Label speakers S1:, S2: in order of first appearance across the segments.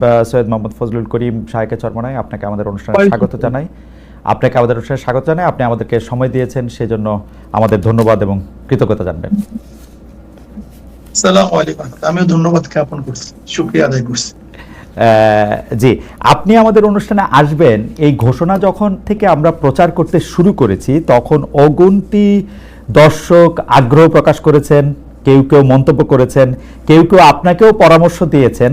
S1: সৈয়দ মোহাম্মদ ফজলুল করিম শাহেকে চরমনাই, আপনাকে আমাদের অনুষ্ঠানে স্বাগত জানাই। আপনি আমাদেরকে সময় দিয়েছেন, সেজন্য আমাদের ধন্যবাদ এবং কৃতজ্ঞতা জানবেন।
S2: আসসালামু আলাইকুম। আমিও ধন্যবাদ জ্ঞাপন করছি, শুকরিয়া আদায় করছি।
S1: জি, আপনি আমাদের অনুষ্ঠানে আসবেন এই ঘোষণা যখন থেকে আমরা প্রচার করতে শুরু করেছি, তখন অগুন্তি দর্শক আগ্রহ প্রকাশ করেছেন, কেউ কেউ মন্তব্য করেছেন, কেউ কেউ আপনাকেও পরামর্শ দিয়েছেন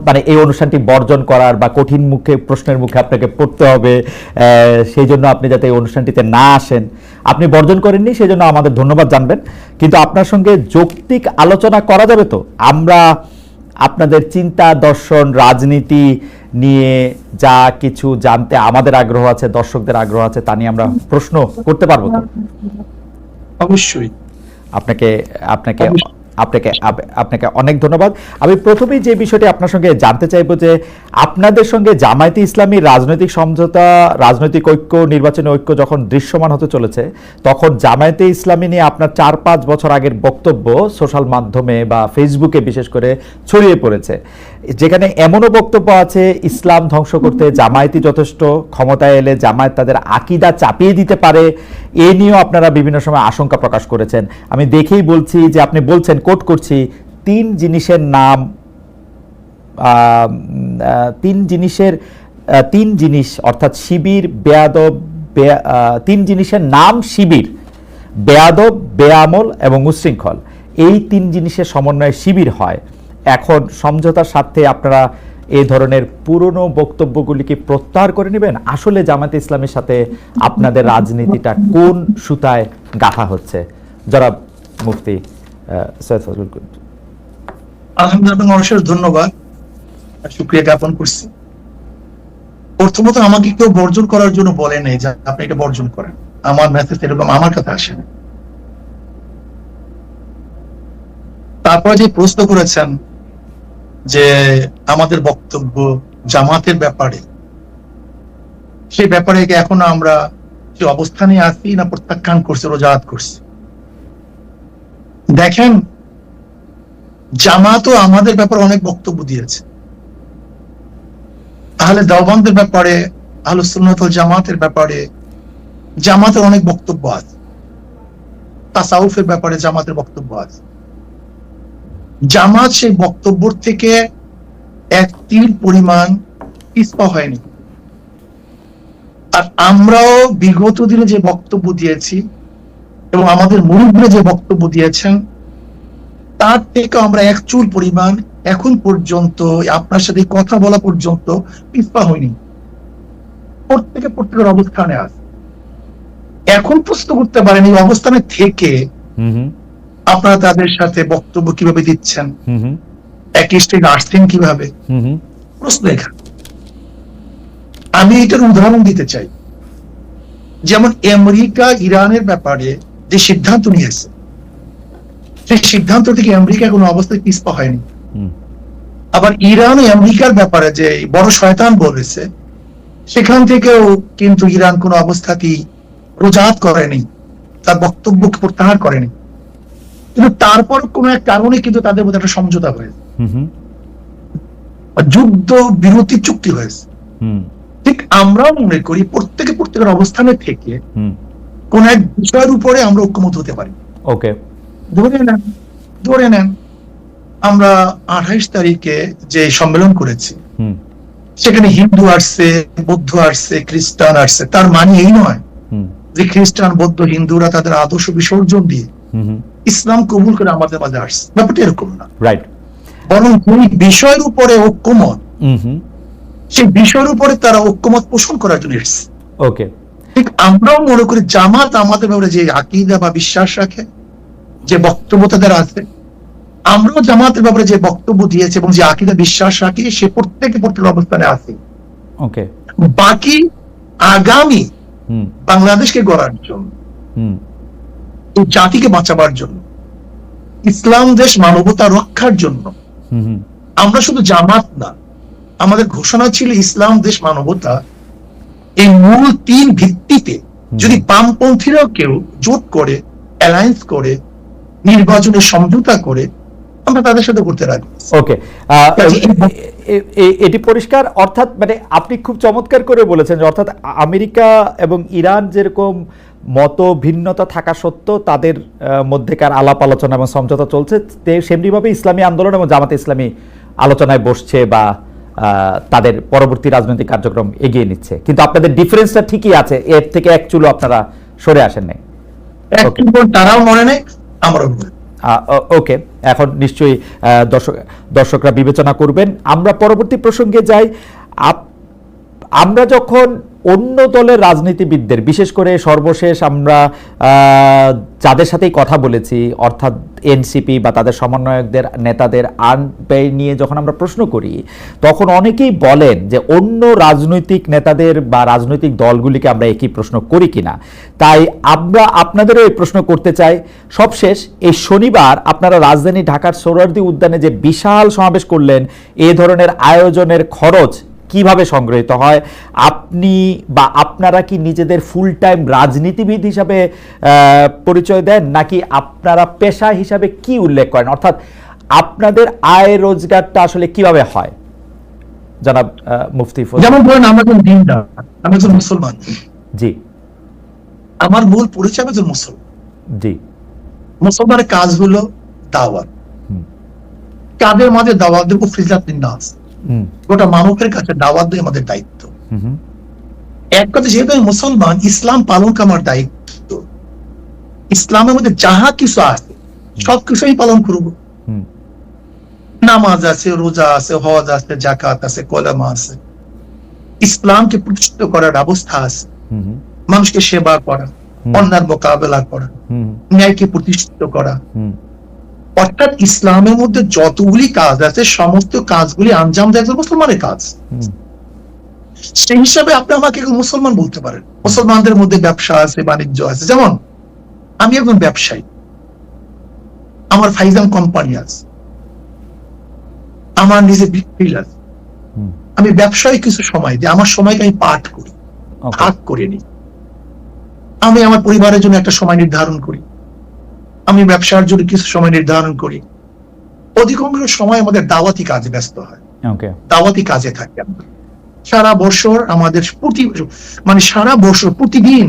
S1: মানে এই অনুষ্ঠানটি বর্জন করার বা কঠিন প্রশ্নের মুখে আপনাকে পড়তে হবে, সেই জন্য আপনি যাতে এই অনুষ্ঠানটিতে না আসেন। আপনি বর্জন করেননি, সেই জন্য আমাদের ধন্যবাদ জানবেন। কিন্তু আপনার সঙ্গে যৌক্তিক আলোচনা করা যাবে তো? আমরা আপনাদের চিন্তা, দর্শন, রাজনীতি নিয়ে যা কিছু জানতে আমাদের আগ্রহ আছে, দর্শকদের আগ্রহ আছে, তা নিয়ে আমরা প্রশ্ন করতে পারবো তো?
S2: অবশ্যই।
S1: আপনাকে আপনাকে আপনাকে আপনাকে অনেক ধন্যবাদ। আমি প্রথমেই যে বিষয়টি আপনার সঙ্গে জানতে চাইব যে আপনাদের সঙ্গে জামায়াতে ইসলামীর রাজনৈতিক সমঝোতা, রাজনৈতিক ঐক্য, নির্বাচনী ঐক্য যখন দৃশ্যমান হতে চলেছে, তখন জামায়াতে ইসলামী নিয়ে আপনার 4-5 বছর আগের বক্তব্য সোশ্যাল মাধ্যমে বা ফেসবুকে বিশেষ করে ছড়িয়ে পড়েছে, যেখানে এমনও বক্তব্য আছে ইসলাম ধ্বংস করতে জামায়াতই যথেষ্ট, ক্ষমতায় এলে জামায়াত তাদের আকীদা চাপিয়ে দিতে পারে। এ নিয়েও আপনারা বিভিন্ন সময় আশঙ্কা প্রকাশ করেছেন। আমি দেখেই বলছি যে আপনি বলছেন, কোট করছি, তিন জিনিস অর্থাৎ শিবির, বেয়াদব, তিন জিনিসের নাম শিবির, বেয়াদব, বেআমল এবং উচ্ছৃঙ্খল। এই তিন জিনিসের সমন্বয়ে শিবির হয়। এখন সমঝোতার স্বার্থে আপনারা এই ধরনের পুরনো বক্তব্যগুলিকে প্রত্যাহার করে নেবেন? আসলে জামায়াতে ইসলামের সাথে আপনাদের রাজনীতিটা কোন সুতায় গাঁথা হচ্ছে? জনাব মুফতি সৈয়দ ফজলুল করিম।
S2: আলহামদুলিল্লাহ, অশেষ ধন্যবাদ, শুকরিয়া জ্ঞাপন করছি। প্রথমত আমাকে কেউ বর্জন করার জন্য বলে নেই যে আপনি এটা বর্জন করেন। আমার মেসেজ এরকম আমার কাছে আসে না। তারপরে যে প্রশ্ন করেছেন যে আমাদের বক্তব্য জামাতের ব্যাপারে, সেই ব্যাপারে এখনো আমরা যে অবস্থানে আছি না প্রত্যাখ্যান করছি, রোজাত করছি। দেখেন, জামাতও আমাদের ব্যাপারে অনেক বক্তব্য দিয়েছে। আহলে দেওবন্দের ব্যাপারে, আহলুস সুন্নাত ওয়াল জামাতের ব্যাপারে জামাতের অনেক বক্তব্য আছে। তাসাউফের ব্যাপারে জামাতের বক্তব্য আছে। জামাত সেই বক্তব্য থেকে এক তিল পরিমাণ পিছপা হয়নি। আর আমরাও বিগত দিনে যে বক্তব্য দিয়েছি এবং আমাদের মুরব্বিরা যে বক্তব্য দিয়েছেন, তার থেকে আমরা এক চুল পরিমাণ এখন পর্যন্ত আপনার সাথে কথা বলা পর্যন্ত পিছপা হয়নি। প্রত্যেকের অবস্থানে আছে। এখন প্রশ্ন করতে পারেন এই অবস্থানে থেকে আপনারা তাদের সাথে বক্তব্য কিভাবে দিচ্ছেন, একই স্টেজে আসছেন কিভাবে, প্রশ্ন এখানে। আমি এটার উদাহরণ দিতে চাই। যেমন আমেরিকা ইরানের ব্যাপারে যে সিদ্ধান্ত নিয়েছে, সেই সিদ্ধান্ত থেকে আমেরিকা কোনো অবস্থায় পিছপা হয়নি। আবার ইরান ও আমেরিকার ব্যাপারে যে বড় শয়তান বলেছে, সেখান থেকেও কিন্তু ইরান কোনো অবস্থাতেই রোজাত করেনি, তার বক্তব্য প্রত্যাহার করেনি। কিন্তু তারপর কোন এক কারণে কিন্তু তাদের মধ্যে একটা সমঝোতা হয়েছে, যুদ্ধ বিরতি চুক্তি হয়েছে। ঠিক আমরাও মনে করি প্রত্যেকের অবস্থানে থেকে কোন এক বিষয়ের উপরে আমরা ঐক্যমত হতে পারি।
S1: ওকে,
S2: ধরে নেন আমরা 28 তারিখে যে সম্মেলন করেছি, সেখানে হিন্দু আসছে, বৌদ্ধ আসছে, খ্রিস্টান আসছে। তার মানে এই নয় যে খ্রিস্টান, বৌদ্ধ, হিন্দুরা তাদের আদর্শ বিসর্জন দিয়ে ইসলাম কবুল করে আমাদের মাঝে আসছে, ব্যাপারটা এরকম না।
S1: রাইট।
S2: বরং কোন বিষয়ের উপরে ঐক্যমত, সেই বিষয়ের উপরে তারা ঐক্যমত পোষণ করার জন্য এসেছে।
S1: ওকে,
S2: ঠিক আমরাও মনে করি জামাত আমাদের ব্যাপারে যে আকীদা বা বিশ্বাস রাখে, যে বক্তব্য তাদের আছে, আমরাও জামাতের ব্যাপারে যে বক্তব্য দিয়েছে এবং যে আকীদা বিশ্বাস রাখি, সে প্রত্যেকের অবস্থানে আছে।
S1: ওকে,
S2: বাকি আগামী বাংলাদেশকে গড়ার জন্য, এই জাতিকে বাঁচাবার জন্য, ইসলাম দেশ মানবতা রক্ষার জন্য আমরা শুধু জামাত না, আমাদের ঘোষণা ছিল ইসলাম দেশ মানবতা। এই মূল 3 ভিত্তিতে যদি বামপন্থীরাও কেউ জোট করে, অ্যালায়েন্স করে, নির্বাচনের সমঝোতা করে, আমরা তাদের সাথে করতে রাখি।
S1: ওকে, এটি পরিষ্কার। অর্থাৎ মানে আপনি খুব চমৎকার করে বলেছেন যে অর্থাৎ আমেরিকা এবং ইরান যেরকম মত ভিন্নতা থাকা সত্ত্বেও তাদের মধ্যেকার আলাপ আলোচনা এবং সমঝোতা চলছে, সেমনিভাবে ইসলামী আন্দোলন এবং জামাতে ইসলামী আলোচনায় বসছে বা তাদের পরবর্তী রাজনৈতিক কার্যক্রম এগিয়ে নিচ্ছে, কিন্তু আপনাদের ডিফারেন্সটা ঠিকই আছে, এর থেকে এক চুলো আপনারা সরে আসেন নাই।
S2: তারাও মনে নেই, আমারও মনে।
S1: ওকে, এখন নিশ্চয়ই দর্শকরা বিবেচনা করবেন। আমরা পরবর্তী প্রসঙ্গে যাই। আমরা যখন অন্য দলের রাজনীতিবিদদের, বিশেষ করে সর্বশেষ আমরা যাদের সাথেই কথা বলেছি, অর্থাৎ এনসিপি বা তাদের সমন্বয়কদের নেতাদের আইন ব্যয় নিয়ে যখন আমরা প্রশ্ন করি, তখন অনেকেই বলেন যে অন্য রাজনৈতিক নেতাদের বা রাজনৈতিক দলগুলিকে আমরা একই প্রশ্ন করি কিনা। তাই আমরা আপনাদেরও এই প্রশ্ন করতে চাই। সবশেষ এই শনিবার আপনারা রাজধানী ঢাকার সোহরাওয়ার্দী উদ্যানে যে বিশাল সমাবেশ করলেন, এ ধরনের আয়োজনের খরচ কিভাবে সংগৃহীত হয়? আপনি বা আপনারা কি নিজেদের ফুল টাইম রাজনীতিবিদ হিসাবে পরিচয় দেন, নাকি আপনারা পেশা হিসাবে কি উল্লেখ করেন? অর্থাৎ আপনাদের আয় রোজগারটা আসলে কিভাবে হয়? জনাব মুফতি ফজল।
S2: যেমন ধরেন আমরা একজন দিনদার, আমি একজন মুসলমান।
S1: জি।
S2: আমার মূল পরিচয় একজন মুসলমান।
S1: জি।
S2: মুসলমানের কাজ হলো দাওয়াত। কাদের মাঝে দাওয়াত দেবো? ফিজলাতুন নাস, গোটা মানবের কাছে দাওয়াত দেওয়া আমাদের দায়িত্ব। এক কথা, যেহেতু আমি মুসলমান, ইসলাম পালন করা আমার দায়িত্ব। ইসলামের মধ্যে যাহা কিছু আছে সবকিছু আমি পালন করব। নামাজ আছে, রোজা আছে, হজ আছে, যাকাত আছে, কলেমা আছে, ইসলামকে প্রতিষ্ঠিত করার ব্যবস্থা আছে, মানুষকে সেবা করা, অন্যার মোকাবেলা করা, ন্যায়কে প্রতিষ্ঠিত করা। অর্থাৎ ইসলামের মধ্যে যতগুলি কাজ আছে সমস্ত কাজগুলি আঞ্জাম দেয় একজন মুসলমানের কাজ। সেই হিসাবে আপনি আমাকে মুসলমান বলতে পারেন। মুসলমানদের মধ্যে ব্যবসা আছে, বাণিজ্য আছে। যেমন আমি একজন ব্যবসায়ী, আমার ফাইজান কোম্পানি আছে, আমার নিজের বিক্রি আছে। আমি ব্যবসায় কিছু সময় দিই, আমার সময়কে আমি পাঠ করি, ভাগ করে নিই। আমি আমার পরিবারের জন্য একটা সময় নির্ধারণ করি, আমি ব্যবসার জন্য কিছু সময় নির্ধারণ করি। অধিকাংশ সময় আমাদের দাওয়াতি কাজে ব্যস্ত হয়, দাওয়াতি কাজে থাকি আমরা। সারা বছর আমাদের সারা বছর প্রতিদিন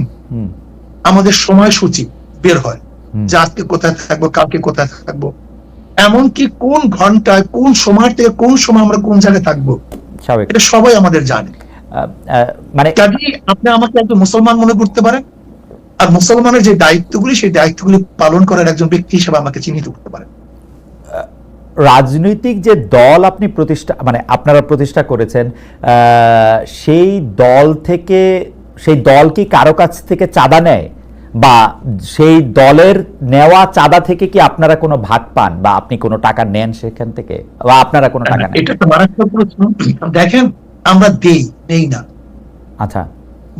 S2: আমাদের সময়সূচি বের হয় যে আজকে কোথায় থাকবো, কালকে কোথায় থাকবো, এমনকি কোন ঘন্টায় কোন সময় থেকে কোন সময় আমরা কোন জায়গায় থাকবো, এটা সবাই আমাদের জানে। মানে আপনি আমাকে একজন মুসলমান মনে করতে পারেন, আর মুসলমানের যে দায়িত্বগুলি, সেই দায়িত্বগুলি পালন করার একজন ব্যক্তি হিসেবে আমাকে চিহ্নিত করতে পারেন।
S1: রাজনৈতিক যে দল আপনি আপনারা প্রতিষ্ঠা করেছেন, সেই দল থেকে, সেই দল কি কারো কাছ থেকে চাঁদা নেয়, বা সেই দলের নেওয়া চাঁদা থেকে কি আপনারা কোনো ভাগ পান, বা আপনি কোনো টাকা নেন সেখান থেকে, বা আপনারা কোনো টাকা নেন?
S2: এটা তো মারাত্মক প্রশ্ন। দেখেন, আমরা নেই না।
S1: আচ্ছা।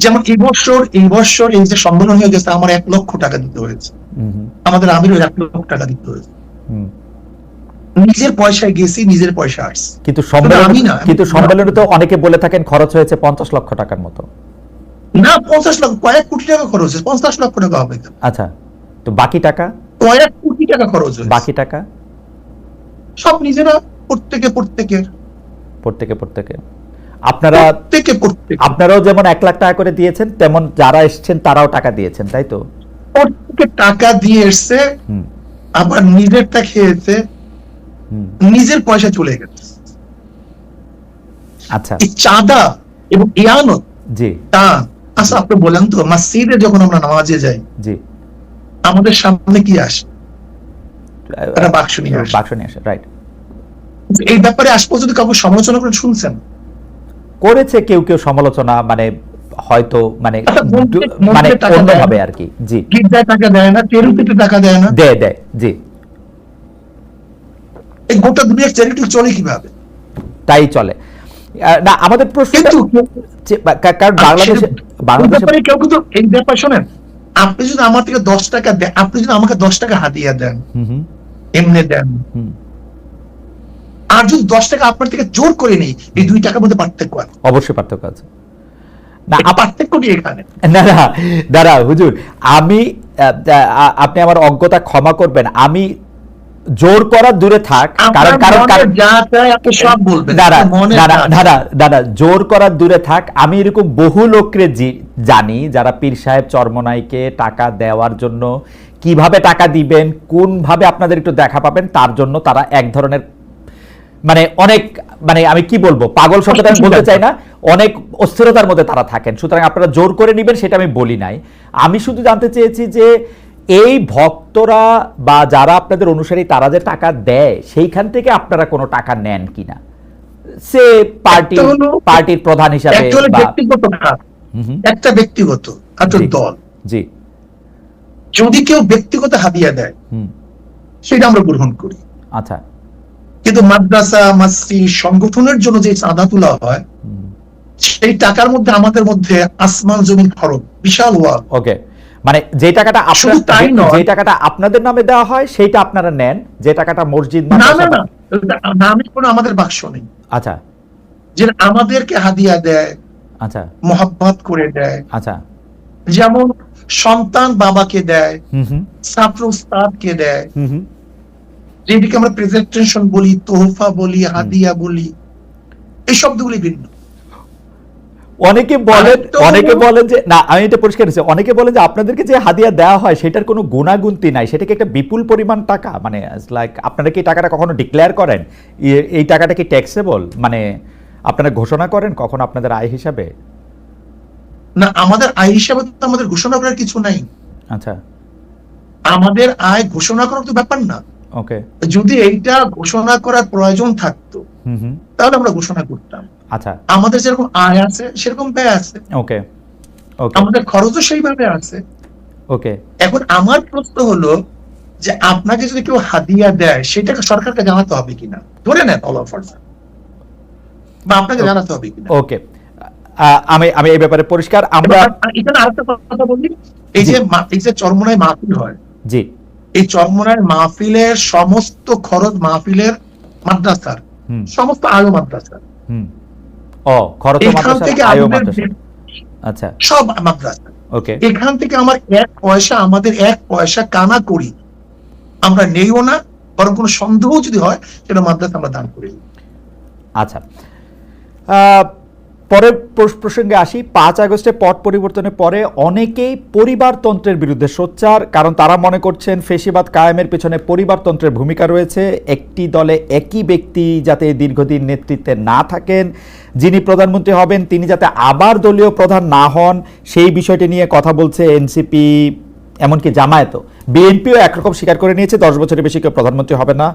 S2: যেমন এই বছর এই যে সম্মেলন হয়ে গেছে, আমার 1 লক্ষ টাকা দিতে হয়েছে, আমাদের আমিরও 1 লক্ষ টাকা দিতে হয়েছে। নিজের পয়সায় গেছি, নিজের পয়সা আসছে।
S1: কিন্তু সম্মেলনে তো অনেকে বলে থাকেন খরচ হয়েছে 50 লক্ষ টাকার মতো।
S2: না, 50 লক্ষ, কয়েক কোটি টাকা খরচ হয়েছে। 50 লক্ষ টাকা হবে।
S1: আচ্ছা, তো বাকি টাকা?
S2: কয়েক কোটি টাকা খরচ হয়েছে।
S1: বাকি টাকা
S2: সব নিজেরা, প্রত্যেকে।
S1: আপনারাও যেমন 1 লাখ টাকা করে দিয়েছেন, তেমন যারা এসেছেন তারাও টাকা দিয়েছেন, তাই তো?
S2: প্রত্যেকে টাকা দিয়ে এসছে, আবার নিজেরটা খেয়েছে, নিজের পয়সা চলে গেছে।
S1: আচ্ছা,
S2: এই চাঁদা এবং ইয়ানত,
S1: জি,
S2: আচ্ছা আপনি বলেন তো, মসজিদে যখন আমরা নামাজে যাই,
S1: জি,
S2: আমাদের সামনে কি আসে? বাক্স নিয়ে আসে,
S1: রাইট।
S2: এই ব্যাপারে আজ পর্যন্ত কাউকে সমালোচনা করে শুনছেন?
S1: করেছে কেউ সমালোচনা, মানে হয়তো অন্যভাবে আর কি। জি,
S2: গির্জায় টাকা দেয় না, চ্যারিটিতে টাকা দেয় না,
S1: দেয়। জি,
S2: এই গোটা দুনিয়ার চ্যারিটি চলে কিভাবে?
S1: তাই চলে না। আমাদের প্রশ্ন, কারণ বাংলাদেশে
S2: কেউ কিন্তু এই ব্যাপার শোনেন, আপনি যদি আমার থেকে 10 টাকা দেন, আপনি যদি আমাকে 10 টাকা হাতিয়ে দেন, এমনি দেন, আর যদি 10 টাকা আপনার থেকে জোর করে নেই, এই 2 টাকার মধ্যে পার্থক্য আছে।
S1: অবশ্যই পার্থক্য আছে।
S2: না, পার্থক্য নেই এখানে।
S1: দাঁড়া হুজুর, আপনি আমার অজ্ঞতা ক্ষমা করবেন। আমি জোর করা দূরে থাক, কারণ কারণ কারণ
S2: যা চায় আপনি সব বলবেন,
S1: দাদা
S2: মনে
S1: দাদা
S2: যা চায়।
S1: দাদা দাদা জোর করার দূরে থাক, আমি এরকম বহু লোককে জানি যারা পীর সাহেব চরমনাইকে টাকা দেওয়ার জন্য কিভাবে টাকা দিবেন, কোন ভাবে আপনাদের একটু দেখা পাবেন তার জন্য তারা এক ধরনের মানে অনেক মানে আমি কি বলবো পাগল শব্দটা আমি বলতে চাই না, অনেক অস্থিরতার মধ্যে তারা থাকেন। সুতরাং আপনারা জোর করে নেবেন সেটা আমি বলি নাই। আমি শুধু জানতে চেয়েছি যে এই ভক্তরা বা যারা আপনাদের অনুসারী তারা যে টাকা দেয় সেইখান থেকে আপনারা কোনো টাকা নেন কিনা, সে পার্টির প্রধান হিসাবে
S2: একটা হলো
S1: বা
S2: ব্যক্তিগত খাত, একটা ব্যক্তিগত একটা
S1: জি,
S2: দল।
S1: জি,
S2: যদি কেউ ব্যক্তিগত হাদিয়া দেয় সেটা আমরা গ্রহণ করি,
S1: আচ্ছা,
S2: কিন্তু মাদ্রাসা মসজিদ সংগঠনের জন্য যে চাঁদা তোলা হয় সেই টাকার মধ্যে আমাদের মধ্যে আসমান জমিন ফরক, বিশাল ওয়াল।
S1: ওকে, মানে যে টাকাটা
S2: শুধু তাই নয়,
S1: যে টাকাটা আপনাদের নামে দেওয়া হয় সেইটা আপনারা নেন, যে টাকাটা মসজিদ
S2: না না
S1: মাদ্রাসা
S2: না, নামে কোনো আমাদের বাক্স নেই।
S1: আচ্ছা
S2: যে আমাদেরকে হাদিয়া দেয়,
S1: আচ্ছা
S2: মোহাব্বত করে দেয়,
S1: আচ্ছা,
S2: যেমন সন্তান বাবাকে দেয়,
S1: হুম হুম
S2: ছাত্র উস্তাদকে দেয়,
S1: হুম হুম
S2: যেটিকে আমরা প্রেজেন্টেশন বলি, তোহফা বলি, হাদিয়া বলি, এই শব্দগুলি ভিন্ন।
S1: অনেকে বলেন যে না, আমি এটা পরিষ্কার হচ্ছে, অনেকে বলেন যে আপনাদেরকে যে হাদিয়া দেওয়া হয় সেটার কোনো গুণাগুন্তি নাই, সেটাকে একটা বিপুল পরিমাণ টাকা, মানে লাইক আপনারা কি টাকাটা কখনো ডিক্লেয়ার করেন, এই টাকাটা কি ট্যাক্সেবল, মানে আপনারা ঘোষণা করেন কখনো আপনাদের আয় হিসাবে?
S2: না, আমাদের আয় হিসাবে তো আমাদের ঘোষণা করার কিছু নাই।
S1: আচ্ছা,
S2: আমাদের আয় ঘোষণা করার তো ব্যাপার না।
S1: ওকে,
S2: যদি এইটা ঘোষণা করার প্রয়োজন থাকতো
S1: হুম হুম,
S2: তাহলে আমরা ঘোষণা করতাম।
S1: আচ্ছা,
S2: আমাদের যেরকম আয় আছে সেরকম ব্যয় আছে,
S1: ওকে ওকে
S2: আমাদের খরচও সেইভাবে আছে।
S1: ওকে,
S2: এখন আমার প্রশ্ন হলো যে আপনাকে যদি কেউ হাদিয়া দেয় সেটাকে সরকারকে জানাতে হবে কিনা, ধরে নেন অল অফার, বা আপনাকে জানাতে হবে কিনা।
S1: ওকে, আমি আমি এই ব্যাপারে পরিষ্কার। আমরা
S2: এখানে আরেকটা কথা বলি, এই যে চরমোনাই মাহফিল হয়,
S1: জি,
S2: এই চরমোনাই মাহফিলের সমস্ত খরচ মাহফিলের মাদ্রাসার, সমস্ত আয়ো মাদ্রাসার,
S1: হুম, ও খরচ
S2: এখান থেকে
S1: আয়ও
S2: আমাদের
S1: মাদ্রাসা, আচ্ছা,
S2: সব মাদ্রাসা,
S1: ওকে,
S2: এখান থেকে আমার এক পয়সা, আমাদের এক পয়সা কানা করি আমরা নেইও না, বরং কোনো সন্দেহ যদি হয় সেটা মাদ্রাসা আমরা দান করি।
S1: আচ্ছা, পরের প্রসঙ্গে আসি। 5 আগস্টে পট পরিবর্তনের পরে অনেকেই পরিবারতন্ত্রের বিরুদ্ধে সোচ্চার, কারণ তারা মনে করছেন ফেসিবাদ কায়েমের পেছনে পরিবারতন্ত্রের ভূমিকা রয়েছে। একটি দলে একই ব্যক্তি যাতে দীর্ঘদিন নেতৃত্বে না থাকেন, যিনি প্রধানমন্ত্রী হবেন তিনি যাতে আবার দলীয় প্রধান না হন, সেই বিষয়টি নিয়ে কথা বলছে এনসিপি, এমনকি জামায়াতও। বিএনপিও একরকম স্বীকার করে নিয়েছে 10 বছরের বেশি কেউ প্রধানমন্ত্রী হবে না।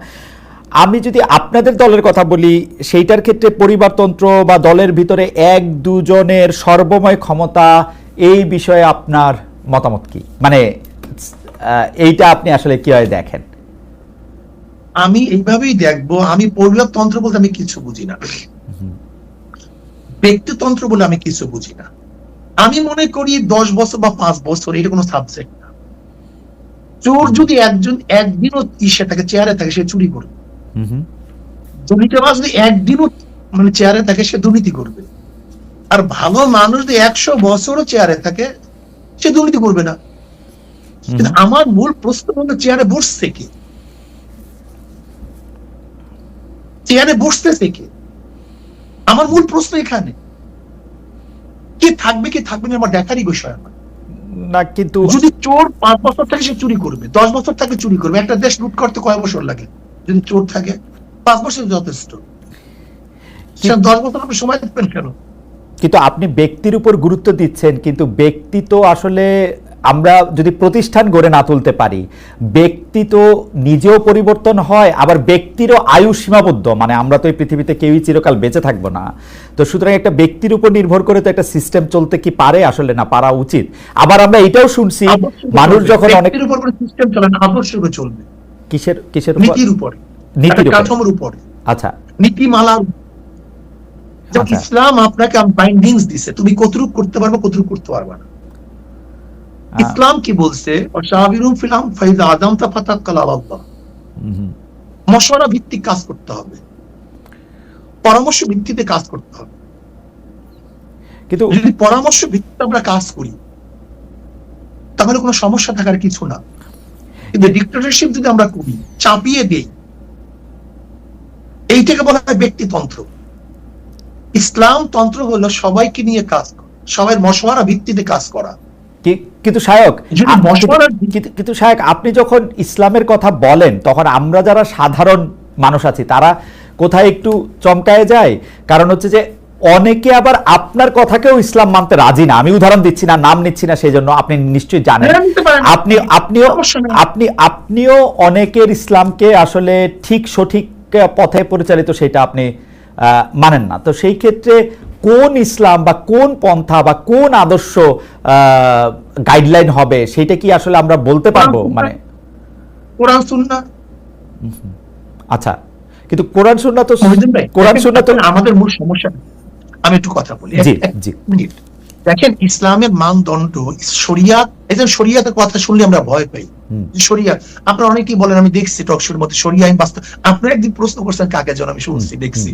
S1: আমি যদি আপনাদের দলের কথা বলি, সেইটার ক্ষেত্রে পরিবারতন্ত্র বা দলের ভিতরে এক দুজনের সর্বময় ক্ষমতা, এই বিষয়ে আপনার মতামত কি, মানে এইটা আপনি আসলে কিভাবে দেখেন?
S2: আমি এইভাবেই দেখবো, আমি পরিবারতন্ত্র বলতে আমি কিছু বুঝি না, ব্যক্তিতন্ত্র বলে আমি কিছু বুঝি না। আমি মনে করি 10 বছর বা 5 বছর এটা কোনো সাবজেক্ট না। চোর যদি একদিনও ইসে থাকে, চেয়ারে থাকে, সে চুরি করবে। দুর্নীতিবাজ যদি একদিনও মানে চেয়ারে থাকে, সে দুর্নীতি করবে। আর ভালো মানুষ যদি 100 বছরও চেয়ারে থাকে, সে দুর্নীতি করবে না। কিন্তু আমার মূল প্রশ্ন হলো চেয়ারে বসছে কে, চেয়ারে বসতেছে কে, আমার মূল প্রশ্ন এখানে। কে থাকবে কে থাকবে না আমার দেখারই বিষয় আমার
S1: না। কিন্তু
S2: যদি চোর 5 বছর থাকে সে চুরি করবে, 10 বছর থাকে চুরি করবে। একটা দেশ লুট করতে কয় বছর লাগে? যদি চোর থাকে 5 বছর যথেষ্ট। 10 বছর আপনি সময় দেবেন কেন?
S1: কিন্তু আপনি ব্যক্তির উপর গুরুত্ব দিচ্ছেন, কিন্তু ব্যক্তি তো আসলে আমরা যদি প্রতিষ্ঠান গড়ে না তুলতে পারি, ব্যক্তি তো নিজেও পরিবর্তন হয়, আবার ব্যক্তিরও আয়ু সীমাবদ্ধ, মানে আমরা তো এই পৃথিবীতে কেউই চিরকাল বেঁচে থাকবো না। তো সুতরাং একটা ব্যক্তির উপর নির্ভর করে তো একটা সিস্টেম চলতে কি পারে? আসলে না, পারা উচিত। আবার আমরা এটাও শুনছি মানুষ যখন অনেক
S2: উপর কোনো সিস্টেম চলে না, আদর্শের চলবে।
S1: কিসের কিসের
S2: নীতির উপরে,
S1: নীতির
S2: কাঠামোর উপরে,
S1: আচ্ছা,
S2: নীতিমালার। ইসলাম আপনাকে বাইন্ডিংস দিছে, তুমি কতটুকু করতে পারবে কতটুকু করতে পারবে না। ইসলাম কি বলছে? মশওয়ারা ভিত্তিক কাজ করতে হবে, পরামর্শ ভিত্তিতে কাজ করতে হবে। কিন্তু যদি পরামর্শ ভিত্তিতে আমরা কাজ করি তাহলে কোনো সমস্যা থাকার কিছু না। কিন্তু ডিক্টেটরশিপ যদি আমরা করি, চাপিয়ে দেই, এইটাকে বলা হয় ব্যক্তিতন্ত্র। ইসলাম তন্ত্র হলো সবাইকে নিয়ে কাজ করা, সবাই মশওয়ারা ভিত্তিতে কাজ করা।
S1: কিন্তু শায়ক, আপনি যখন ইসলামের কথা বলেন তখন আমরা যারা সাধারণ মানুষ আছি তারা কোথায় একটু চমকায় যায়। কারণ হচ্ছে যে অনেকে আবার আপনার কথাকেও ইসলাম মানতে রাজি না। আমি উদাহরণ দিচ্ছি না, নাম নিচ্ছি না, সেই জন্য আপনি নিশ্চয়ই জানেন। আপনিও অনেকের ইসলামকে আসলে ঠিক সঠিক পথে পরিচালিত সেটা আপনি মানেন না। তো সেই ক্ষেত্রে কোন ইসলাম বা কোন পন্থা বা কোন আদর্শ গাইডলাইন হবে সেটা কি আসলে আমরা বলতে পারবো? মানে
S2: কোরআন সুন্নাহ।
S1: আচ্ছা, কিন্তু কোরআন সুন্নাহ তো
S2: আমাদের মূল সমস্যা। আমি একটু কথা বলি,
S1: জি।
S2: দেখেন, ইসলামের মানদণ্ড শরিয়াত। এই যে শরিয়াতের কথা শুনলে আমরা ভয় পাই। শরিয়াত, আপনারা অনেকেই বলেন, আমি দেখছি টকশোর মধ্যে শরিয়া আইন বাস্তব। আপনারা একদিন প্রশ্ন করছেন কাকে যেন, আমি শুনছি দেখছি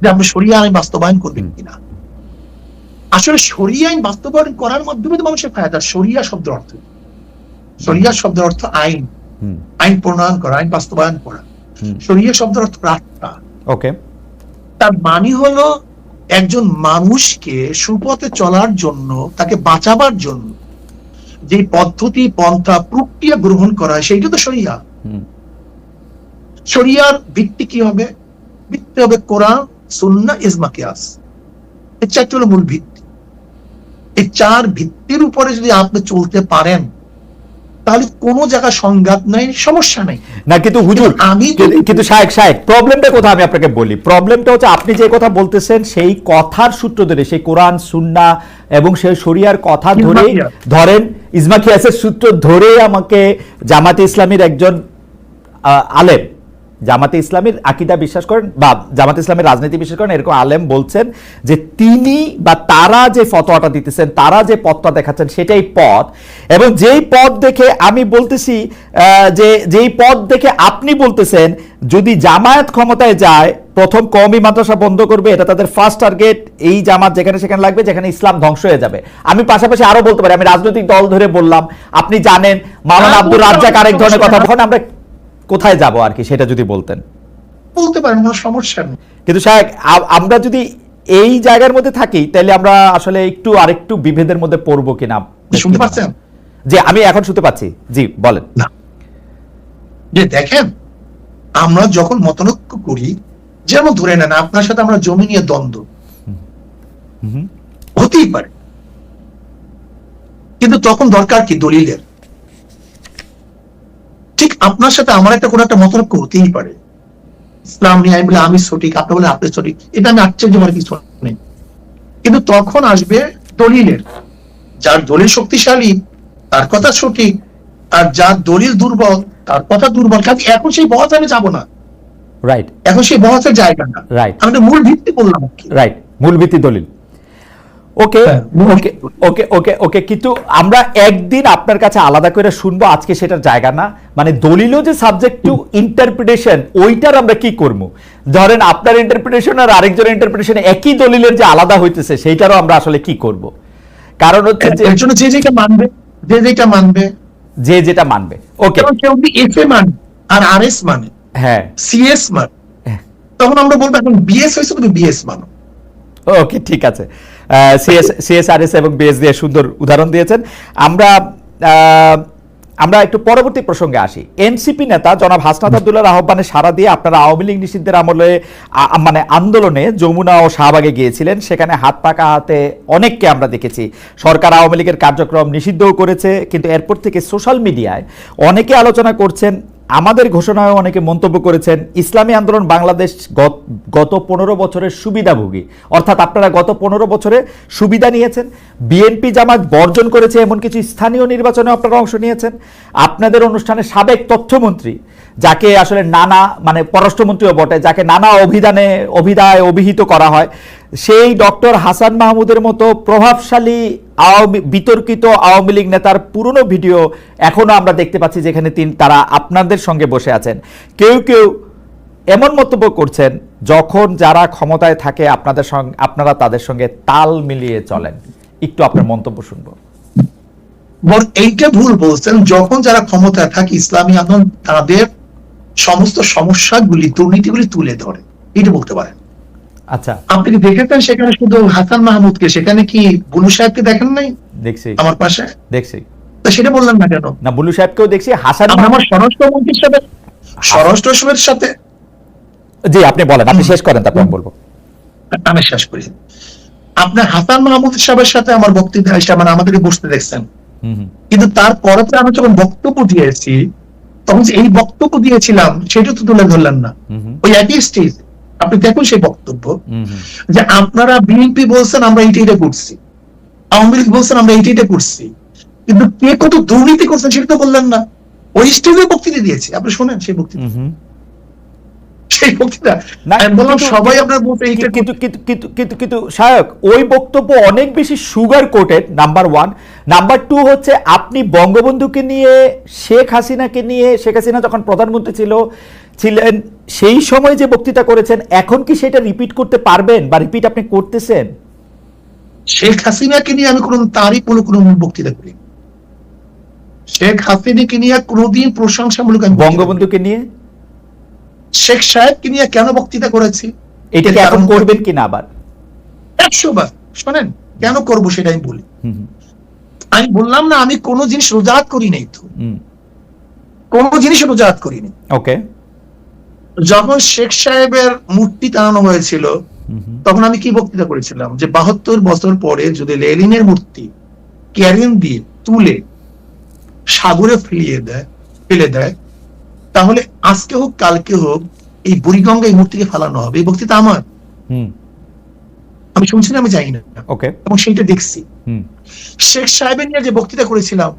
S2: যে আপনি শরিয়া আইন বাস্তবায়ন করবেন কিনা। আসলে শরিয়া আইন বাস্তবায়ন করার মাধ্যমে তো মানুষের ফায়দা। শরিয়া শব্দের অর্থ, শরিয়া শব্দের অর্থ আইন, আইন প্রণয়ন করা, আইন বাস্তবায়ন করা। শরিয়া শব্দের অর্থ রাস্তা।
S1: ওকে,
S2: তার মানে হলো একজন মানুষকে সুপথে চলার জন্য, তাকে বাঁচাবার জন্য যে পদ্ধতি, পন্থা, প্রক্রিয়া গ্রহণ করা হয় সেইটা তো শরিয়া। শরিয়ার ভিত্তি কি হবে? ভিত্তি হবে কোরআন, সুন্নাহ, ইজমা, কিয়াস। এই চারটি হলো মূল ভিত্তি। এই চার ভিত্তির উপরে যদি আপনি চলতে পারেন তাহলে কোনো জায়গায় সংঘাত নাই, সমস্যা নাই।
S1: না কিন্তু হুজুর, কিন্তু শায়েখ প্রবলেমটা কোথায় আমি আপনাকে বলি। প্রবলেমটা হচ্ছে আপনি যে কথা বলতেছেন সেই কথার সূত্র ধরে, সেই কোরআন সুন্নাহ এবং সেই শরিয়ার কথা ধরে, ধরেন ইজমা কিয়াসের সূত্র ধরে আমাকে জামাতে ইসলামীর একজন আলেম, জামাতে ইসলামীর আকীদা বিশ্বাস করেন বা জামাতে ইসলামের রাজনীতি বিশ্বাস করেন এরকম আলেম বলছেন যে তিনি বা তারা যে ফতোয়াটা দিতেছেন, তারা যে পথটা দেখাচ্ছেন সেটাই পথ। এবং যেই পথ দেখে আমি বলতেছি যে যেই পথ দেখে আপনি বলতেছেন যদি জামায়াত ক্ষমতায় যায় প্রথম কওমি মাদ্রাসা বন্ধ করবে, এটা তাদের ফার্স্ট টার্গেট। এই জামাত যেখানে সেখানে লাগবে, যেখানে ইসলাম ধ্বংস হয়ে যাবে। আমি পাশাপাশি আরো বলতে পারি, আমি রাজনৈতিক দল ধরে বললাম, আপনি জানেন মাওলানা আব্দুর রাজ্জাক আরেক ধরনের কথা। তখন আমরা কোথায় যাব আর কি, সেটা যদি বলতেন।
S2: বলতে পারেন, কোনো সমস্যা নেই।
S1: কিন্তু শায়েখ, আমরা যদি এই জায়গার মধ্যে থাকি তাহলে আমরা আসলে একটু আরেকটু বিভেদের মধ্যে পড়বো কিনা।
S2: শুনতে পাচ্ছেন?
S1: জি, আমি এখন শুনতে পাচ্ছি। জি বলেন।
S2: না, যে দেখেন, আমরা যখন মতনৈক্য করি, যেমন ধরে নেন আপনার সাথে আমরা জমি নিয়ে দ্বন্দ্ব হতেই পারে, কিন্তু তখন দরকার কি দলিলের। ঠিক আপনার সাথে আমার একটা কোনো একটা মতনৈক্য হতেই পারে, ইসলাম নিয়ে আমি বলে আমি সঠিক, আপনি বলে আপনি সঠিক, এটা আমি আশ্চর্য হওয়ার কিছু নেই। কিন্তু তখন আসবে দলিলের। যার দলিল শক্তিশালী তার কথা সঠিক, আর যার দলিল দুর্বল তার কথা দুর্বল। কাজে এখন সেই বহস আমি যাবো না।
S1: রাইট,
S2: এখন সেই বহসের জায়গা না।
S1: রাইট,
S2: আমি তো মূল ভিত্তি বললাম।
S1: রাইট, মূল ভিত্তি দলিল। ওকে ওকে ওকে ওকে ওকে কিন্তু আমরা একদিন আপনার কাছে আলাদা করে শুনবো, আজকে সেটার জায়গা না। মানে দলিলও যে সাবজেক্ট টু ইন্টারপ্রিটেশন, ওইটার আমরা কি করব? ধরেন আপনার ইন্টারপ্রিটেশন আর আরেকজনের ইন্টারপ্রিটেশন একই দলিলের যে আলাদা হইতেছে, সেইটারও আমরা আসলে কি করব? কারণ হচ্ছে
S2: যে যেটা মানবে, যে যেটা মানবে,
S1: যে যেটা মানবে। ওকে,
S2: কেউ যদি এফ এ মানে আর আর এস মানে, হ্যাঁ সিএস মানে, তখন আমরা বলবো এখন বিএস হয়েছে তুমি বিএস মানো।
S1: ওকে, ঠিক আছে। সিএসআরএস এবং বিএস দিয়ে সুন্দর উদাহরণ দিয়েছেন। আমরা একটু পরবর্তী প্রসঙ্গে আসি। এনসিপি নেতা জনাব হাসনাত আব্দুল্লাহর আহ্বানে সাড়া দিয়ে আপনারা আওয়ামী লীগ নিষিদ্ধের আমলে মানে আন্দোলনে যমুনা ও শাহবাগে গিয়েছিলেন। সেখানে হাত পাকা হাতে অনেককে আমরা দেখেছি। সরকার আওয়ামী লীগের কার্যক্রম নিষিদ্ধও করেছে, কিন্তু এরপর থেকে সোশ্যাল মিডিয়ায় অনেকে আলোচনা করছেন, আমাদের ঘোষণায় অনেকে মন্তব্য করেছেন ইসলামী আন্দোলন বাংলাদেশ গত 15 বছরের সুবিধাভোগী, অর্থাৎ আপনারা গত 15 বছরে সুবিধা নিয়েছেন। বিএনপি জামাত বর্জন করেছে এমন কিছু স্থানীয় নির্বাচনে আপনারা অংশ নিয়েছেন। আপনাদের অনুষ্ঠানে সাবেক তথ্যমন্ত্রী, যাকে আসলে নানা মানে পররাষ্ট্রমন্ত্রীও বটে, যাকে নানা অভিধায় অভিহিত করা হয়, সেই ডক্টর হাসান মাহমুদের মতো প্রভাবশালী বিতর্কিত আওয়ামী লীগ নেতার পুরনো ভিডিও এখনো আমরা দেখতে পাচ্ছি, যেখানে তারা আপনাদের সঙ্গে বসে আছেন। কেউ কেউ এমন মন্তব্য করছেন যখন যারা ক্ষমতায় থাকে আপনারা তাদের সঙ্গে তাল মিলিয়ে চলেন। একটু আপনার মন্তব্য শুনবো।
S2: এইটা ভুল বলছেন, যখন যারা ক্ষমতায় থাকে ইসলামী আন্দোলন তাদের সমস্ত সমস্যাগুলি, দুর্নীতিগুলি তুলে ধরে, এটা বলতে পারেন।
S1: আচ্ছা,
S2: আপনি কি দেখেছেন সেখানে শুধু হাসান মাহমুদকে, সেখানে কি বুলু সাহেবকে দেখেন নাই
S1: দেখছি
S2: আমার পাশে?
S1: দেখছি।
S2: তো সেটা বললেন না কেন?
S1: না, বুলু সাহেবকেও দেখছি, হাসান
S2: আমার স্বরাষ্ট্রমন্ত্রীর সাথে, স্বরাষ্ট্রের সাথে।
S1: জি, আপনি বলেন, আপনি শেষ করেন, তারপর আমি বলবো।
S2: আমি শেষ করি। আপনার হাসান মাহমুদ সাহেবের সাথে আমার বক্তব্য এসে মানে আমাদেরকে বসতে দেখছেন, কিন্তু তারপরে আমি যখন বক্তব্য দিয়েছি তখন যে এই বক্তব্য দিয়েছিলাম সেটা তো তুলে ধরলেন না। ওই একই স্টেজ আপনি দেখুন সেই বক্তব্য, যে আপনারা বিএনপি বলছেন আমরা এইটা করছি, আওয়ামী লীগ বলছেন আমরা এইটা করছি, কিন্তু কে কত দুর্নীতি করছেন সেটা তো বললেন না। ওই স্টেজে বক্তৃতা দিয়েছে, আপনি শোনেন সেই বক্তৃতা, সেই বক্তৃতা আমি বললাম সবাই আপনার বলতে এইটা।
S1: কিন্তু সায়ক, ওই বক্তব্য অনেক বেশি সুগার কোটেড, নাম্বার 1। নাম্বার 2 হচ্ছে আপনি বঙ্গবন্ধুকে নিয়ে, শেখ হাসিনাকে নিয়ে, শেখ হাসিনা যখন প্রধানমন্ত্রী ছিলেন সেই সময় যে বক্তৃতা করেছেন, এখন কি সেটা রিপিট করতে পারবেন বা রিপিট আপনি করতেছেন?
S2: শেখ হাসিনাকে নিয়ে আমি তারই কোনো বক্তৃতা করি। শেখ হাসিনাকে নিয়ে কোনোদিন প্রশংসামূলক,
S1: বঙ্গবন্ধুকে নিয়ে,
S2: শেখ সাহেবকে নিয়ে কেন বক্তৃতা করেছি,
S1: এটা কি এখন করবেন কিনা আবার?
S2: 100 বার শোনেন, কেন করব সেটা আমি বলি। আমি বললাম না আমি কোনো জিনিস রোজাত করি নাই, তো কোনো জিনিস রোজাত করিনি।
S1: ওকে।
S2: যখন শেখ সাহেবের মূর্তি টানানো হয়েছিল তখন আমি কি বক্তৃতা করেছিলাম, যে 72 বছর পরে যদি লেনিনের মূর্তি ক্যারিয়ান দিয়ে তুলে সাগরে ফেলে দেয় তাহলে আজকে হোক কালকে হোক এই বুড়িগঙ্গা এই মূর্তিকে ফেলানো হবে। এই বক্তৃতা আমার, আমি শুনছি না, আমি জানি না, এবং সেইটা দেখছি। শেখ সাহেবের নিয়ে যে বক্তৃতা করেছিলাম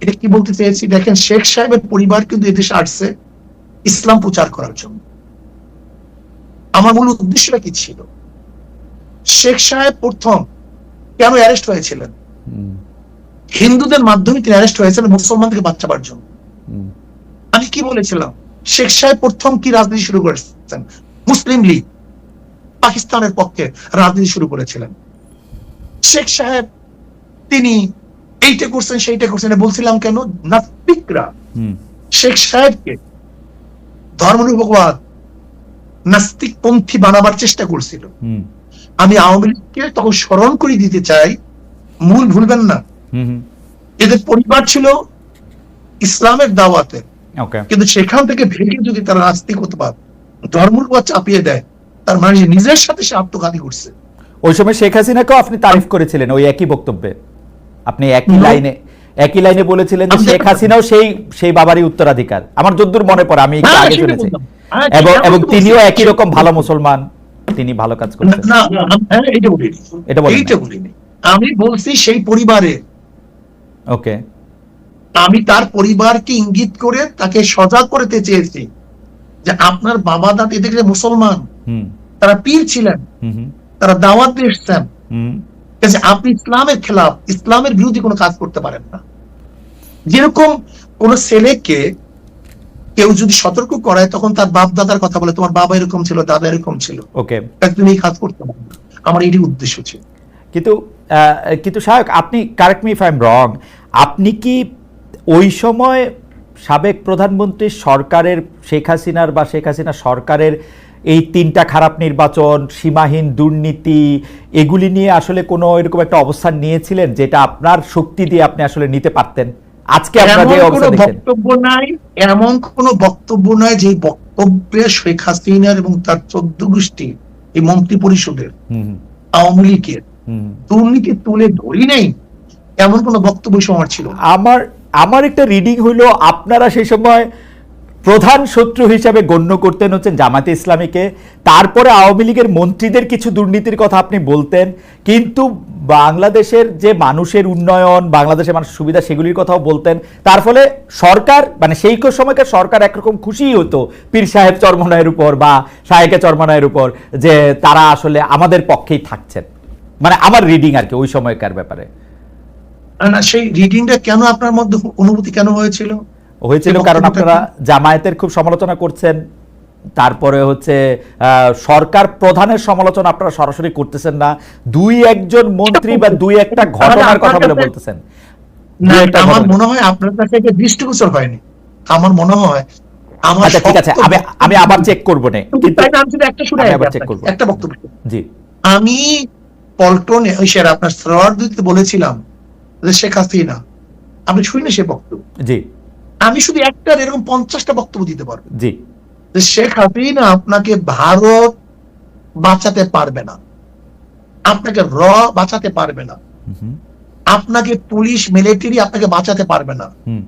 S2: এটা কি বলতে চেয়েছি, দেখেন শেখ সাহেবের পরিবার কিন্তু এদেশে আসছে ইসলাম প্রচার করার জন্য। আমার মূল উদ্দেশ্যটা কি ছিল, শেখ সাহেব প্রথম কেন অ্যারেস্ট হয়েছিলেন? হিন্দুদের মাধ্যমে তিনি অ্যারেস্ট হয়েছিলেন মুসলমানদেরকে বাঁচাবার জন্য। আমি কি বলেছিলাম, শেখ সাহেব প্রথম কি রাজনীতি শুরু করেছেন? মুসলিম লীগ, পাকিস্তানের পক্ষে রাজনীতি শুরু করেছিলেন। শেখ সাহেব তিনি এইটা করছেন সেইটা করছেন বলছিলাম কেন? নাস্তিকরা শেখ সাহেবকে ধর্মনিরপেক্ষবাদ নাস্তিক পন্থী বানাবার চেষ্টা করছিল। আমি আওয়ামী লীগকে তখন স্মরণ করে দিতে চাই, মূল ভুলবেন না, এদের পরিবার ছিল ইসলামের দাওয়াতে, কিন্তু সেখান থেকে ভেঙে যদি তারা নাস্তিকতাবাদ ধর্মনিরপেক্ষবাদ চাপিয়ে দেয় তার মানে নিজের সাথে সে আত্মঘাতী করছে।
S1: ওই সময় শেখ হাসিনাকেও আপনি তারিফ করেছিলেন ওই একই বক্তব্যে, আপনি একই লাইনে বলেছিলেন যে শেখ হাসিনাও সেই বাবারই উত্তরাধিকার, আমার যদ্দূর মনে পড়ে, আমি একটু আগে শুনেছি, এবং তিনিও একই রকম ভালো মুসলমান, তিনি ভালো কাজ করছেন।
S2: না, এইটা বলিনি, আমি বলছি সেই পরিবারে,
S1: ওকে,
S2: আমি তার পরিবারকে ইঙ্গিত করে তাকে সজাগ করতে চেয়েছি যে আপনার বাবা দাদি দেখলে মুসলমান, তারা পীর ছিলেন, তারা দাওয়াত দিয়ে এসছেন, আপনি ইসলামের খেলাফ, ইসলামের বিরোধী কোনো কাজ করতে পারেন না। যেরকম কোন ছেলেকে কেউ যদি সতর্ক করায় তখন তার বাপ দাদার কথা বলে, তোমার বাবা এরকম ছিল, দাদা এরকম ছিল,
S1: ওকে,
S2: তুমি এই কাজ করতে পারো না। আমার এই উদ্দেশ্য ছিল।
S1: কিন্তু সায়ক, আপনি correct me if I am রং, আপনি কি ওই সময় সাবেক প্রধানমন্ত্রী সরকারের, শেখ হাসিনার বা শেখ হাসিনা সরকারের এই 3টা খারাপ নির্বাচন, সীমাহীন দুর্নীতি, এগুলি নিয়ে আসলে কোনো এরকম একটা অবস্থান নিয়েছিলেন যেটা আপনার শক্তি দিয়ে আপনি আসলে নিতে পারতেন? আজকে আপনারা যে অবস্থা দেখেন,
S2: বক্তব্য নাই, এমন কোন বক্তব্য নাই যে বক্তব্যে শেখ হাসিনার এবং তার 14 গোষ্ঠী এই মন্ত্রী পরিষদের আওয়ামী লীগের দুর্নীতি তুলে ধরি নাই, এমন কোন বক্তব্য আমার ছিল।
S1: আমার একটা রিডিং হইলো আপনারা সেই সময় প্রধান শত্রু হিসাবে গণ্য করতেন হচ্ছেন জামায়াতে ইসলামীকে, তারপরে আওয়ামী লীগের মন্ত্রীদের কিছু দুর্নীতির কথা আপনি বলতেন, কিন্তু বাংলাদেশের যে মানুষের উন্নয়ন, বাংলাদেশের মানুষের সুবিধা, সেগুলির কথাও বলতেন। তার ফলে সরকার, মানে সেই সময়কার সরকার একরকম খুশি হতো পীর সাহেব চরমনায়ের উপর বা শায়েকে চরমনায়ের উপর, যে তারা আসলে আমাদের পক্ষেই থাকছেন, মানে আমার রিডিং আর কি ওই সময়কার ব্যাপারে।
S2: না, সেই রিডিংটা কেন আপনার মধ্যে অনুভূতি কেন হয়েছিল?
S1: কারণ আপনারা জামায়াতের খুব সমালোচনা করছেন, তারপরে হচ্ছে সরকার প্রধানের সমালোচনা আপনারা সরাসরি করতেছেন না, 2-1 জন মন্ত্রী বা 2-1টা ঘটনার কথা বলে বলতেছেন।
S2: না,
S1: দুইটা
S2: আমার
S1: ঘটনা।
S2: মনে হয় আপনার কাছে এটা দৃষ্টিগোচর হয়নি। আমার মনে হয় আমার
S1: আচ্ছা ঠিক আছে,
S2: শক্ত
S1: আমি আবার চেক করবো না,
S2: বক্তব্য,
S1: কিন্তু
S2: তাই না? আমি শুধু একটা শুনে
S1: আমি
S2: আসি
S1: আবার চেক
S2: আপনাকে,
S1: করবো।
S2: একটা বক্তব্য।
S1: জি
S2: আমি পল্টনে ওই স্যার আপনার সরোয়ার দিতে বলেছিলাম যে শেখ হাসিনা, আপনি শুনে সে বক্তব্য,
S1: জি
S2: আমি শুধু একটা এরকম 50টা বক্তব্য দিতে পারবো
S1: জি
S2: যে শেখ হাসিনা আপনাকে ভারত বাঁচাতে পারবে না, আপনাকে বাঁচাতে পারবে না,
S1: হুম
S2: আপনাকে পুলিশ মিলিটারি আপনাকে বাঁচাতে পারবে না,
S1: হুম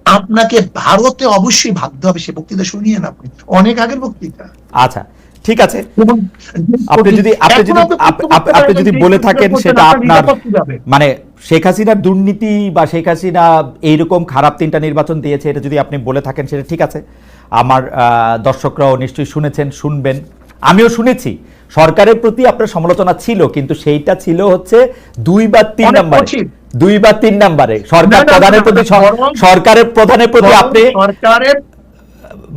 S2: আপনাকে ভারতে অবশ্যই ভাবতে হবে। সে বক্তৃতা শুনিয়েন আপনি, অনেক আগের বক্তৃতা।
S1: আচ্ছা ঠিক আছে,
S2: এবং
S1: আপনি যদি
S2: এখন আপনি প্রশ্ন করতে
S1: আপনি
S2: পারেন
S1: যদি
S2: যে
S1: বলে
S2: প্রশ্ন
S1: থাকেন
S2: করছেন,
S1: সেটা
S2: আপনার
S1: আপনার,
S2: নিরাপদ কিভাবে?
S1: মানে শেখ হাসিনার দুর্নীতি বা শেখ হাসিনা এইরকম খারাপ 3টা নির্বাচন দিয়েছে, এটা যদি আপনি বলে থাকেন সেটা ঠিক আছে। আমার দর্শকরাও নিশ্চয়ই শুনেছেন, শুনবেন, আমিও শুনেছি। সরকারের প্রতি আপনার সমালোচনা ছিল, কিন্তু সেইটা ছিল হচ্ছে 2 বা 3
S2: অনেক
S1: নম্বরে,
S2: কঠিন।
S1: 2 বা 3 নম্বরে সরকার
S2: না, না,
S1: প্রধানের
S2: না,
S1: প্রতি,
S2: না, বরং-
S1: সরকারের প্রধানের প্রতি
S2: বরং
S1: আপনি,
S2: সরকারের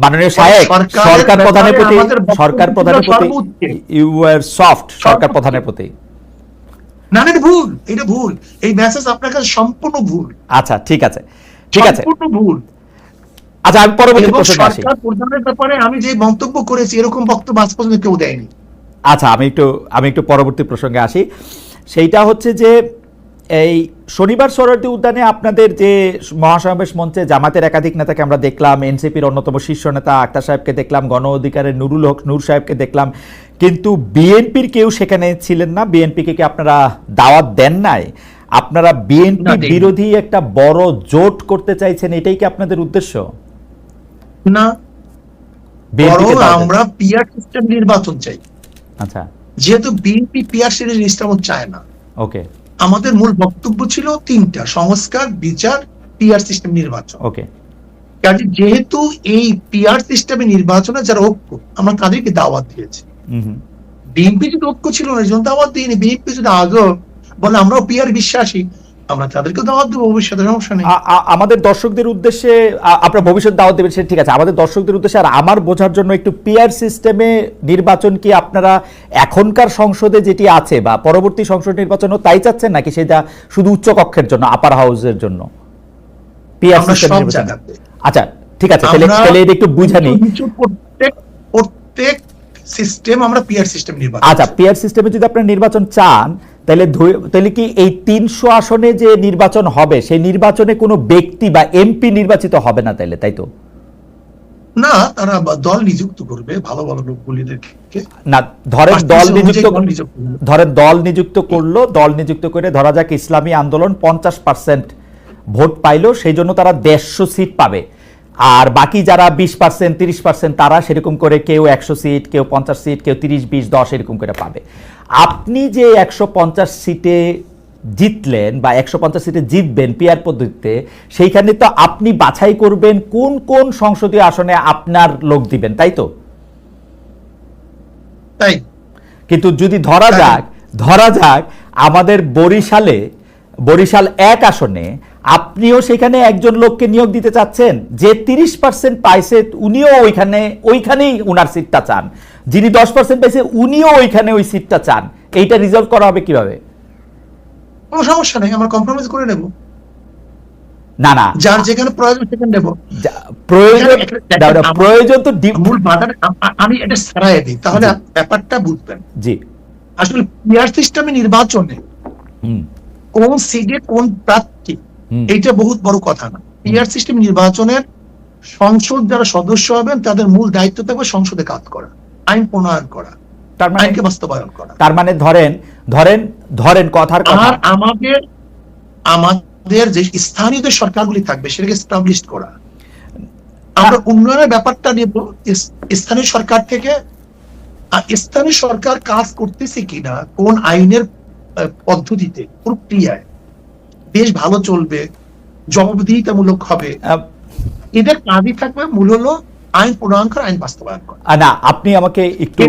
S1: মাননীয় সাহেব,
S2: সরকারের
S1: সরকার প্রধানের
S2: ব্যাপারে
S1: প্রতি,
S2: আমাদের বক্তব্য
S1: সরকার
S2: ছিল
S1: প্রধানের প্রতি
S2: সর্বোচ্চ।
S1: ইউ ওয়ার সফট, সরকার
S2: সর্বোচ্চ।
S1: প্রধানের প্রতি।
S2: না, না, এটা ভুল, এটা ভুল। এই মেসেজ আপনার কাছে সম্পূর্ণ ভুল,
S1: আচ্ছা ঠিক আছে, ঠিক আছে।
S2: সম্পূর্ণ ভুল।
S1: আচ্ছা আমি পরবর্তী
S2: এবং
S1: প্রসঙ্গে আসি।
S2: সরকার প্রধানের ব্যাপারে আমি যে মন্তব্য করেছি এরকম বক্তব্য আজ পর্যন্ত কেউ দেয়নি।
S1: আচ্ছা আমি একটু পরবর্তী প্রসঙ্গে আসি। সেইটা হচ্ছে যে এই শনিবার সোহরাওয়ার্দী উদ্যানে আপনাদের যে মহাসমাবেশ মঞ্চে জামাতের একাধিক নেতাকে আমরা দেখলাম, এনসিপির অন্যতম শীর্ষ নেতা আক্তার সাহেবকে দেখলাম, গণ অধিকারের নুরুল হক নূর সাহেবকে দেখলাম, কিন্তু বিএনপির কেউ সেখানে ছিলেন না। বিএনপিকে কি আপনারা দাওয়াত দেন নাই? আপনারা বিএনপি
S2: না, দেইনি।
S1: বিরোধী একটা বড় জোট করতে চাইছেন, এটাই কি আপনাদের উদ্দেশ্য?
S2: না,
S1: বিএনপি কে
S2: বরং
S1: দাওয়াত দেন?
S2: আমরা পিআর সিস্টেম নির্বাচন চাই।
S1: আচ্ছা
S2: যেহেতু বিএনপি পিআর সিরিজ নির্বাচন চায় না,
S1: ওকে
S2: আমাদের মূল বক্তব্য ছিল 3টা: সংস্কার, বিচার, পিআর সিস্টেম নির্বাচন।
S1: ওকে
S2: কাজে যেহেতু এই পিআর সিস্টেমে নির্বাচনে যারা ঐক্য, আমরা তাদেরকে দাওয়াত দিয়েছি।
S1: হুম
S2: বিএনপি যদি ঐক্য ছিল না, এই জন্য দাওয়াত দিইনি। বিএনপি যদি আজও বলে আমরাও পিআর বিশ্বাসী, আমরা তাদেরকে দাওয়াত দেবো, ভবিষ্যতে সমস্যা নেই।
S1: আমাদের দর্শকদের উদ্দেশ্যে আপনার ভবিষ্যৎ দাওয়াত দেবেন সেটা ঠিক আছে, আমাদের দর্শকদের উদ্দেশ্যে আর আমার বোঝার জন্য একটু পিআর সিস্টেমে নির্বাচন কি আপনারা এখনকার সংসদে যেটি আছে বা পরবর্তী সংসদ নির্বাচনও তাই চাচ্ছেন, নাকি সেটা শুধু উচ্চ কক্ষের জন্য, আপার হাউসের জন্য পিআর
S2: আমরা
S1: সিস্টেম
S2: সব
S1: নির্বাচন?
S2: জায়গাতে,
S1: আচ্ছা ঠিক আছে, তাহলে এটা একটু বুঝানি।
S2: প্রত্যেক সিস্টেম আমরা পিআর সিস্টেম নির্বাচন।
S1: আচ্ছা পিআর সিস্টেমে যদি আপনারা নির্বাচন চান, তাহলে কি এই 300 আসনে যে নির্বাচন হবে সেই নির্বাচনে কোনো ব্যক্তি বা এমপি নির্বাচিত হবে না, তাই তো?
S2: না, তারা দল নিযুক্ত করবে ভালো ভালো লোকগুলিদেরকে।
S1: না ধরেন দল নিযুক্ত,
S2: দল নিযুক্ত করবে।
S1: ধরেন দল নিযুক্ত করলো, দল নিযুক্ত করে ধরা যাক ইসলামী আন্দোলন 50% ভোট পাইলো, সেই জন্য তারা 150 সিট পাবে, আর বাকি যারা 20% 30% তারা সেরকম করে কেউ 100 সিট, কেউ 50 সিট, কেউ 30 20 10 এরকম করে পাবে। আপনি যে 150 সিটে জিতলেন বা 150 সিটে জিতবেন পিআর পদ্ধতিতে, সেইখানে তো আপনি বাছাই করবেন কোন কোন সংসদীয় আসনে আপনার লোক দিবেন, তাই তো?
S2: তাই
S1: কিন্তু যদি ধরা যাক আমাদের বরিশাল 1 আসনে আপনিও সেখানে একজন লোককে নিয়োগ দিতে চাচ্ছেন যে 30% পাইছে, উনিও ওইখানেই উনার সিটটা চান, যিনি 10% পাইছে উনিও ওইখানে ওই সিটটা চান, এইটা রিজলভ করা হবে কিভাবে?
S2: কোনো সমস্যা নেই, আমরা কম্প্রোমাইজ করে নেব।
S1: না
S2: যার যেখানে প্রয়োজন সেখানে নেব।
S1: প্রয়োজন তো
S2: মূল বাধাটা আমি এটা সারাই দিই, তাহলে ব্যাপারটা বুঝবেন।
S1: জি
S2: আসলে পিআর সিস্টেমে নির্বাচনে কোন সিটে কোন প্রার্থী, এইটা বহুত বড় কথা না। পিআর সিস্টেম নির্বাচনের সংসদ যারা সদস্য হবেন তাদের মূল দায়িত্ব থাকবে সংসদে কাজ করা, আইন প্রণয়ন করা, আইনকে বাস্তবায়ন করা।
S1: তার মানে ধরেন কথার কথা,
S2: আর আমাদের যে স্থানীয় যে সরকারগুলি থাকবে সেটাকে এস্টাবলিশ করা। আমরা উন্নয়নের ব্যাপারটা নেব স্থানীয় সরকার থেকে। আর স্থানীয় সরকার কাজ করতেছে কিনা, কোন আইনের পদ্ধতিতে, প্রক্রিয়ায় দেশ ভালো চলবে, জবাবদিহিতামূলক হবে, এদের কাজই থাকবে মূল হলো আইন প্রণয়ন করা, আইন বাস্তবায়ন করা।
S1: না আপনি আমাকে একটু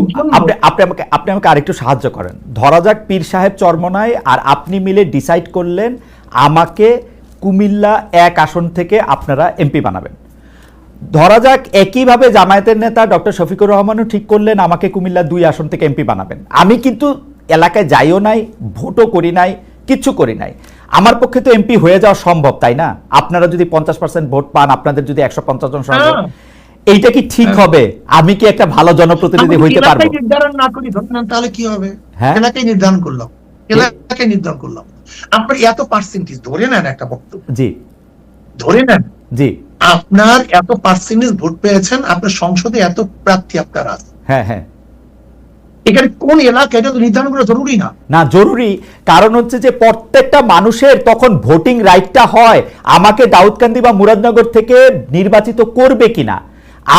S1: আপনি আমাকে আরেকটু সাহায্য করেন। ধরা যাক পীর সাহেব চরমনায় আর আপনি মিলে ডিসাইড করলেন আমাকে কুমিল্লা 1 আসন থেকে আপনারা এমপি বানাবেন। ধরা যাক একইভাবে জামায়াতের নেতা ডক্টর শফিকুর রহমানও ঠিক করলেন আমাকে কুমিল্লা 2 আসন থেকে এমপি বানাবেন। আমি কিন্তু এলাকায় যাইও নাই, ভোটও করি নাই, কিচ্ছু করি নাই। আমার পক্ষে তো এমপি হয়ে যাওয়া সম্ভব, তাই না? আপনারা যদি 50% ভোট পান, আপনাদের যদি 150 জন সঙ্গে, এইটা কি ঠিক হবে? আমি কি একটা ভালো জনপ্রতিনিধি হইতে পারবো?
S2: নির্ধারণ না করি ধরেন তাহলে কি হবে?
S1: হ্যাঁ,
S2: এলাকায় নির্ধারণ করলাম, এলাকায় নির্ধারণ করলাম, আপনার এত পার্সেন্টেজ ধরে নেন, একটা বক্তব্য
S1: জি
S2: ধরে নেন,
S1: জি,
S2: আপনার এত পার্সেন্টেজ ভোট পেয়েছেন, আপনার সংসদে এত প্রার্থী আপনার আছে,
S1: হ্যাঁ হ্যাঁ,
S2: এখানে কোন এলাকা এটা তো নির্ধারণ করা জরুরি না।
S1: না জরুরি, কারণ হচ্ছে যে প্রত্যেকটা মানুষের তখন ভোটিং রাইটটা হয় আমাকে দাউদকান্দি বা মুরাদনগর থেকে নির্বাচিত করবে কিনা,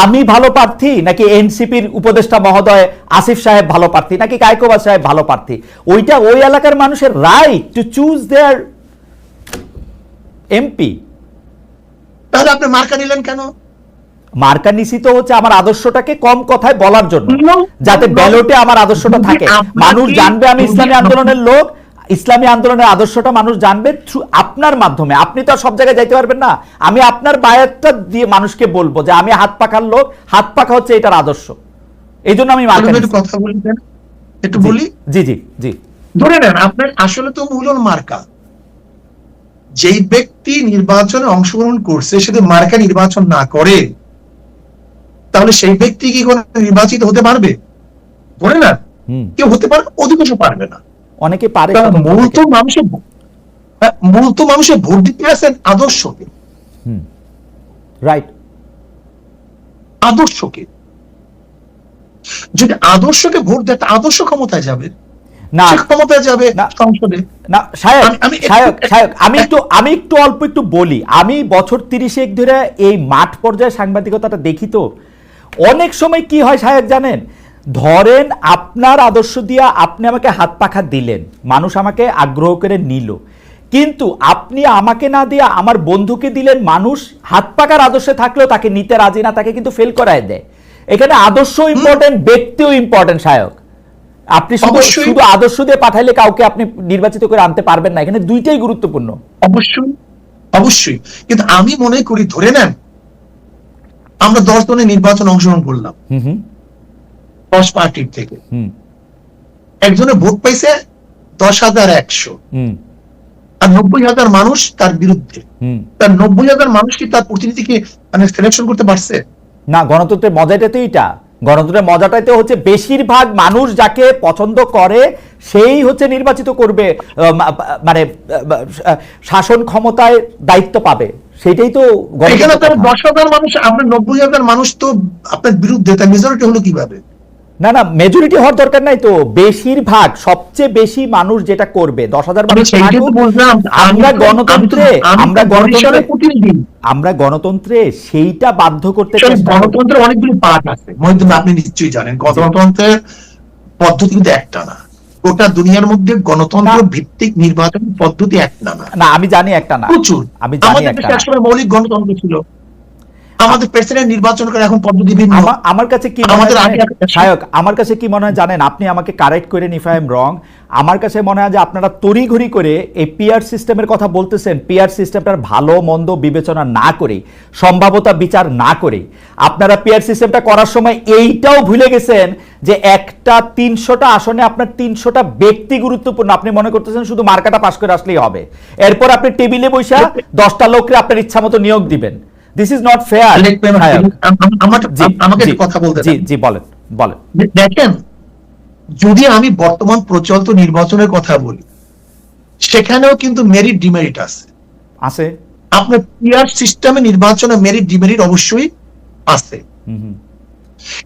S1: আমি ভালো প্রার্থী নাকি এনসিপির উপদেষ্টা মহোদয় আসিফ সাহেব ভালো প্রার্থী নাকি কায়কোবাদ সাহেব ভালো প্রার্থী, ওইটা ওই এলাকার মানুষের right to choose there MP.
S2: তাহলে আপনি মার্কা নিলেন কেন?
S1: মার্কা নিশ্চিত হচ্ছে আমার আদর্শটাকে কম কথায় বলার জন্য, যাতে ব্যালটে আমার আদর্শটা থাকে, মানুষ জানবে আমি ইসলামী আন্দোলনের লোক, ইসলামী আন্দোলনের আদর্শটা মানুষ জানবে থ্রু আপনার মাধ্যমে। আপনি তো আর সব জায়গায় যাইতে পারবেন না, আমি আপনার বায়াতটা দিয়ে মানুষকে বলবো যে আমি হাত পাখার লোক, হাত পাখা হচ্ছে এটার আদর্শ, এই জন্য আমি মার্কা
S2: একটু কথা বলি, একটু বলি।
S1: জি জি জি,
S2: ধরে নেন আপনার আসলে তো মূল মার্কা, যেই ব্যক্তি নির্বাচনে অংশগ্রহণ করছে সে যদি মার্কা নির্বাচন না করে তাহলে সেই ব্যক্তি কি কোনো নির্বাচিত হতে পারবে? ধরে না কেউ হতে পারবে, অধিকাংশ পারবে না,
S1: অনেকে পারে।
S2: মূল তো মানুষের ভোট দিতে আসেন আদর্শকে,
S1: রাইট,
S2: আদর্শকে। যদি আদর্শকে ভোট দেয় আদর্শ ক্ষমতায় যাবে
S1: না,
S2: ক্ষমতায় যাবে সংসদে
S1: না। আমি একটু অল্প একটু বলি, আমি বছর 30 ধরে এই মাঠ পর্যায়ে সাংবাদিকতাটা দেখি, তো অনেক সময় কি হয় সাহেব জানেন, ধরেন আপনার আদর্শ দিয়া আপনি আমাকে হাত পাখা দিলেন, মানুষ আমাকে আগ্রহ করে নিল, কিন্তু আপনি আমাকে না দিয়ে আমার বন্ধুকে দিলেন, মানুষ হাত পাকার আদর্শে থাকলেও তাকে নিতে রাজি না, তাকে কিন্তু ফেল করায় দেয়। এখানে আদর্শ ইম্পর্টেন্ট, ব্যক্তিও ইম্পর্টেন্ট সায়ক। আপনি শুধু আদর্শ দিয়ে পাঠাইলে কাউকে আপনি নির্বাচিত করে আনতে পারবেন না, এখানে দুইটাই গুরুত্বপূর্ণ।
S2: অবশ্যই অবশ্যই, কিন্তু আমি মনে করি ধরে নেন আমরা 10 জনের নির্বাচন অংশগ্রহণ করলাম 10 পার্টির থেকে, একজনের ভোট পাইছে 10,100, আর 90,000 মানুষ তার বিরুদ্ধে, তার 90,000 মানুষ কি তার প্রতিনিধিকে মানে সিলেকশন করতে পারছে?
S1: না, গণতন্ত্রের মজাটাই তো এটা, গণতন্ত্রের মজাটাই তো হচ্ছে বেশিরভাগ মানুষ যাকে পছন্দ করে সেই হচ্ছে নির্বাচিত করবে, মানে শাসন ক্ষমতায় দায়িত্ব পাবে, সেটাই তো।
S2: এখানে তো 10,000 মানুষ, আপনার 90,000 মানুষ তো আপনার বিরুদ্ধে, তার মেজরিটি হলো কিভাবে?
S1: না না, মেজরিটি হওয়ার দরকার নাই তো, বেশিরভাগ সবচেয়ে বেশি মানুষ যেটা করবে 10,000 মানুষ। আমরা গণতন্ত্রে সেইটা বাধ্য করতে,
S2: গণতন্ত্রের অনেকগুলি পার্ট আছে মহিউদ্দিন, আপনি নিশ্চয়ই জানেন গণতন্ত্রের পদ্ধতি কিন্তু একটা না, গোটা দুনিয়ার মধ্যে গণতন্ত্র ভিত্তিক নির্বাচন পদ্ধতি একটা না।
S1: না, আমি জানি একটা না,
S2: প্রচুর।
S1: আমি জানি একটা না।
S2: একসময় মৌলিক গণতন্ত্র ছিল, আমাদের প্রেসিডেন্ট নির্বাচন করে, এখন পদ্ধতি ভিন্ন।
S1: আমার কাছে কি মনে হয় সায়ক, আমার কাছে কি মনে হয় জানেন, আপনি আমাকে কারেক্ট করেন ইফ আই এম রং, আমার কাছে মনে হয় যে আপনারা তড়িঘড়ি করে এই পিআর সিস্টেমের কথা বলতেছেন, পিআর সিস্টেমটার ভালো মন্দ বিবেচনা না করে, সম্ভাব্যতা বিচার না করে আপনারা পিআর সিস্টেমটা করার সময় এইটাও ভুলে গেছেন যে একটা 300টা আসনে আপনার 300টা ব্যক্তি গুরুত্বপূর্ণ। আপনি মনে করতেছেন শুধু মার্কাটা পাস করে আসলেই হবে, এরপর আপনি টেবিলে বসে 10টা লোককে আপনার ইচ্ছা মতো নিয়োগ দিবেন। This is not fair.
S2: আমাকে কথা বলতে
S1: জি জি, বলেন বলেন।
S2: দেখেন, যদি আমি বর্তমান প্রচলিত নির্বাচনের কথা বলি, সেখানেও কিন্তু মেরিট ডিমেরিট আছে। আপনার পিআর সিস্টেমে নির্বাচনে মেরিট ডিমেরিট অবশ্যই আছে,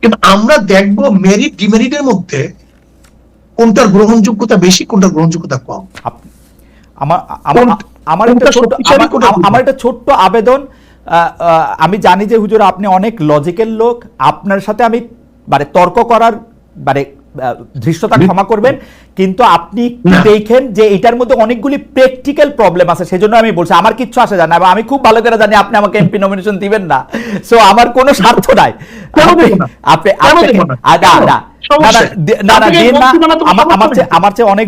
S2: কিন্তু আমরা দেখব মেরিট ডিমেরিটের মধ্যে কোনটার গ্রহণযোগ্যতা বেশি, কোনটার গ্রহণযোগ্যতা কম।
S1: আমার একটা ছোট্ট আবেদন, আমি জানি যে হুজুর আপনি অনেক লজিক্যাল লোক, আপনার সাথে আমি মানে তর্ক করার মানে ধৃষ্টতা ক্ষমা করবেন, কিন্তু আপনি দেখেন যে এটার মধ্যে অনেকগুলি প্র্যাকটিক্যাল প্রবলেম আছে, সেজন্য আমি বলছি আমার কিচ্ছু আসে যায় না, আমি খুব ভালো করে জানি আপনি আমাকে এমপি নমিনেশন দিবেন না, সো আমার কোনো স্বার্থ নাই। আমার চেয়ে অনেক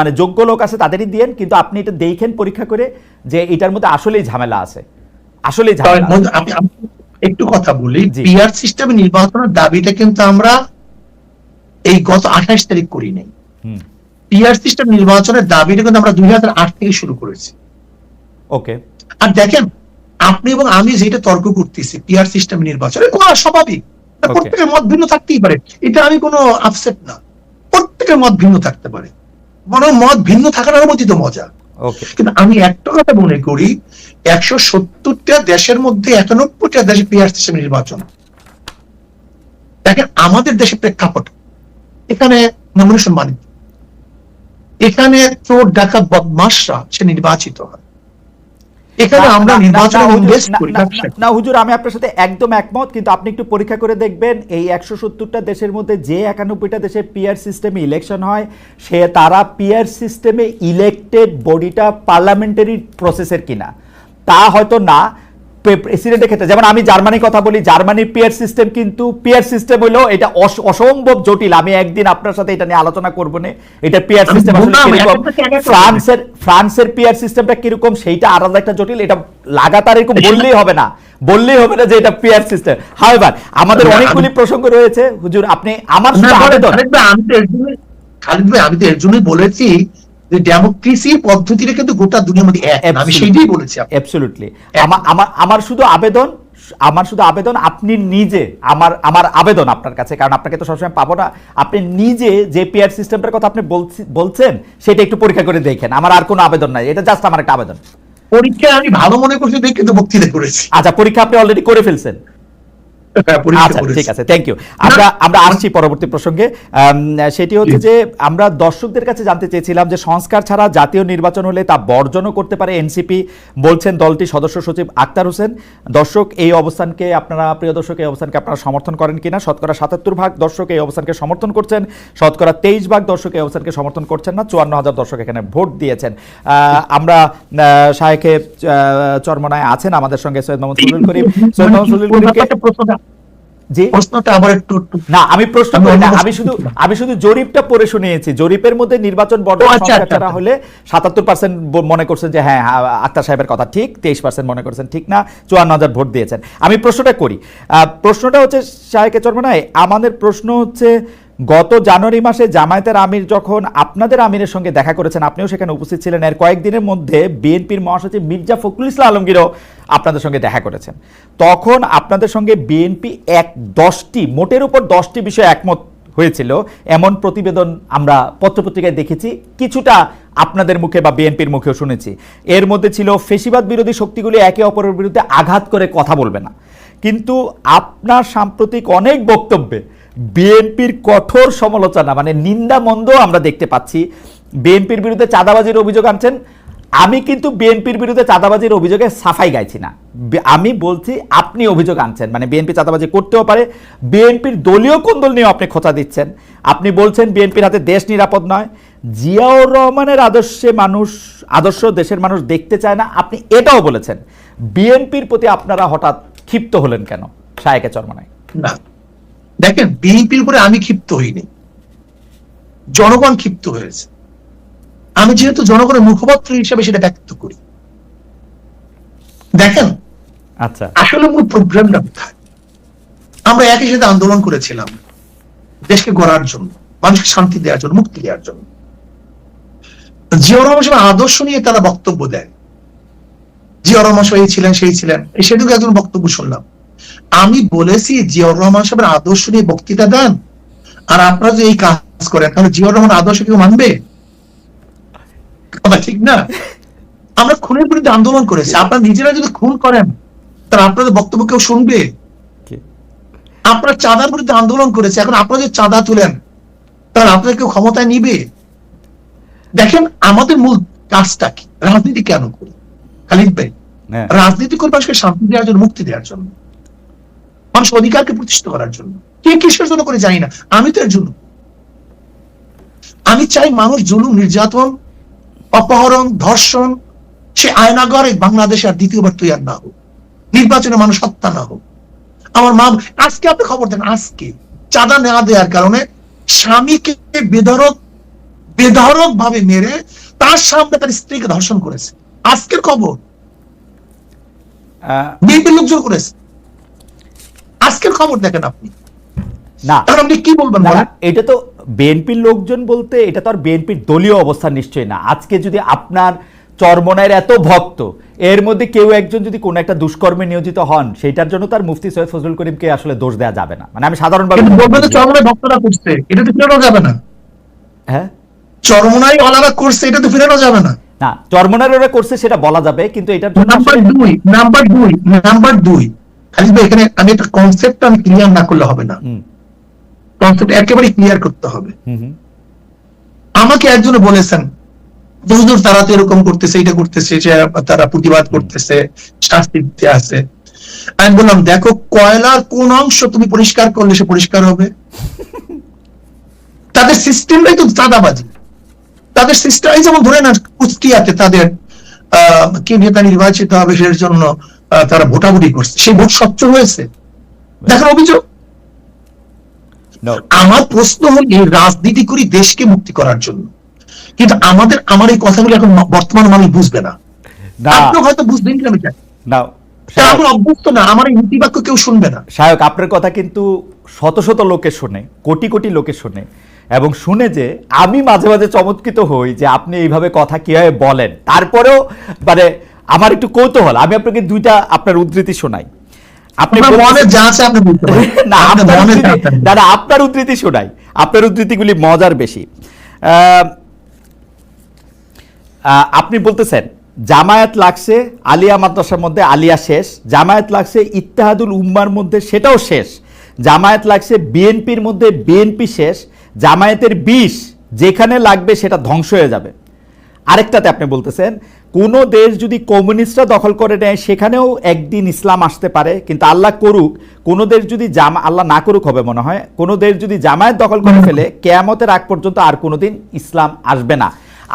S1: মানে যোগ্য লোক আছে, তাদেরই দিয়েন, কিন্তু আপনি এটা দেখেন পরীক্ষা করে যে এটার মধ্যে আসলেই ঝামেলা আছে, আসলেই ঝামেলা।
S2: একটু কথা বলি, পিআর সিস্টেমে নির্বাচনের দাবিটা কিন্তু আমরা এই গত 28 তারিখ করি নাই। পিআর সিস্টেম নির্বাচনের দাবিটা কিন্তু আমরা 2008 থেকে শুরু করেছি।
S1: ওকে,
S2: আর দেখেন, আপনি এবং আমি যেটা তর্ক করতেছি পিআর সিস্টেম নির্বাচনে করা স্বাভাবিক, প্রত্যেকের মত ভিন্ন থাকতেই পারে, এটা আমি কোনো আপসেট না, প্রত্যেকের মত ভিন্ন থাকতে পারে, বরং মত ভিন্ন থাকার অনুমতি তো মজা। কিন্তু আমি একটা কথা মনে করি, 170টা দেশের মধ্যে 91টা দেশে পিআর সিস্টেম নির্বাচন। দেখেন আমাদের দেশে প্রেক্ষাপট, এখানে নমিনেশন মানি, এখানে চোর ডাকাত বদমাশরা সে নির্বাচিত হয়, এখানে আমরা নির্বাচনে ইনভেস্ট করি।
S1: না হুজুর, আমি আপনার সাথে একদম একমত, কিন্তু আপনি একটু পরীক্ষা করে দেখবেন এই 170টা দেশের মধ্যে যে 91টা দেশে পিআর সিস্টেমে ইলেকশন হয়, সে তারা পিআর সিস্টেমে ইলেক্টেড বডিটা পার্লামেন্টারি প্রসেসের কিনা তা হয়তো না। প্রেসিডেন্টের ক্ষেত্রে যেমন আমি জার্মানির কথা বলি, জার্মানির পিআর সিস্টেম কিন্তু পিআর সিস্টেম হলো এটা অসম্ভব জটিল, আমি একদিন আপনার সাথে এটা নিয়ে আলোচনা করব না। এটা পিআর সিস্টেম আসলে কিরকম, ফ্রান্সের পিআর সিস্টেমটা কিরকম সেইটা আলাদা একটা জটিল, এটা লাগাতার এরকম বললেই হবে না যে এটা পিআর সিস্টেম। হাউএভার আমাদের অনেকগুলি প্রসঙ্গ রয়েছে হুজুর, আপনি আমার সাথে আবেদন।
S2: খালিদ ভাই, আমি তো এর জন্যই বলেছি যে ডেমোক্রেসি পদ্ধতিটা কিন্তু গোটা দুনিয়ার মধ্যে এক, আমি সেইটাই বলেছি।
S1: অ্যাবসলিউটলি, আমার শুধু আবেদন আপনি নিজে, আমার আবেদন আপনার কাছে, কারণ আপনাকে তো সবসময় পাবো না, আপনি নিজে যে পিআর সিস্টেমটার কথা আপনি বলছেন সেটা একটু পরীক্ষা করে দেখেন। আমার আর কোনো আবেদন নাই, এটা জাস্ট আমার একটা আবেদন।
S2: পরীক্ষা আমি ভালো মনে করছি দেখে কিন্তু বক্তৃতা করেছি।
S1: আচ্ছা, পরীক্ষা আপনি অলরেডি করে ফেলছেন? আচ্ছা ঠিক আছে, থ্যাংক ইউ। আমরা আসছি পরবর্তী প্রসঙ্গে, সেটি হচ্ছে যে আমরা দর্শকদের কাছে জানতে চেয়েছিলাম যে সংস্কার ছাড়া জাতীয় নির্বাচন হলে তা বর্জনও করতে পারে এনসিপি, বলছেন দলটির সদস্য সচিব আক্তার হোসেন। দর্শক এই অবস্থানকে আপনারা, প্রিয় দর্শক, এই অবস্থানকে আপনারা সমর্থন করেন কিনা? শতকরা 77% দর্শক এই অবস্থানকে সমর্থন করছেন, শতকরা 23% দর্শক এই অবস্থানকে সমর্থন করছেন না, 54,000 দর্শক এখানে ভোট দিয়েছেন। আমরা শায়েখে চরমনায় আছেন আমাদের সঙ্গে সৈয়দ মোহাম্মদ সলিল করিম। সৈয়দ মোহাম্মদ সলিল করিমকে জি, প্রশ্নটা আবার একটু না, আমি প্রশ্ন করি না, আমি শুধু জরিপটা পড়ে শুনিয়েছি। জরিপের মধ্যে নির্বাচন বর্জন সংস্কার হলে 77% মনে করছেন যে হ্যাঁ আক্তার সাহেবের কথা ঠিক, 23% মনে করছেন ঠিক না, 54,000 ভোট দিয়েছেন। আমি প্রশ্নটা করি, প্রশ্নটা হচ্ছে শায়েখে চরমনায়, আমাদের প্রশ্ন হচ্ছে গত জানুয়ারি মাসে জামায়াতের আমির যখন আপনাদের আমিরের সঙ্গে দেখা করেছেন, আপনিও সেখানে উপস্থিত ছিলেন, এর কয়েকদিনের মধ্যে বিএনপির মহাসচিব মির্জা ফখরুল ইসলাম আলমগীরও আপনাদের সঙ্গে দেখা করেছেন। তখন আপনাদের সঙ্গে বিএনপি মোটের উপর 10টি বিষয়ে একমত হয়েছিল, এমন প্রতিবেদন আমরা পত্রপত্রিকায় দেখেছি, কিছুটা আপনাদের মুখে বা বিএনপির মুখেও শুনেছি। এর মধ্যে ছিল ফেসিবাদ বিরোধী শক্তিগুলি একে অপরের বিরুদ্ধে আঘাত করে কথা বলবে না। কিন্তু আপনার সাম্প্রতিক অনেক বক্তব্যে বিএনপির কঠোর সমালোচনা, মানে নিন্দা মন্দ আমরা দেখতে পাচ্ছি। বিএনপির বিরুদ্ধে চাঁদাবাজির অভিযোগ আনছেন। আমি কিন্তু বিএনপির বিরুদ্ধে চাঁদাবাজির অভিযোগে সাফাই গাইছি না, আমি বলছি আপনি অভিযোগ আনছেন, মানে বিএনপি চাঁদাবাজি করতেও পারে। বিএনপির দলীয় কোন্দল নিয়েও আপনি খোঁচা দিচ্ছেন। আপনি বলছেন বিএনপির হাতে দেশ নিরাপদ নয়, জিয়াউর রহমানের আদর্শ দেশের মানুষ দেখতে চায় না, আপনি এটাও বলেছেন। বিএনপির প্রতি আপনারা হঠাৎ ক্ষিপ্ত হলেন কেন শায়েখে চরমনায়?
S2: না দেখেন, বিএনপির উপরে আমি ক্ষিপ্ত হইনি, জনগণ ক্ষিপ্ত হয়েছে। আমি যেহেতু জনগণের মুখপাত্র হিসেবে সেটা ব্যক্ত করি। দেখেন, আচ্ছা, আসলে মূল প্রোগ্রামটা কোথায়? আমরা একই সাথে আন্দোলন করেছিলাম দেশকে গড়ার জন্য, মানুষকে শান্তি দেওয়ার জন্য, মুক্তি দেওয়ার জন্য। জিয়াউর রহমান সাহেব আদর্শ নিয়ে তারা বক্তব্য দেয়, জিয়াউর রহমান সাহেব এই ছিলেন সেই ছিলেন, সেদিকে একজন বক্তব্য শুনলাম। আমি বলেছি জিয়াউর রহমান সাহেবের আদর্শ নিয়ে বক্তৃতা দেন, আর আপনারা যে এই কাজ করেন, তাহলে জিয়াউর রহমান আদর্শ কেউ মানবে? ঠিক না? আমরা খুনের বিরুদ্ধে আন্দোলন করেছি, আপনারা নিজেরা যদি খুন করেন তাহলে আপনাদের বক্তব্য কেউ শুনবে? আপনারা চাঁদার বিরুদ্ধে আন্দোলন করেছে, এখন আপনারা যে চাঁদা তুলেন তাহলে আপনাদের কেউ ক্ষমতায় নিবে? দেখেন আমাদের মূল কাজটা কি, রাজনীতি কেন করি খালিদ ভাই? রাজনীতি করে মানুষকে শান্তি দেওয়ার জন্য, মুক্তি দেওয়ার জন্য, মানুষ অধিকারকে প্রতিষ্ঠিত করার জন্য। কে কিসের জন্য করে জানি না, আমি তো এর জন্য। আমি চাই মানুষ জুলুম, নির্যাতন, অপহরণ, ধর্ষণ, সে আয়নাগর বাংলাদেশে আর দ্বিতীয়বার তৈরি না হোক, নির্বাচনে মানুষ হত্যা না হোক। আমার মা, আজকে আপনি খবর দেন, আজকে চাঁদা নেওয়া দেওয়ার কারণে স্বামীকে বেধড়ক ভাবে মেরে তার সামনে তার স্ত্রীকে ধর্ষণ করেছে, আজকের খবর। বিএনপির লোকজন করেছে, আজকের খবর দেখেন আপনি।
S1: না,
S2: তাহলে আপনি কি বলবেন
S1: না,
S2: বলেন?
S1: এটা তো বিএনপির লোকজন বলতে এটা তো আর বিএনপির দলীয় অবস্থান নিশ্চয়ই না। আজকে যদি আপনার চরমনায়ের এত ভক্ত, এর মধ্যে কেউ একজন যদি কোনো একটা দুষ্কর্মে নিয়োজিত হন, সেটার জন্য তার মুফতি সৈয়দ ফজলুল করিমকে আসলে দোষ দেওয়া যাবে না। মানে আমি সাধারণভাবে
S2: কিন্তু বলবেন যে চরমনায় ভক্তরা করছে, এটা তো ফেরানো যাবে না।
S1: হ্যাঁ,
S2: চরমনায় ওলারা করছে, এটা তো ফেরানো যাবে না।
S1: না, চরমনায়ের ওরা করছে সেটা বলা যাবে, কিন্তু এটার জন্য
S2: নাম্বার দুই খালিদ ভাই, এখানে আমি একটা কনসেপ্ট আমি ক্লিয়ার না করলে হবে না। কনসেপ্ট একেবারে ক্লিয়ার করতে হবে। আমাকে একজনে বলেছেন হুজুর তারা তো এরকম করতেছে, এটা করতেছে, তারা প্রতিবাদ করতেছে, শাস্তি দিতে আছে। আমি বললাম দেখো, কয়লার কোন অংশ তুমি পরিষ্কার করলে সে পরিষ্কার হবে? তাদের সিস্টেমটাই তো চাঁদাবাজি। তাদের সিস্টেম, যেমন ধরে না কুষ্টিয়াতে তাদের কে নেতা নির্বাচিত হবে সেটার জন্য তারা ভোটাভুটি করছে, সেই ভোট স্বচ্ছ হয়েছে, দেখেন অভিযোগ। আমার প্রশ্ন হল, এই রাজনীতি করি দেশকে মুক্তি করার জন্য, কিন্তু আমার এই কথাগুলো এখন বর্তমান মানুষ বুঝবে না। আপনি হয়তো বুঝবেন কিনা আমি জানি না, আমার অভ্যস্ত না, আমার এই নীতিবাক্য কেউ শুনবে না।
S1: শায়ক, আপনার কথা কিন্তু শত শত লোকে শোনে, কোটি কোটি লোকে শোনে, এবং শুনে যে আমি মাঝে মাঝে চমৎকৃত হই যে আপনি এইভাবে কথা কিভাবে বলেন। তারপরেও মানে আমার একটু কৌতূহল, আমি আপনাকে দুইটা আপনার উদ্ধৃতি শোনাই। আপনি
S2: মনে যা আছে আপনি বলতে পারেন।
S1: না, আপনার উদ্ধৃতি শোনাই, আপনার উদ্ধৃতিগুলি মজার বেশি। আপনি বলতেছেন জামায়াত লাগছে আলিয়া মাদ্রাসার মধ্যে, আলিয়া শেষ। জামায়াত লাগছে ইত্তেহাদুল উম্মার মধ্যে, সেটাও শেষ। জামায়াত লাগছে বিএনপির মধ্যে, বিএনপি শেষ। জামায়াতের বিষ যেখানে লাগবে সেটা ধ্বংস হয়ে যাবে। আরেকটাতে আপনি বলতেছেন কোনো দেশ যদি কমিউনিস্টরা দখল করে নেয় সেখানেও একদিন ইসলাম আসতে পারে, কিন্তু আল্লাহ করুক কোনো দেশ যদি আল্লাহ না করুক হবে মনে হয়, কোনো দেশ যদি জামায়াত দখল করে ফেলে কিয়ামতের আগ পর্যন্ত আর কোনোদিন ইসলাম আসবে না।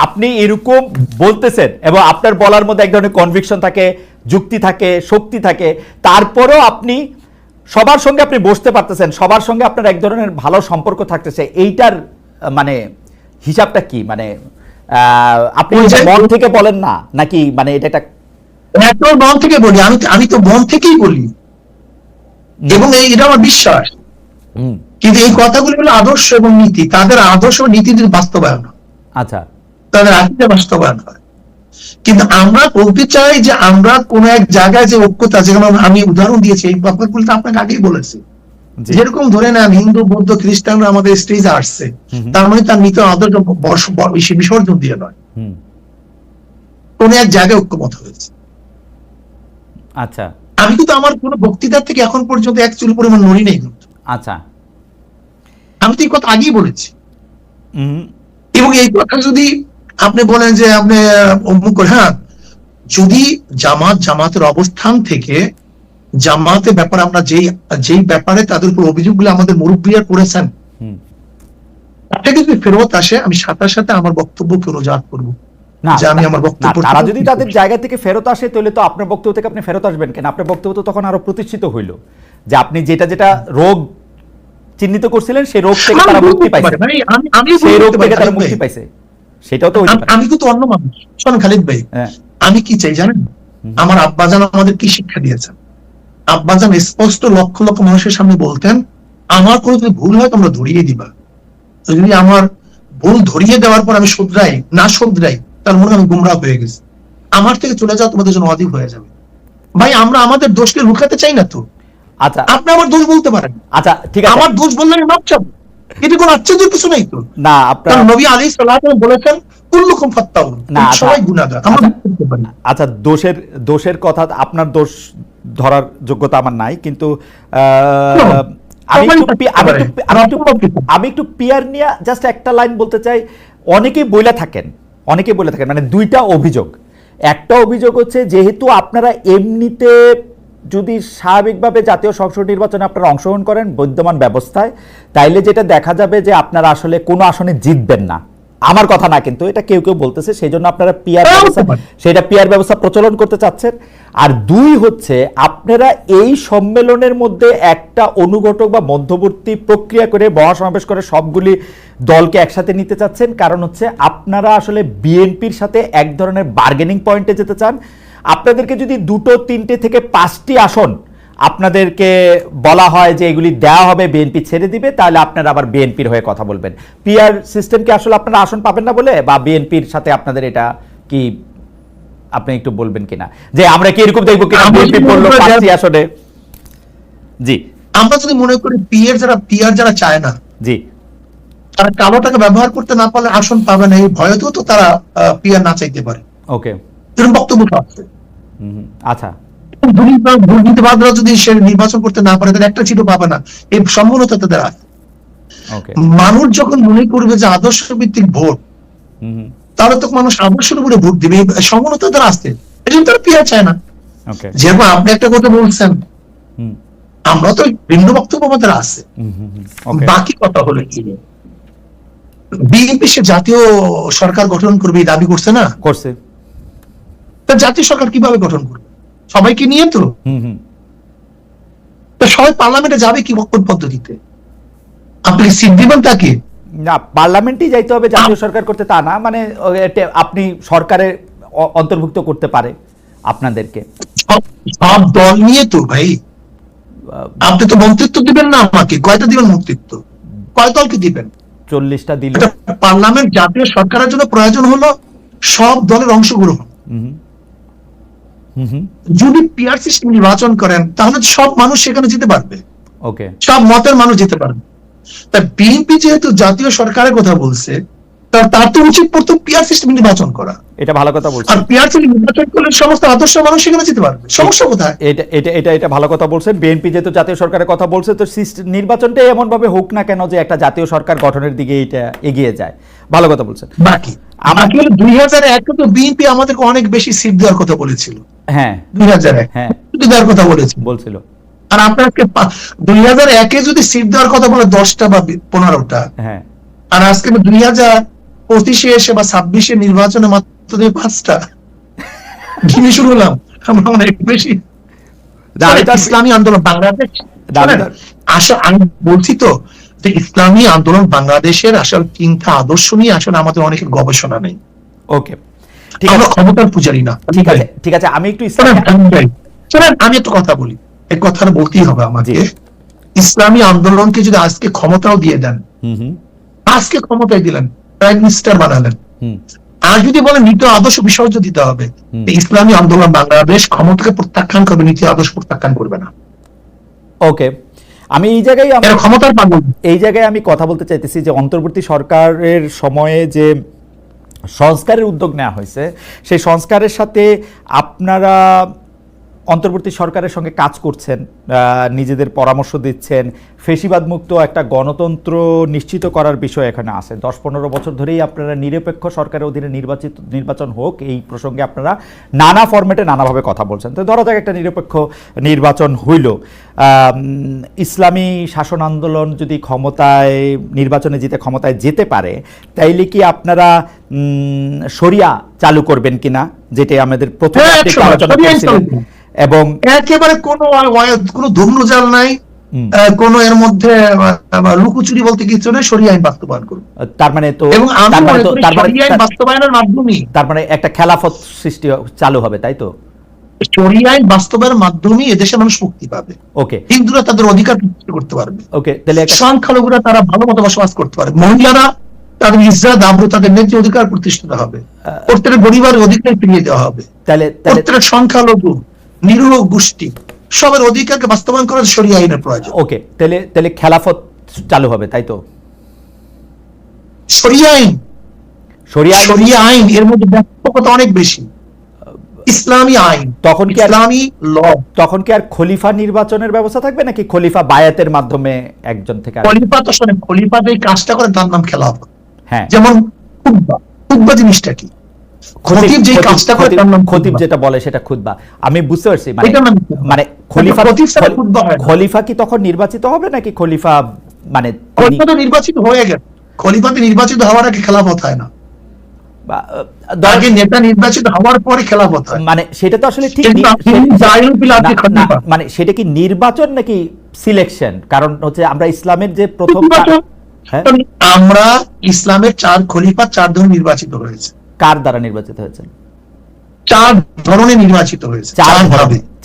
S1: আপনি এরকম বলতেছেন এবং আপনার বলার মধ্যে এক ধরনের কনভিকশন থাকে, যুক্তি থাকে, শক্তি থাকে, তারপরেও আপনি সবার সঙ্গে আপনি বসতে পারতেছেন, সবার সঙ্গে আপনার এক ধরনের ভালো সম্পর্ক থাকতেছে। এইটার মানে হিসাবটা কি? মানে আপনি মন থেকে বলেন না নাকি? মানে এটা একটা
S2: মন থেকে বলি, আমি তো মন থেকেই বলি, এবং এটা আমার বিশ্বাস। কিন্তু এই কথাগুলো হলো আদর্শ এবং নীতি, তাদের আদর্শ এবং নীতি বাস্তবায়ন,
S1: আচ্ছা,
S2: তাদের আকিদা বাস্তবায়ন হয়। কিন্তু আমরা বলতে চাই যে আমরা কোন এক জায়গায় যে ঐক্যতা, যেখানে আমি উদাহরণ দিয়েছি, এই ব্যাপারগুলো তো আপনাকে আগেই বলেছি। যেরকম ধরে নেন হিন্দু, বৌদ্ধ, খ্রিস্টানরা আমাদের স্টেজে আসছে, তার মানে তার নীতি আদর্শ বিসর্জন দিয়ে নয়, কোন এক জায়গায় ঐক্যমত হয়েছে।
S1: আচ্ছা,
S2: আমি কিন্তু আমার কোন বক্তৃতার থেকে এখন পর্যন্ত এক চুল পরিমাণ নড়ি নেই।
S1: আচ্ছা,
S2: আমি তো এই কথা আগেই বলেছি। এবং এই কথা যদি আপনি বলেন যে আপনি অমুক, হ্যাঁ, যদি জামাতের অবস্থান থেকে জামাতের ব্যাপারে আমরা যেই ব্যাপারে তাদের উপর অভিযোগগুলো আমাদের মুরব্বীরা করেছেন, এটা যদি ফেরত আসে, আমি সাথে সাথে আমার বক্তব্যকে রোজাত করবো।
S1: না, আমি আমার বক্তব্য, তারা যদি তাদের জায়গা থেকে ফেরত আসে তাহলে তো আপনার বক্তব্য থেকে আপনি ফেরত আসবেন কেন? আপনার বক্তব্য তো তখন আরো প্রতিষ্ঠিত হইল যে আপনি যেটা রোগ চিহ্নিত করছিলেন সেই রোগ থেকে তারা মুক্তি পাইছে, সেই রোগ থেকে তারা মুক্তি পাইছে, সেটাও তো।
S2: আমি কিন্তু অন্য মানুষ। শোনেন খালিদ ভাই, আমি কি চাই জানেন? আমার আব্বাজান আমাদের কি শিক্ষা দিয়েছেন? আব্বাজান স্পষ্ট লক্ষ লক্ষ মানুষের সামনে বলতেন, আমার কোনো যদি ভুল হয় তোমরা ধরিয়ে দিবা, যদি আমার ভুল ধরিয়ে দেওয়ার পর আমি না শুধরাই, তার মনে আমি গুমরাহ হয়ে গেছি, আমার থেকে চলে যাওয়া তোমাদের জন্য অধিক হয়ে যাবে। ভাই, আমরা আমাদের দোষকে লুকাতে চাই না তো।
S1: আচ্ছা,
S2: আপনি আমার দোষ বলতে পারেন।
S1: আচ্ছা, ঠিক আছে,
S2: আমার দোষ বললে আমি মাপ চাবো, এটি কোনো আশ্চর্যের কিছু নাই তো।
S1: না, আপনার
S2: নবী আলাইহিস সালাতু বলেছেন কুল্লুকুম ফাত্তাউন, সবাই গুনাহগার, আমরা করতে পারি।
S1: আচ্ছা, দোষের কথা, আপনার দোষ ধরার যোগ্যতা আমার নাই, কিন্তু আমি একটু পিয়ার নিয়ে জাস্ট একটা লাইন বলতে চাই। অনেকেই বলে থাকেন মানে দুইটা অভিযোগ। একটা অভিযোগ হচ্ছে, যেহেতু আপনারা এমনিতে যদি স্বাভাবিকভাবে জাতীয় সংসদ নির্বাচনে আপনারা অংশগ্রহণ করেন বিদ্যমান ব্যবস্থায়, তাইলে যেটা দেখা যাবে যে আপনারা আসলে কোনো আসনে জিতবেন না। আমার কথা না, কিন্তু এটা কেউ কেউ বলতেছে, সেই জন্য আপনারা পিয়ার ব্যবস্থা প্রচলন করতে চাচ্ছেন। আর দুই হচ্ছে, আপনারা এই সম্মেলনের মধ্যে একটা অনুঘটক বা মধ্যবর্তী প্রক্রিয়া করে মহাসমাবেশ করে সবগুলি দলকে একসাথে নিতে চাচ্ছেন। কারণ হচ্ছে আপনারা আসলে বিএনপির সাথে এক ধরনের বার্গেনিং পয়েন্টে যেতে চান। আপনাদেরকে যদি 2, 3 থেকে 5টি আসন আপনাদেরকে বলা হয় যে এগুলি দেওয়া হবে, বিএনপি ছেড়ে দিবে, তাহলে আপনারা আবার বিএনপির হয়ে কথা বলবেন। পিআর সিস্টেম কি আসলে আপনারা আসন পাবেন না বলে, বা বিএনপির সাথে আপনাদের এটা কি, আপনি একটু বলবেন কিনা যে আমরা কি এরকম দেখবো কিনা বিএনপি পড়লো 5টি আসনে? জি,
S2: আমরা যদি মনে করি পিআর যারা চায় না,
S1: জি,
S2: তারা কালো টাকা ব্যবহার করতে না পারলে আসন পাবে না, এই ভয়তেও তো তারা পিআর না চাইতে পারে,
S1: ওকে,
S2: এরকম বক্তব্য আছে।
S1: আচ্ছা,
S2: দুর্নীতিবাদরা যদি সে নির্বাচন করতে না পারে, তাহলে একটা সিটও পাবে না, এই সম্ভাবনা তাদের আছে।
S1: ওকে,
S2: মানুষ যখন মনে করবে যে আদর্শ ভিত্তিক ভোট, তাহলে তো মানুষ আদর্শের উপরে ভোট দিবে, এই সম্ভাবনা তাদের আসছে। এই জন্য তারা পিআর চায় না।
S1: ওকে,
S2: যেরকম আপনি একটা কথা বলছেন, আমরা তো ভিন্ন বক্তব্য আমাদের আছে। বাকি কথা হলো কি, বিএনপি সে জাতীয় সরকার গঠন করবে এই দাবি করছে না,
S1: করছে।
S2: তা জাতীয় সরকার কিভাবে গঠন করবে? সবাইকে নিয়ে তো। তা সবাই পার্লামেন্টে যাবে কি বক্তব্য পদ্ধতিতে? আপনি সিট দিবেন তাকে?
S1: না, পার্লামেন্টেই যাইতে হবে জাতীয় সরকার করতে তা না, মানে আপনি সরকারে অন্তর্ভুক্ত করতে পারে আপনাদেরকে।
S2: সব দল নিয়ে তো ভাই, আপনি তো মন্ত্রিত্ব দিবেন না আমাকে, কয়টা দিবেন মন্ত্রিত্ব? কয় দলকে দিবেন?
S1: 40টা দিল।
S2: পার্লামেন্ট জাতীয় সরকারের জন্য প্রয়োজন হলো সব দলের অংশগ্রহণ। যদি পিআর সিস্টেম নির্বাচন করেন, তাহলে সব মানুষ সেখানে যেতে পারবে,
S1: ওকে,
S2: সব মতের মানুষ যেতে পারবে। তা বিএনপি যেহেতু জাতীয় সরকারের কথা বলছে, তার তো উচিত প্রথম পিআর সিস্টেম নির্বাচন করা।
S1: এটা ভালো কথা বলছেন।
S2: আর পিআর সিস্টেম নির্বাচন করলে সমস্ত আদর্শ মানুষ সেখানে যেতে পারবে, সমস্যা কোথায়?
S1: এটা ভালো কথা বলছেন। বিএনপি যেহেতু জাতীয় সরকারের কথা বলছে, তো নির্বাচনটা এমন ভাবে হোক না কেন যে একটা জাতীয় সরকার গঠনের দিকে এটা এগিয়ে যায়। ভালো কথা বলছেন।
S2: বাকি 2001 তো বিএনপি আমাদেরকে অনেক বেশি সিট দেওয়ার কথা বলেছিল।
S1: হ্যাঁ,
S2: 2001
S1: হ্যাঁ,
S2: দেওয়ার কথা
S1: বলছিল।
S2: আর আপনাকে 2001 যদি সিট দেওয়ার কথা বলে 10টা বা 15টা,
S1: হ্যাঁ,
S2: আর আজকে 2025 এসে বা 26 নির্বাচনে মাত্র 5টা জিনিস শুরু হলাম। আমরা অনেক বেশি ইসলামী আন্দোলন বাংলাদেশ, আমি বলছি তো যে ইসলামী আন্দোলন বাংলাদেশের আসল চিন্তা আদর্শ নিয়ে আসলে আমাদের অনেকের গবেষণা নেই।
S1: ওকে, ঠিক
S2: আছে,
S1: আছে,
S2: ক্ষমতার পূজারি না।
S1: ঠিক আছে, ঠিক আছে, আমি একটু
S2: আমি একটু কথা বলি, এই কথাটা বলতেই হবে আমাকে। ইসলামী আন্দোলনকে যদি আজকে ক্ষমতাও দিয়ে দেন, আজকে ক্ষমতায় দিলেন, প্রাইম মিনিস্টার বানালেন, আর যদি বলেন নীতি আদর্শ বিসর্জন দিতে হবে, ইসলামী আন্দোলন বাংলাদেশ ক্ষমতাকে প্রত্যাখ্যান করবে, নীতি আদর্শ প্রত্যাখ্যান করবে না।
S1: ওকে, আমি এই জায়গায় আমি কথা বলতে চাইতেছি যে অন্তর্বর্তী সরকারের সময়ে যে সংস্কারের উদ্যোগ নেওয়া হয়েছে, সেই সংস্কারের সাথে আপনারা অন্তর্বর্তী সরকারের সঙ্গে কাজ করছেন, নিজেদের পরামর্শ দিচ্ছেন, ফেসিবাদ মুক্ত একটা গণতন্ত্র নিশ্চিত করার বিষয় এখানে আছে। 10-15 বছর ধরেই আপনারা নিরপেক্ষ সরকারের অধীনে নির্বাচন হোক এই প্রসঙ্গে আপনারা নানা ফরম্যাটে নানাভাবে কথা বলছেন। তো ধরা যাক একটা নিরপেক্ষ নির্বাচন হইল, ইসলামী শাসন আন্দোলন যদি নির্বাচনে জিতে ক্ষমতায় যেতে পারে, তাইলে কি আপনারা শরিয়া চালু করবেন কিনা, যেটা আমাদের প্রথম আলোচনা করছিলেন, এবং
S2: একেবারে কোনো ধূম্রজাল নাই, কোন এর মধ্যে লুকোচুরি বলতে কিছু নেই, শরিয়া আইন বাস্তবায়ন করুন।
S1: তার মানে তো
S2: এবং আমি মনে করি শরিয়া আইন বাস্তবায়নের মাধ্যমে
S1: তার মানে একটা খেলাফত সৃষ্টি চালু হবে, তাই তো?
S2: শরিয়া আইন বাস্তবায়নের মাধ্যমে এদেশে মানুষ মুক্তি পাবে।
S1: ওকে,
S2: হিন্দুরা তাদের অধিকার প্রতিষ্ঠা করতে পারবে।
S1: ওকে, তাহলে
S2: সংখ্যালঘুরা তারা ভালো মতো বসবাস করতে পারবে। মহিলারা তাদের ইজ্জত আবরু, তাদের ন্যায্য অধিকার প্রতিষ্ঠিত হবে। প্রত্যেকের পরিবারের অধিকার ফিরিয়ে দেওয়া হবে। প্রত্যেকের সংখ্যালঘু নিরীহ গোষ্ঠী সবার অধিকারকে বাস্তবায়ন করার শরিয়া আইনের প্রয়োজন।
S1: ওকে, তাহলে খেলাফত চালু হবে, তাই তো?
S2: শরিয়া আইন এর মধ্যে ব্যাপকতা অনেক বেশি। ইসলামী আইন,
S1: তখন কি
S2: ইসলামী ল,
S1: তখন কি আর খলিফা নির্বাচনের ব্যবস্থা থাকবে, নাকি খলিফা বায়াতের মাধ্যমে একজন থেকে?
S2: খলিফা তো শোনেন, খলিফা যে কাজটা করে তার নাম খেলাফত।
S1: হ্যাঁ,
S2: যেমন খুতবা জিনিসটা কি? খতিব যে কাজটা করে তার নাম
S1: খতিব, যেটা বলে সেটা খুতবা। আমি বুঝতে পারছি, মানে খলিফা কি তখন নির্বাচিত হবে, নাকি খলিফা মানে
S2: নির্বাচিত হয়ে গেছে? খলিফাতে নির্বাচিত হওয়ার আগে খেলাফত হয় না, আগে নেতা নির্বাচিত হওয়ার পরে খেলাফত হয়।
S1: মানে সেটা তো আসলে ঠিক, মানে সেটা কি নির্বাচন নাকি সিলেকশন? কারণ হচ্ছে আমরা ইসলামের যে প্রথম,
S2: আমরা ইসলামের 4 খলিফা 4 ধরনের নির্বাচিত হয়েছে।
S1: কার দ্বারা নির্বাচিত হয়েছে?
S2: 4 ধরনের নির্বাচিত হয়েছে।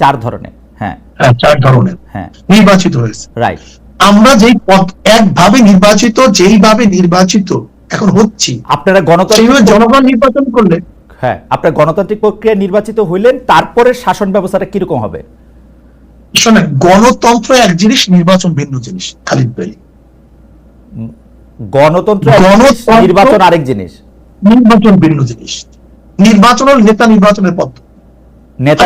S1: 4 ধরনের, হ্যাঁ।
S2: হ্যাঁ, 4 ধরনের
S1: হ্যাঁ,
S2: নির্বাচিত হয়েছে।
S1: রাইট।
S2: আমরা যেই পদ একভাবে নির্বাচিত, যেইভাবে নির্বাচিত এখন হচ্ছি,
S1: আপনারা
S2: সেইভাবে
S1: গণতান্ত্রিক,
S2: জনগণ নির্বাচন করলে,
S1: হ্যাঁ, আপনার গণতান্ত্রিক প্রক্রিয়া নির্বাচিত হইলেন, তারপরে শাসন ব্যবস্থাটা কিরকম হবে?
S2: শোনেন, গণতন্ত্র এক জিনিস, নির্বাচন ভিন্ন জিনিস। খালিদ ভাই,
S1: গণতন্ত্র এক জিনিস, নির্বাচন আরেক জিনিস।
S2: নির্বাচন ভিন্ন জিনিস। নির্বাচন হল নেতা নির্বাচনের পদ্ধতি।
S1: নেতা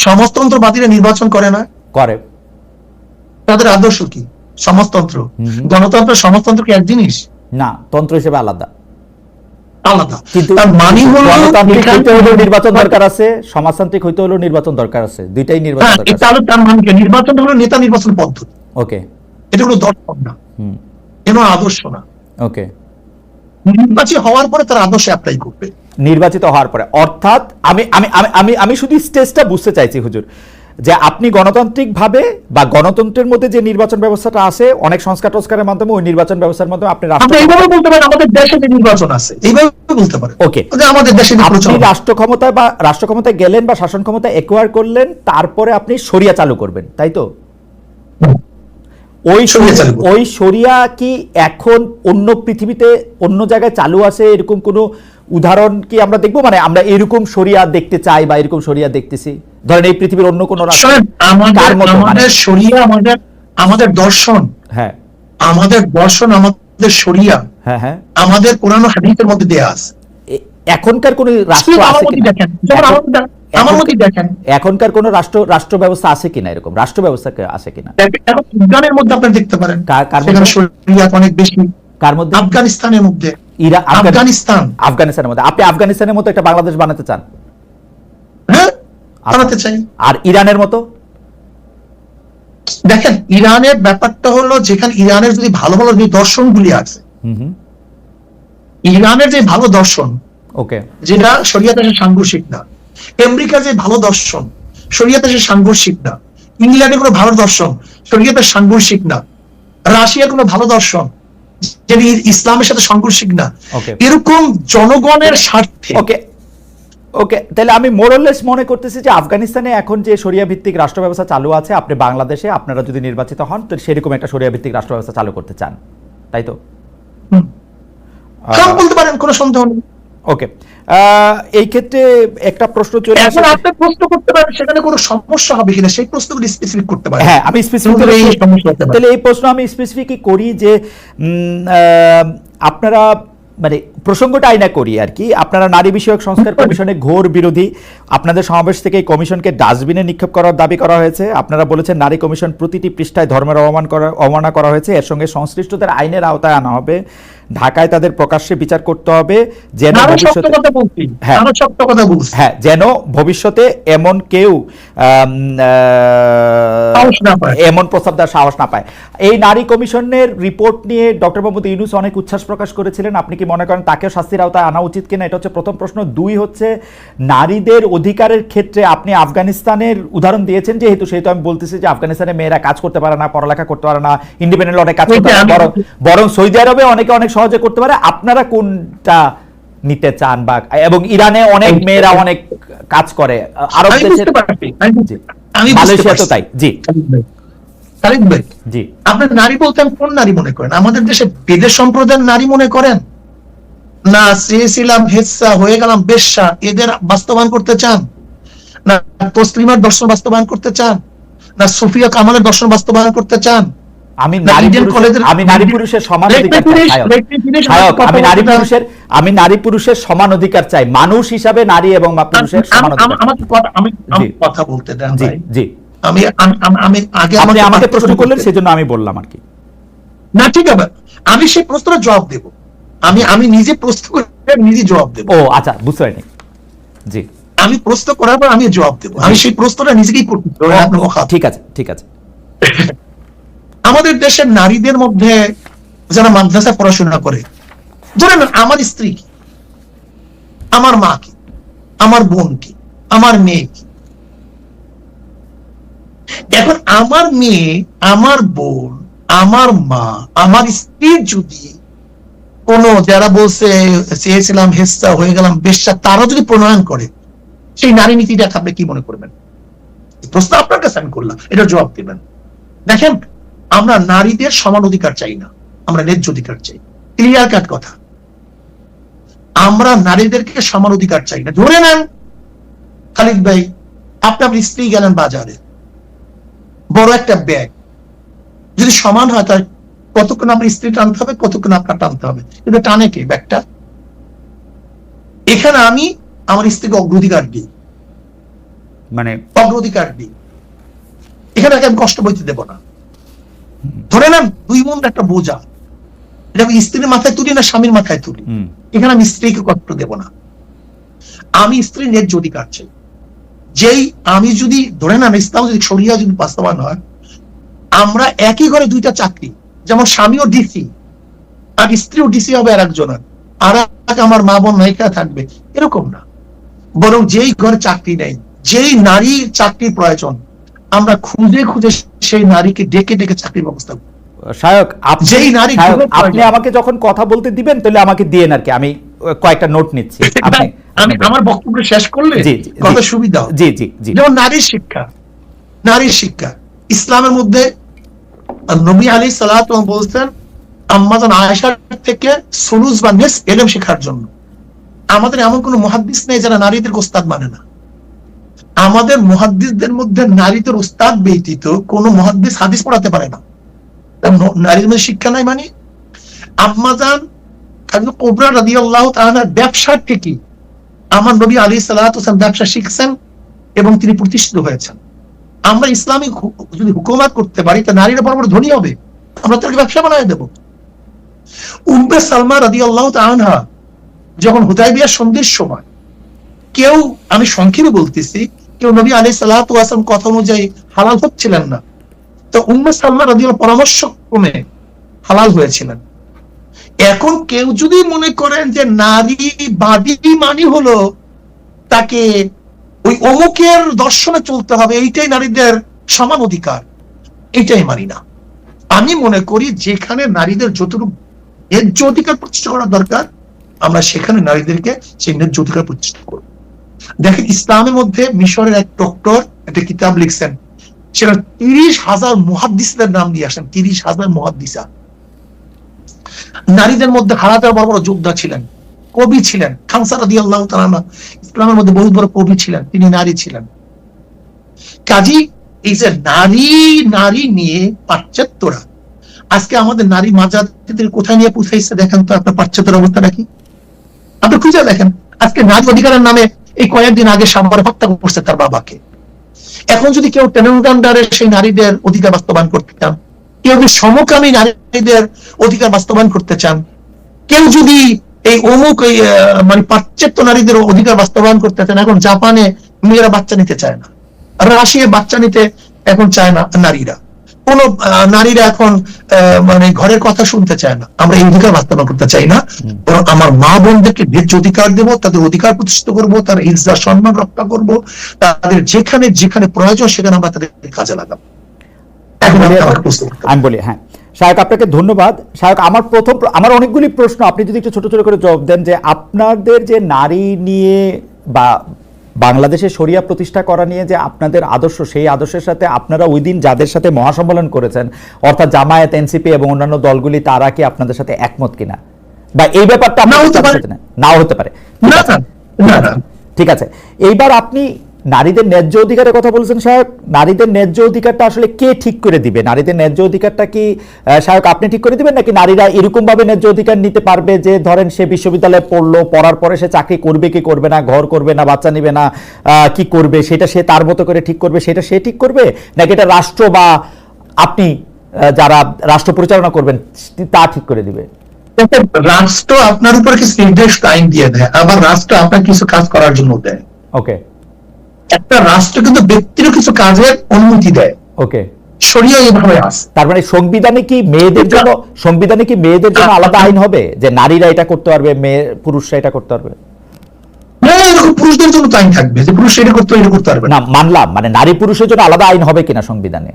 S2: সমাজতন্ত্রবাদীরা নির্বাচন করে না,
S1: করে।
S2: তাদের আদর্শ কি? সমাজতন্ত্র। গণতন্ত্র সমাজতন্ত্র কি এক জিনিস?
S1: না, তন্ত্র হিসেবে আলাদা।
S2: আলাদা।
S1: কিন্তু
S2: তার মানে হলো
S1: গণতান্ত্রিক হইতে হলেও নির্বাচন দরকার আছে, সমাজতান্ত্রিক হইতে হলেও নির্বাচন দরকার আছে, দুইটাই নির্বাচন দরকার আছে।
S2: তাহলে তার মানে কি? নির্বাচন হলো নেতা নির্বাচন পদ্ধতি।
S1: ওকে,
S2: এটা হলো দর্শন না, এটা আদর্শ না।
S1: ওকে,
S2: নির্বাচিত হওয়ার পরে তার আদর্শ অ্যাপ্লাই করবে।
S1: নির্বাচিত হওয়ার পরে, অর্থাৎ আমি আমি আমি আমি আমি শুধু স্টেজটা বুঝতে চাইছি হুজুর, যে আপনি গণতান্ত্রিক ভাবে বা গণতন্ত্রের মধ্যে যে নির্বাচন ব্যবস্থাটা আছে, অনেক সংস্কার টস্কারের মাধ্যমে, ওই নির্বাচন ব্যবস্থার মাধ্যমে আপনি
S2: আমরা এইভাবে বলতে পারেন আমাদের দেশে যে নির্বাচন আছে, এইভাবে বলতে পারেন।
S1: ওকে,
S2: আমাদের দেশে
S1: আপনি রাষ্ট্র ক্ষমতায় বা রাষ্ট্র ক্ষমতায় গেলেন বা শাসন ক্ষমতা একোয়ার করলেন, তারপরে আপনি শরিয়া চালু করবেন, তাই তো? ওই শরিয়া কি এখন অন্য পৃথিবীতে অন্য জায়গায় চালু আছে, এরকম কোন উদাহরণ কি আমরা দেখবো? মানে আমরা এরকম শরিয়া দেখতে চাই বা এরকম শরিয়া দেখতেছি, ধরেন এই পৃথিবীর অন্য কোন
S2: আমাদের শরিয়া, আমাদের দর্শন,
S1: হ্যাঁ,
S2: আমাদের দর্শন, আমাদের শরিয়া,
S1: হ্যাঁ, হ্যাঁ,
S2: আমাদের কোরআন ও হাদিসের মধ্যে দেয়া আছে।
S1: এখনকার কোন রাষ্ট্র আছে কিনা?
S2: আমার মতে দেখেন,
S1: এখনকার কোন রাষ্ট্র ব্যবস্থা আছে কিনা, এরকম রাষ্ট্র ব্যবস্থা আছে কিনা?
S2: বিজ্ঞানের মধ্যে আপনি দেখতে পারেন শরিয়া অনেক বেশি। কার মধ্যে? আফগানিস্তানের মধ্যে।
S1: আফগানিস্তানের মধ্যে। আপনি আফগানিস্তানের মতো একটা বাংলাদেশ বানাতে চান?
S2: হ্যাঁ, বানাতে চাই।
S1: আর ইরানের মতো?
S2: দেখেন, ইরানের ব্যাপারটা হলো, যেখানে ইরানের যদি ভালো ভালো যে দর্শনগুলি আছে, ইরানের যে ভালো দর্শন,
S1: ওকে,
S2: যেটা শরিয়াতে সাংঘর্ষিক না। আমেরিকার যে ভালো দর্শন, শরিয়াতে সাংঘর্ষিক না। ইংল্যান্ডের কোনো ভালো দর্শন, শরিয়াতে সাংঘর্ষিক না। রাশিয়ার কোনো ভালো দর্শন, যেটি ইসলামের সাথে সাংঘর্ষিক না। এরকম জনগণের স্বার্থে।
S1: ওকে, ওকে, তাহলে আমি মোরলেস মনে করতেছি যে আফগানিস্তানে এখন যে শরিয়া ভিত্তিক রাষ্ট্র ব্যবস্থা চালু আছে, আপনি বাংলাদেশে আপনারা যদি নির্বাচিত হন, তো সেরকম একটা শরিয়া ভিত্তিক রাষ্ট্র ব্যবস্থা চালু করতে চান, তাই তো?
S2: বলতে পারেন, কোনো সন্দেহ নেই।
S1: ওকে, এই ক্ষেত্রে একটা প্রশ্ন চলে আসে,
S2: আপনি প্রশ্ন করতে পারেন, সেখানে কোনো সমস্যা হবে কিনা সেই প্রশ্নগুলো স্পেসিফিক করতে পারেন।
S1: হ্যাঁ, আমি স্পেসিফিক, তাহলে এই প্রশ্ন আমি স্পেসিফিকই করি যে আপনারা, মানে প্রসঙ্গটা আইনা করি আর কি, আপনারা নারী বিষয়ক সংস্কার কমিশনের ঘোর বিরোধী। আপনাদের সমাবেশ থেকে এই কমিশনকে ডাস্টবিনে নিক্ষেপ করার দাবি করা হয়েছে। আপনারা বলেছেন নারী কমিশন প্রতিটি পৃষ্ঠায় ধর্মের অবমাননা করা হয়েছে, এর সঙ্গে সংশ্লিষ্টদের আইনের আওতায় আনা হবে, ঢাকায় তাদের প্রকাশ্যে বিচার করতে হবে, যেন ভবিষ্যতে, হ্যাঁ, যেন ভবিষ্যতে এমন কেউ এমন প্রস্তাব দেওয়ার সাহস না পায়। এই নারী কমিশনের রিপোর্ট নিয়ে ডক্টর মোহাম্মদ ইউনূস অনেক উচ্ছ্বাস প্রকাশ করেছিলেন। আপনি কি মনে করেন তাকেও শাস্তির আওতায় আনা উচিত কিনা? এটা হচ্ছে প্রথম প্রশ্ন। দুই হচ্ছে, নারীদের অধিকারের ক্ষেত্রে আপনি আফগানিস্তানের উদাহরণ দিয়েছেন, যেহেতু সেহেতু আমি বলতেছি যে আফগানিস্তানে মেয়েরা কাজ করতে পারে না, পড়ালেখা করতে পারে না, ইন্ডিপেন্ডেন্ট অনেক কাজ করতে পারে, বরং সৌদি আরবে অনেকে অনেক সহজে করতে পারে। আপনারা কোনটা নিতে চান? বা এবং ইরানে অনেক মেয়েরা অনেক কাজ করে, আরব দেশে, মালয়েশিয়া তো তাই। জি,
S2: খালিদ ভাই, জি, আপনি নারী বলতে কোন নারী মনে করেন? আমাদের দেশে বেদে সম্প্রদায়ের নারী মনে করেন, না চেয়েছিলাম হেচ্ছা হয়ে গেলাম বেশ্যা, এদের বাস্তবায়ন করতে চান? না তসলিমার দর্শন বাস্তবায়ন করতে চান? না সুফিয়া কামালের দর্শন বাস্তবায়ন করতে চান?
S1: আমি নারী পুরুষের সমান অধিকার চাই। আমি নারী পুরুষের সমান অধিকার চাই, মানুষ হিসাবে নারী এবং পুরুষের সমান অধিকার।
S2: আমি কথা বলতে দেন ভাই।
S1: জি,
S2: আমি আগে
S1: আমাকে প্রশ্ন করলেন, সেজন্য আমি বললাম আর কি।
S2: না, ঠিক আছে, আমি সেই প্রশ্নের জবাব দেব। আমি নিজে প্রশ্ন করে নিজে জবাব দেব।
S1: ও আচ্ছা, বুঝতে পারিনি। জি,
S2: আমি প্রশ্ন করার পর আমি জবাব দেব। আমি সেই প্রশ্নটা নিজেকেই করতে।
S1: ঠিক আছে, ঠিক আছে।
S2: আমাদের দেশের নারীদের মধ্যে যারা মাদ্রাসায় পড়াশোনা করে, ধরেন আমার স্ত্রী কি, আমার মা কি, আমার বোন কি, আমার মেয়ে কি। এখন আমার মেয়ে, আমার বোন, আমার মা, আমার স্ত্রী যদি কোনো, যারা বলছে চেয়েছিলাম হেচ্ছা হয়ে গেলাম বেশ্যা, তারা যদি প্রণয়ন করে সেই নারী নীতিটা, আপনি কি মনে করবেন? প্রশ্ন আপনার কাছে আমি করলাম, এটার জবাব দিবেন। দেখেন, আমরা নারীদের সমান অধিকার চাই না, আমরা ন্যায্য অধিকার চাই। ক্লিয়ার কাট কথা, আমরা নারীদেরকে সমান অধিকার চাই না। ধরে নেন খালিদ ভাই, আপনি আপনার স্ত্রী গেলেন বাজারে, বড় একটা ব্যাগ, যদি সমান হয় তার কতক্ষণ আপনার স্ত্রী টানতে হবে, কতক্ষণ আপনার টানতে হবে, কিন্তু টানে কে ব্যাগটা? এখানে আমি আমার স্ত্রীকে অগ্রাধিকার দিই, মানে অগ্রাধিকার দিই, এখানে আমি কষ্ট বইতে দেব না। ধরে নেন 2 মণ একটা বোঝা, এটা আমি স্ত্রীর মাথায় তুলি না স্বামীর মাথায় তুলি, এখানে আমি স্ত্রীকে কষ্ট দেব না। আমি স্ত্রীর ন্যায্য অধিকার চাই। যেই আমি যদি ধরে নেন ইসলাম যদি শরিয়া যদি বাস্তবায়ন হয়, আমরা একই ঘরে 2টা চাকরি, যেমন স্বামীও ডিসি আর স্ত্রীও ডিসি হবে আর একজনের, আর আমার মা বোন নায়িকা থাকবে, এরকম না। বরং যেই ঘরে চাকরি নেই, যেই নারীর চাকরির প্রয়োজন, আমরা খুঁজে খুঁজে সেই নারীকে ডেকে ডেকে চাকরির ব্যবস্থা করব।
S1: শায়ক, আপনি আমাকে যখন কথা বলতে দিবেন তাহলে আমাকে দিয়েন আর কি, আমি কয়েকটা নোট নিচ্ছি।
S2: আমি আমার বক্তব্য শেষ করলে কত সুবিধা।
S1: জি জি জি।
S2: যেমন নারীর শিক্ষা, নারীর শিক্ষা ইসলামের মধ্যে নবী আলাইহিস সালাতু বলছেন আম্মাজান আয়েশার থেকে সুলুস বা নিস ইলম শেখার জন্য। আমাদের এমন কোন মুহাদ্দিস নেই যারা নারীদের ওস্তাদ মানে না। আমাদের মুহাদ্দিসদের মধ্যে নারীদের ওস্তাদ ব্যতীত কোন মুহাদ্দিস হাদিস পড়াতে পারে না। নারীর মধ্যে শিক্ষা নাই মানে? আম্মাজান খাদিজা কুবরা রাদিয়াল্লাহু তাআলা ব্যবসার থেকে আমার নবী আলাইহিস সালাতু ওয়াসাল্লাম ব্যবসা শিখছেন এবং তিনি প্রতিষ্ঠিত হয়েছেন। আমরা ইসলামিক যদি হুকুমত করতে পারি তা নারীরা বড় বড় ধনী হবে, আমরা তাদেরকে ব্যবসা বানিয়ে দেব। উম্মে সালমা রাদিয়াল্লাহু তাআলা যখন হুদায়বিয়া সন্ধির সময়, কেউ, আমি সংক্ষেপে বলতেছি, কেউ নবী আলাইহিস সালাতু ওয়াসাল্লাম কথা অনুযায়ী হালাল হচ্ছিলেন না, তো উম্মে সালমা রাদিয়াল্লাহু পরামর্শ ক্রমে হালাল হয়েছিলেন। এখন কেউ যদি মনে করেন যে নারীবাদী মানে হলো তাকে ওই অমুকের দর্শনে চলতে হবে, এইটাই নারীদের সমান অধিকার, এইটাই মানি না। আমি মনে করি যেখানে নারীদের যতটুকু ন্যায্য অধিকার প্রতিষ্ঠা করা দরকার, আমরা সেখানে নারীদেরকে সেই ন্যায্য অধিকার প্রতিষ্ঠা করব। দেখেন, ইসলামের মধ্যে মিশরের এক ডক্টর একটা কিতাব লিখছেন, সেটা 30,000 মুহাদ্দিসদের নাম দিয়ে আসেন, 30,000 মুহাদ্দিসা। নারীদের মধ্যে হারাতের বড় বড় যোদ্ধা ছিলেন, কবি ছিলেন। খানসা রাদিয়াল্লাহু তাআলা ইসলামের মধ্যে বহু বড় কবি ছিলেন, তিনি নারী ছিলেন। কাজী এই যে নারী নিয়ে পাশ্চাত্যরা আজকে আমাদের নারী মাজাদের কোথায় নিয়ে পৌঁছাইছে দেখেন তো আপনার পাশ্চাত্যের অবস্থাটা কি? আপনি খুঁজে দেখেন, আজকে নারী অধিকারের নামে এই কয়েকদিন আগে সাভারে হত্যা করছে তার বাবাকে। এখন যদি কেউ টেনেন্ডারে সেই নারীদের অধিকার বাস্তবায়ন করতে চান, কেউ যদি সমকামী নারীদের অধিকার বাস্তবায়ন করতে চান, কেউ যদি এই অমুক মানে পাশ্চাত্য নারীদের অধিকার বাস্তবায়ন করতে চান, এখন জাপানে মেয়েরা বাচ্চা নিতে চায় না, রাশিয়ায় বাচ্চা নিতে এখন চায় না নারীরা, কোন নারীরা এখন মানে ঘরের কথা শুনতে চায় না। আমরা এই অধিকার বাস্তবায়ন করতে চাই না, বরং আমার মা বোনদেরকে ন্যায্য অধিকার দেবো, তাদের অধিকার প্রতিষ্ঠিত করবো, তার ইজ্জত সম্মান রক্ষা করবো, তাদের যেখানে যেখানে প্রয়োজন সেখানে আমরা তাদের কাজে লাগাবো।
S1: আমি বলি, হ্যাঁ শায়ক, আপনাকে ধন্যবাদ। শায়ক, আমার অনেকগুলি প্রশ্ন, আপনি যদি একটু ছোট ছোট করে জবাব দেন, যে আপনাদের যে নারী নিয়ে বা বাংলাদেশে শরিয়া প্রতিষ্ঠা করা নিয়ে যে আপনাদের আদর্শ, সেই আদর্শের সাথে আপনারা ওই দিন যাদের সাথে মহাসম্মেলন করেছেন, অর্থাৎ জামায়াত, এনসিপি এবং অন্যান্য দলগুলি, তারা কি আপনাদের সাথে একমত কিনা, বা এই ব্যাপারটা নাও হতে পারে? ঠিক আছে, এইবার আপনি নারীদের ন্যায্য অধিকারের কথা বলছেন শায়ক। নারীদের ন্যায্য অধিকারটা আসলে কে ঠিক করে দিবে? নারীদের ন্যায্য অধিকারটা কি শায়ক আপনি ঠিক করে দিবেন, নাকি নারীরা এরকম ভাবে ন্যায্য অধিকার নিতে পারবে যে ধরেন সে বিশ্ববিদ্যালয়ে পড়লো, পড়ার পরে সে চাকরি করবে কি করবে না, ঘর করবে না বাচ্চা নিবে না, কি করবে সেটা সে তার মতো করে ঠিক করবে, সেটা সে ঠিক করবে, নাকি এটা রাষ্ট্র বা আপনি যারা রাষ্ট্র পরিচালনা করবেন তা ঠিক করে দিবে?
S2: রাষ্ট্র আপনার উপর কিছু নির্দেশ আইন দিয়ে দেয়, আবার রাষ্ট্র আপনার কিছু কাজ করার জন্য দেয়।
S1: ওকে,
S2: একটা রাষ্ট্র কিন্তু ব্যক্তির কিছু কাজের অনুমতি দেয়।
S1: ওকে,
S2: শরিয়া এইভাবে আছে।
S1: তার মানে সংবিধানে কি মেয়েদের জন্য আলাদা আইন হবে যে নারীরা এটা করতে পারবে, পুরুষরা এটা করতে পারবে?
S2: পুরুষদের জন্য আইন থাকবে যে পুরুষ এটা করতে পারবে
S1: না, মানলাম, মানে নারী পুরুষের জন্য আলাদা আইন হবে কিনা সংবিধানে?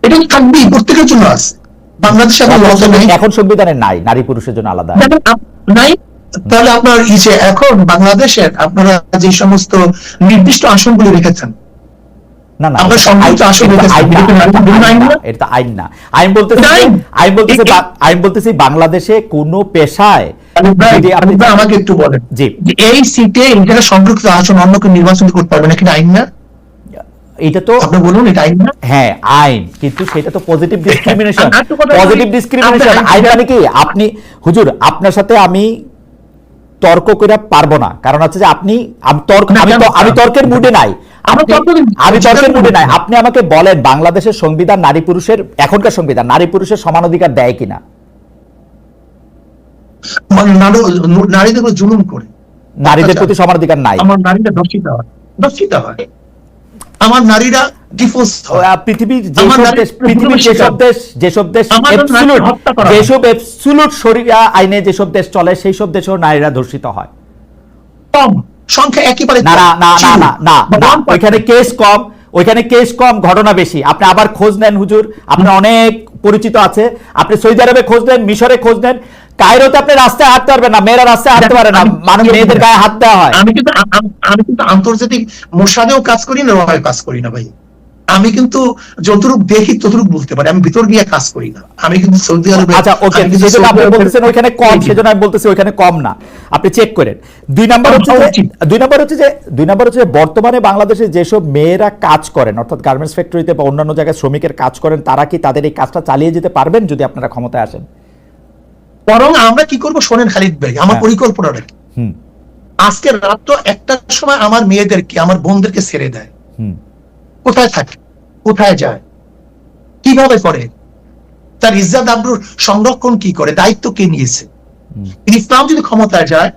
S2: এটা থাকবেই, প্রত্যেকের জন্য আছে। বাংলাদেশে
S1: এখন সংবিধানে নাই নারী পুরুষের জন্য আলাদা
S2: নাই। তাহলে আপনার এখন বাংলাদেশের আপনারা যে সমস্ত নির্দিষ্ট আসনগুলি রেখেছেন,
S1: না না,
S2: আমরা সংযুক্ত আসলে
S1: এটা তো আইন না। আইন বলতেছি বাংলাদেশে কোন পেশায় যদি আপনি
S2: আমাকে একটু বলেন
S1: জি
S2: যে এই সিটে এই জায়গায় সংযুক্ত আসন অন্য কেউ নির্বাচন করতে পারবে না, কিন্তু আইন না?
S1: এটা তো
S2: আপনি বলুন এটা আইন না?
S1: হ্যাঁ আইন, কিন্তু সেটা তো পজিটিভ ডিসক্রিমিনেশন। পজিটিভ ডিসক্রিমিনেশন আইন মানে কি? আপনি হুজুর আপনার সাথে আমি তর্ক করে পারবো না, কারণ হচ্ছে যে আমি তর্কের মুডে নাই, আমি তর্কের মুডে নাই। আপনি আমাকে বলেন বাংলাদেশের সংবিধান নারী পুরুষের, এখনকার সংবিধান নারী পুরুষের সমান অধিকার দেয় কিনা?
S2: নারীদের উপর জুলুম করে,
S1: নারীদের প্রতি সমান অধিকার নাই।
S2: আমার নারীরা দর্শিত হয়, আমার নারীরা ডিফোর্স হয়।
S1: পৃথিবীর যেসব দেশ অ্যাবসলিউট শরিয়া আইনে যেসব দেশ চলে সেই সব দেশেও নারীরা ধর্ষিত হয়।
S2: কম সংখ্যা একেবারে
S1: না না না না না না, ওইখানে কেস কম ঘটনা বেশি। আপনি আবার খোঁজ নেন হুজুর, আপনার অনেক পরিচিত আছে, আপনি সৌদি আরবে খোঁজ নেন, মিশরে খোঁজ নেন, কায়রোতে আপনি রাস্তায় হাঁটতে পারবেন না, মেয়েরা রাস্তায় হাঁটতে পারে না, মানুষ মেয়েদের গায়ে হাত দেওয়া হয়।
S2: আমি কিন্তু আন্তর্জাতিক মোসাদেও কাজ করি না, কাজ করি না ভাই। আমি কিন্তু যতটুকু দেখি ততটুকু বলতে পারি, আমি ভিতর গিয়ে কাজ করি না। আমি কিন্তু সৌদি আরবে,
S1: আচ্ছা ওকে, সেজন্য আপনি বলতেছেন ওইখানে কম, সেজন্য আমি বলতেছি ওইখানে কম না, আপনি চেক করেন। দুই নাম্বার হচ্ছে যে বর্তমানে বাংলাদেশে যেসব মেয়েরা কাজ করেন, অর্থাৎ গার্মেন্টস ফ্যাক্টরিতে বা অন্যান্য জায়গায় শ্রমিকের কাজ করেন, তারা কি তাদের এই কাজটা চালিয়ে যেতে পারবেন যদি আপনারা ক্ষমতায় আসেন?
S2: বরং আমরা কি করবো শোনেন খালিদ ভাই, আমার পরিকল্পনাটা কি। আজকে রাত তো একটার সময় আমার মেয়েদেরকে, আমার বোনদেরকে ছেড়ে দেয়, কোথায় থাকে, কোথায় যায়, কিভাবে করে, তার ইজ্জত আবরুর সংরক্ষণ কি করে, দায়িত্ব কে নিয়েছে? ইসলাম যদি ক্ষমতায় যায়,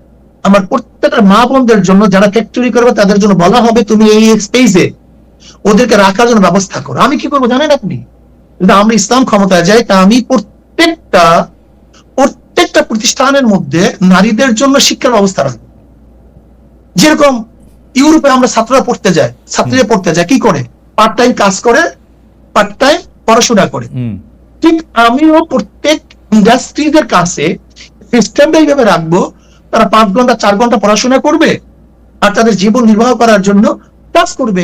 S2: আমার প্রত্যেকটা মা বোনদের জন্য যারা ফ্যাক্টরি করবে তাদের জন্য বলা হবে তুমি এই স্পেসে ওদেরকে রাখার জন্য ব্যবস্থা করো। আমি কি করবো জানেন আপনি? যদি আমরা ইসলাম ক্ষমতায় যাই, তা আমি প্রত্যেকটা প্রতিষ্ঠানের মধ্যে নারীদের জন্য শিক্ষার ব্যবস্থা রাখবো। যেরকম ইউরোপে আমরা ছাত্ররা পড়তে যায় কি করে? পার্ট টাইম কাজ করে, পার্ট টাইম পড়াশোনা করে। ঠিক আমিও প্রত্যেক ইন্ডাস্ট্রিদের কাছে সিস্টেমটা এইভাবে রাখবো, তারা 5 ঘন্টা 4 ঘন্টা পড়াশোনা করবে আর তাদের জীবন নির্বাহ করার জন্য কাজ করবে।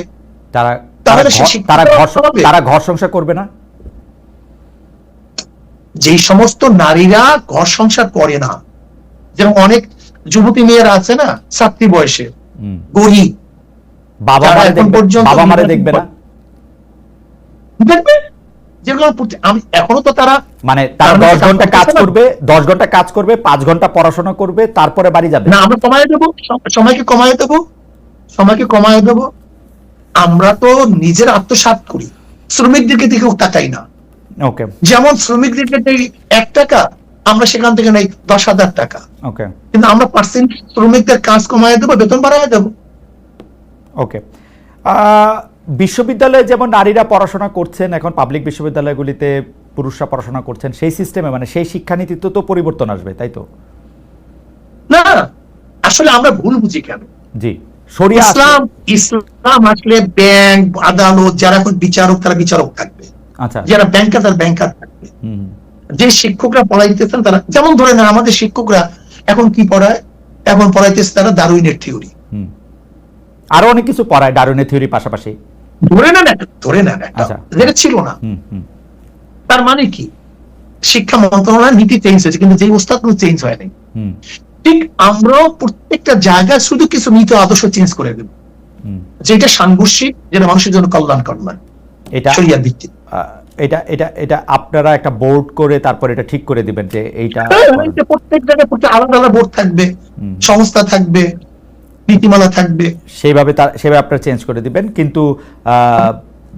S1: তারা ঘর সংসার করবে না।
S2: যেই সমস্ত নারীরা ঘর সংসার করে না, যেমন অনেক যুবতী মেয়েরা আছে না ছাত্রী বয়সে, গরিব,
S1: বাবা মারে দেখবে না,
S2: দেখবে যেগুলো আমি এখনো তো তারা
S1: মানে তারা 10 ঘন্টা কাজ করবে, 10 ঘন্টা কাজ করবে, 5 ঘন্টা পড়াশোনা করবে, তারপরে বাড়ি যাবে
S2: না। আমরা কমায় দেবো, সময়কে কমায় দেবো। আমরা তো নিজের আত্মসাৎ করি, শ্রমিকদেরকে দিকেও তাকাই না।
S1: ওকে,
S2: যেমন শ্রমিকদেরকে দেই 1 টাকা, আমরা সেখান থেকে নেই 10,000 টাকা।
S1: ওকে,
S2: কিন্তু আমরা পার্সেন্ট শ্রমিকদের কাজ কমায় দেবো, বেতন বাড়ায় দেবো।
S1: ওকে, বিশ্ববিদ্যালয়ে যেমন নারীরা পড়াশোনা করছেন, এখন পাবলিক বিশ্ববিদ্যালয়গুলিতে পুরুষরা পড়াশোনা করছেন, সেই সিস্টেমে মানে সেই শিক্ষানীতিতে তো পরিবর্তন আসবে, তাই তো?
S2: না, আসলে আমরা ভুল বুঝি কেন?
S1: জি,
S2: ইসলাম আসলে ব্যাংক, আদালত, যারা এখন বিচারক তারা বিচারক থাকবে,
S1: আচ্ছা,
S2: যারা ব্যাংকার তারা ব্যাংকার থাকবে। যে শিক্ষকরা পড়াইতেছেন তারা, যেমন ধরে না আমাদের শিক্ষকরা এখন কি পড়ায়, এখন পড়াইতেছে তারা ডারউইনের থিওরি,
S1: আরো অনেক কিছু পড়ায় ডারউইনের থিওরি পাশাপাশি,
S2: ধরে নেন যেটা ছিল না। তার মানে কি? শিক্ষা মন্ত্রণালয়ের নীতি চেঞ্জ হয়েছে, কিন্তু যে ওস্তাদ কোনো চেঞ্জ হয় নাই। ঠিক আমরাও প্রত্যেকটা জায়গায় শুধু কিছু নীতি আদর্শ চেঞ্জ করে দেব, যেটা সাংঘর্ষিক, যেটা মানুষের জন্য কল্যাণকর নয়, এটা শরিয়াত ভিত্তিক।
S1: এটা আপনারা একটা বোর্ড করে তারপর এটা ঠিক করে দিবেন যে এইটা
S2: প্রত্যেক জায়গায় আলাদা আলাদা বোর্ড থাকবে, সংস্থা থাকবে, নীতিমালা থাকবে,
S1: সেইভাবে আপনারা চেঞ্জ করে দিবেন। কিন্তু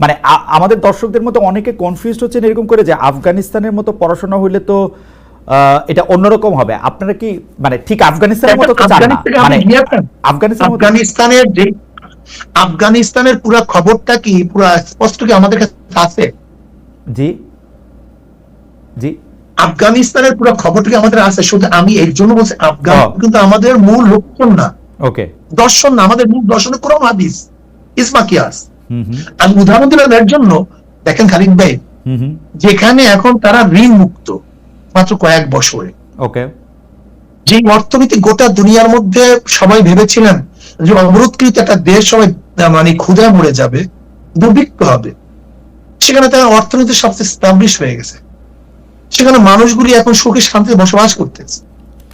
S1: মানে আমাদের দর্শকদের মতো অনেকে কনফিউজড হচ্ছেন এরকম করে যে আফগানিস্তানের মতো পড়াশোনা হইলে তো এটা অন্যরকম হবে। আপনারা কি মানে ঠিক আফগানিস্তানের মতো চান না? মানে
S2: আফগানিস্তানের পুরো খবরটা কি পুরো স্পষ্ট কি আমাদের কাছে আছে?
S1: জি জি,
S2: আফগানিস্তানের পুরো খবরটা কি আমাদের আছে? শুধু আমি এর জন্য বলছি, আফগান কিন্তু আমাদের মূল লক্ষণ না,
S1: ওকে,
S2: দর্শন না। আমাদের মূল দর্শন কোরআন হাদিস, ইসমা কিয়াস। আমি উদাহরণ দিলাম এর জন্য, দেখেন খালিদ ভাই, যেখানে এখন তারা ঋণ মুক্ত মাত্র কয়েক বছরে,
S1: ওকে,
S2: যে অর্থনীতি গোটা দুনিয়ার মধ্যে সবাই ভেবেছিলেন যে অবরোধকৃত একটা দেশ সবাই মানে ক্ষুধায় মরে যাবে, দুর্ভিক্ষ হবে, সেখানে তারা অর্থনীতি সবচেয়ে স্টাবলিশ হয়ে গেছে, সেখানে মানুষগুলি এখন সুখে শান্তিতে বসবাস করতেছে।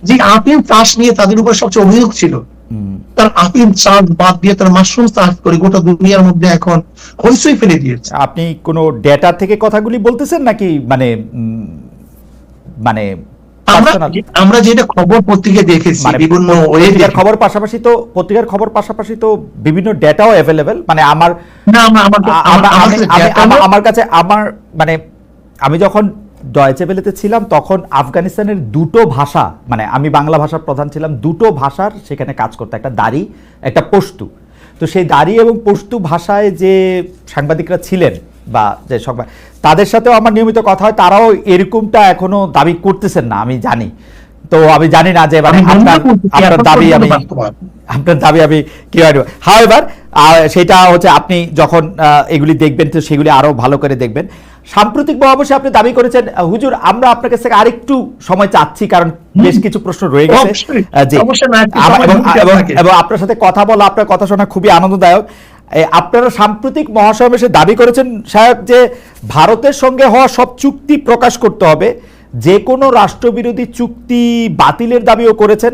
S2: যে আফিম চাষ নিয়ে তাদের উপর সবচেয়ে অভিযোগ ছিল, তার আফিম চাষ বাদ দিয়ে তার মাশরুম চাষ করে গোটা দুনিয়ার মধ্যে এখন হইচই ফেলে দিয়েছে।
S1: আপনি কোনো ডেটা থেকে কথাগুলি বলতেছেন নাকি মানে মানে
S2: আমরা যেটা খবর পত্রিকায় দেখেছি, বিভিন্ন
S1: পত্রিকার খবর পাশাপাশি তো বিভিন্ন ডেটাও অ্যাভেলেবেল, মানে আমার কাছে মানে আমি যখন ডয়েচে ভেলেতে ছিলাম তখন আফগানিস্তানের দুটো ভাষা, মানে আমি বাংলা ভাষার প্রধান ছিলাম, দুটো ভাষার সেখানে কাজ করতে, একটা দারি একটা পশতু। তো সেই দারি এবং পশতু ভাষায় যে সাংবাদিকরা ছিলেন বা যে সংবাদ, তাদের সাথেও আমার নিয়মিত কথা হয়, তারাও এরকমটা এখনো দাবি করতেছেন না আমি জানি। তো আমি জানি না যে মানে আপনার দাবি আমি কি হয়। হাওয়েভার সেটা হচ্ছে আপনি যখন এগুলি দেখবেন তো সেগুলি আরো ভালো করে দেখবেন। সাম্প্রতিক অবশ্যই আপনি দাবি করেছেন হুজুর আমরা আপনার কাছ থেকে আরেকটু সময় চাচ্ছি, কারণ বেশ কিছু প্রশ্ন রয়ে গেছে, এবং আপনার সাথে কথা বলা, আপনার কথা শোনা খুবই আনন্দদায়ক। আপনারা সাম্প্রতিক মহাসমাবেশে দাবি করেছেন সাহেব যে ভারতের সঙ্গে হওয়া সব চুক্তি প্রকাশ করতে হবে, যে কোনো রাষ্ট্রবিরোধী চুক্তি বাতিলের দাবিও করেছেন,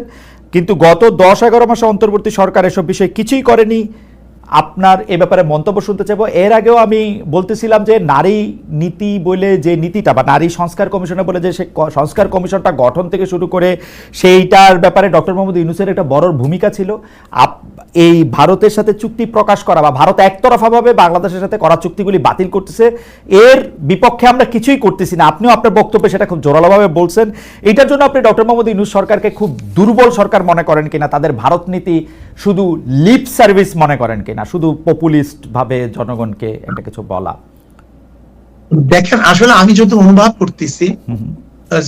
S1: কিন্তু গত 10-11 মাসে অন্তর্বর্তী সরকার এসব বিষয়ে কিছুই করেনি। আপনার এ ব্যাপারে মন্তব্য শুনতে চাইব। এর আগেও আমি বলতেছিলাম যে নারী নীতি বলে যে নীতিটা বা নারী সংস্কার কমিশনে বলে যে সংস্কার কমিশনটা গঠন থেকে শুরু করে সেইটার ব্যাপারে ডক্টর মোহাম্মদ ইউনূসের একটা বড় ভূমিকা ছিল। এই ভারতের সাথে চুক্তি প্রকাশ করা বা ভারত একতরফাভাবে বাংলাদেশের সাথে করা চুক্তিগুলি বাতিল করতেছে, এর বিপক্ষে আমরা কিছুই করতেছি না। আপনিও আপনার বক্তব্যে সেটা খুব জোরালোভাবে বলছেন। এটার জন্য আপনি ডক্টর মোহাম্মদ ইউনূস সরকারকে খুব দুর্বল সরকার মনে করেন কিনা, তাদের ভারত নীতি শুধু লিপ সার্ভিস মনে করেন কিনা, শুধু পপুলিস্ট ভাবে জনগণকে একটা কিছু বলা?
S2: দেখেন, আসলে আমি যত অনুভব করতেছি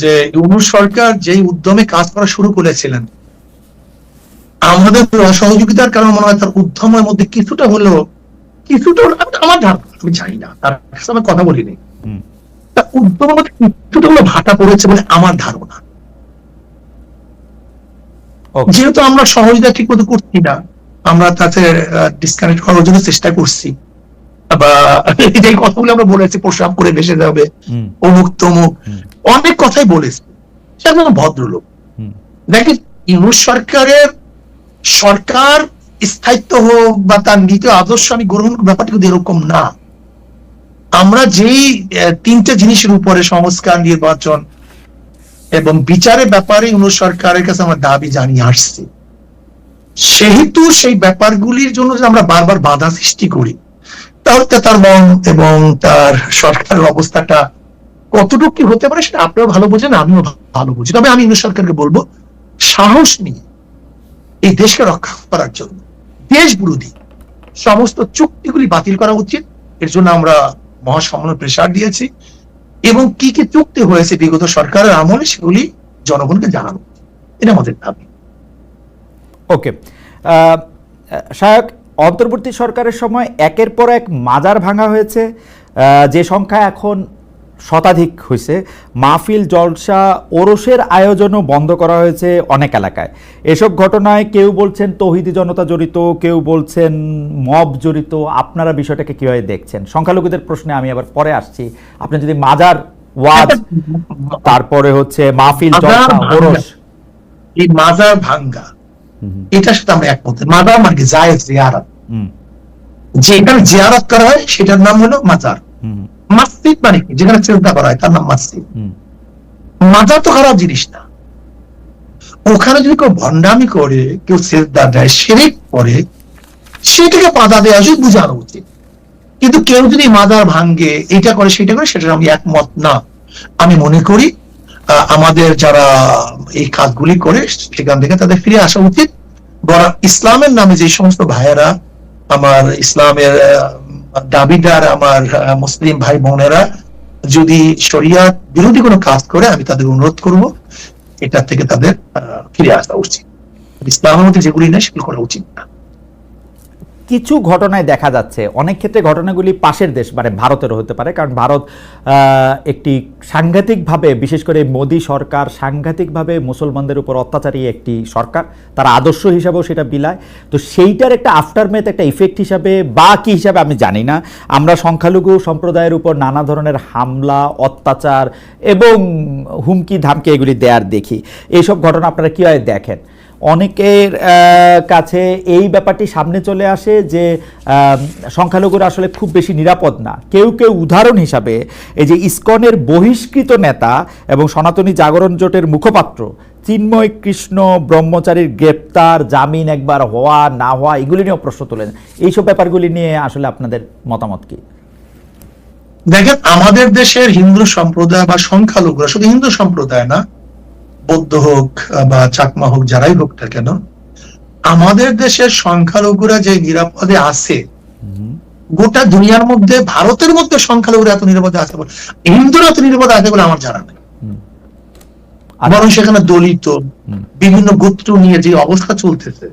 S2: যে ইউনূস সরকার যেই উদ্যমে কাজ করা শুরু করেছিলেন, আমাদের সহযোগিতার কারণে মনে হয় তার উদ্যমের মধ্যে কিছুটা হলেও আমার ধারণা, আমি জানি না, তার কাছে আমি কথা বলিনি, তার উদ্যমের মধ্যে কিছুটা হলেও ভাটা পড়েছে বলে আমার ধারণা। যেহেতু আমরা সহযোগিতা ঠিক মতো করছি না, আমরা তাতে ডিসকানেক্ট করার জন্য চেষ্টা করছি, বা এই কথাগুলো আমরা বলেছি প্রস্রাব করে ভেসে যাবে, অমুক তমুক অনেক কথাই বলেছি, সে একজন ভদ্রলোক। দেখেন, ইউনূস সরকারের সরকার স্থায়িত্ব হোক বা তার নীতি আদর্শ আমি গ্রহণ ব্যাপারটা কিন্তু এরকম না। আমরা যেই 3টে জিনিসের উপরে সংস্কার, নির্বাচন এবং বিচারের ব্যাপারে ইউনূস সরকারের কাছে আমরা দাবি জানিয়ে আসছি, সেহেতু সেই ব্যাপারগুলির জন্য যে আমরা বারবার বাধা সৃষ্টি করি, তাহলে তার মন এবং তার সরকারের অবস্থাটা কতটুকু কি হতে পারে সেটা আপনিও ভালো বোঝেন, আমিও ভালো বুঝি। তবে আমি ইউনূস সরকারকে বলবো, সাহস নিয়ে এই দেশকে রক্ষা করার জন্য দেশ বিরোধী সমস্ত চুক্তিগুলি বাতিল করা উচিত। এর জন্য আমরা মহাসম্মেলনে প্রেসার দিয়েছি, এবং কি কি চুক্তি হয়েছে বিগত সরকারের আমলে সেগুলি জনগণকে জানানো, এটা আমাদের দাবি।
S1: ওকে শায়ক, অন্তর্বর্তী সরকারের সময় একের পর এক মাজার ভাঙা হয়েছে, যে সংখ্যা এখন শতাধিক হয়েছে। মাহফিল, জলসা, ওরসের আয়োজনও বন্ধ করা হয়েছে অনেক এলাকায়। এসব ঘটনায় কেউ বলছেন তৌহিদি জনতা জড়িত, কেউ বলছেন মব জড়িত। আপনারা বিষয়টাকে কিভাবে দেখছেন? সংখ্যালঘুদের প্রশ্নে আমি আবার পরে আসছি। আপনি যদি মাজার, ওয়াজ, তারপরে হচ্ছে মাহফিল, জলসা, ওরস,
S2: এই মাজার ভাঙ্গা, এটার সাথে আমরা একমত। মাজার মানে জায়েজ, জিয়ারত, যেখানে জিয়ারত করা হয় সেটার নাম হলো মাজার। মসজিদ মানে কি? যেখানে চিন্তা করা হয় তার নাম মসজিদ। মাজার তো খারাপ জিনিস না। ওখানে যদি কেউ ভণ্ডামি করে, কেউ সিজদা দেয়, শিরক করে, সেটাকে বাধা দেওয়া উচিত, বোঝানো উচিত। কিন্তু কেউ যদি মাজার ভাঙ্গে, এটা করে সেটা করে, সেটা আমি একমত না। আমি মনে করি আমাদের যারা এই কাজগুলি করে সেখান থেকে তাদের ফিরে আসা উচিত। বরং ইসলামের নামে যে সমস্ত ভাইয়েরা, আমার ইসলামের দাবিদার আমার মুসলিম ভাই বোনেরা যদি শরিয়াত বিরোধী কোনো কাজ করে, আমি তাদের অনুরোধ করব এটা থেকে তাদের ফিরে আসা উচিত। ইসলামের মধ্যে যেগুলি নেই সেগুলো করা উচিত না।
S1: কিছু ঘটনায় দেখা যাচ্ছে, অনেক ক্ষেত্রে ঘটনাগুলি পাশের দেশ মানে ভারতেরও হতে পারে, কারণ ভারত একটি সাংঘাতিকভাবে, বিশেষ করে মোদী সরকার সাংঘাতিকভাবে মুসলমানদের উপর অত্যাচারী একটি সরকার, তারা আদর্শ হিসাবেও সেটা বিলায়। তো সেইটার একটা আফটারমেথ, একটা ইফেক্ট হিসাবে বা কী হিসাবে আমি জানি না, আমরা সংখ্যালঘু সম্প্রদায়ের উপর নানা ধরনের হামলা, অত্যাচার এবং হুমকি ধামকি এগুলি দেয়ার দেখি। এইসব ঘটনা আপনারা কীভাবে দেখেন? অনেকের কাছে এই ব্যাপারটি সামনে চলে আসে যে সংখ্যালঘুরা আসলে খুব বেশি নিরাপদ না। কেউ কেউ উদাহরণ হিসাবে এই যে ইসকনের বহিষ্কৃত নেতা এবং সনাতনী জাগরণ জোটের মুখপাত্র চিন্ময় কৃষ্ণ ব্রহ্মচারীর গ্রেপ্তার, জামিন একবার হওয়া না হওয়া, এগুলি নিয়েও প্রশ্ন তোলেন। এইসব ব্যাপারগুলি নিয়ে আসলে আপনাদের মতামত কি?
S2: দেখেন, আমাদের দেশের হিন্দু সম্প্রদায় বা সংখ্যালঘুরা, শুধু হিন্দু সম্প্রদায় না, বৌদ্ধ হোক বা চাকমা হোক, যারাই হোক না কেন, আমাদের দেশের সংখ্যালঘুরা যে নিরাপদে আছে, গোটা দুনিয়ার মধ্যে, ভারতের মধ্যে সংখ্যালঘুরা এত নিরাপদে আছে বলে, হিন্দুরা এত নিরাপদে আছে বলে আমার জানা নেই। বরং সেখানে দলিত বিভিন্ন গোত্র নিয়ে যে অবস্থা চলতেছে,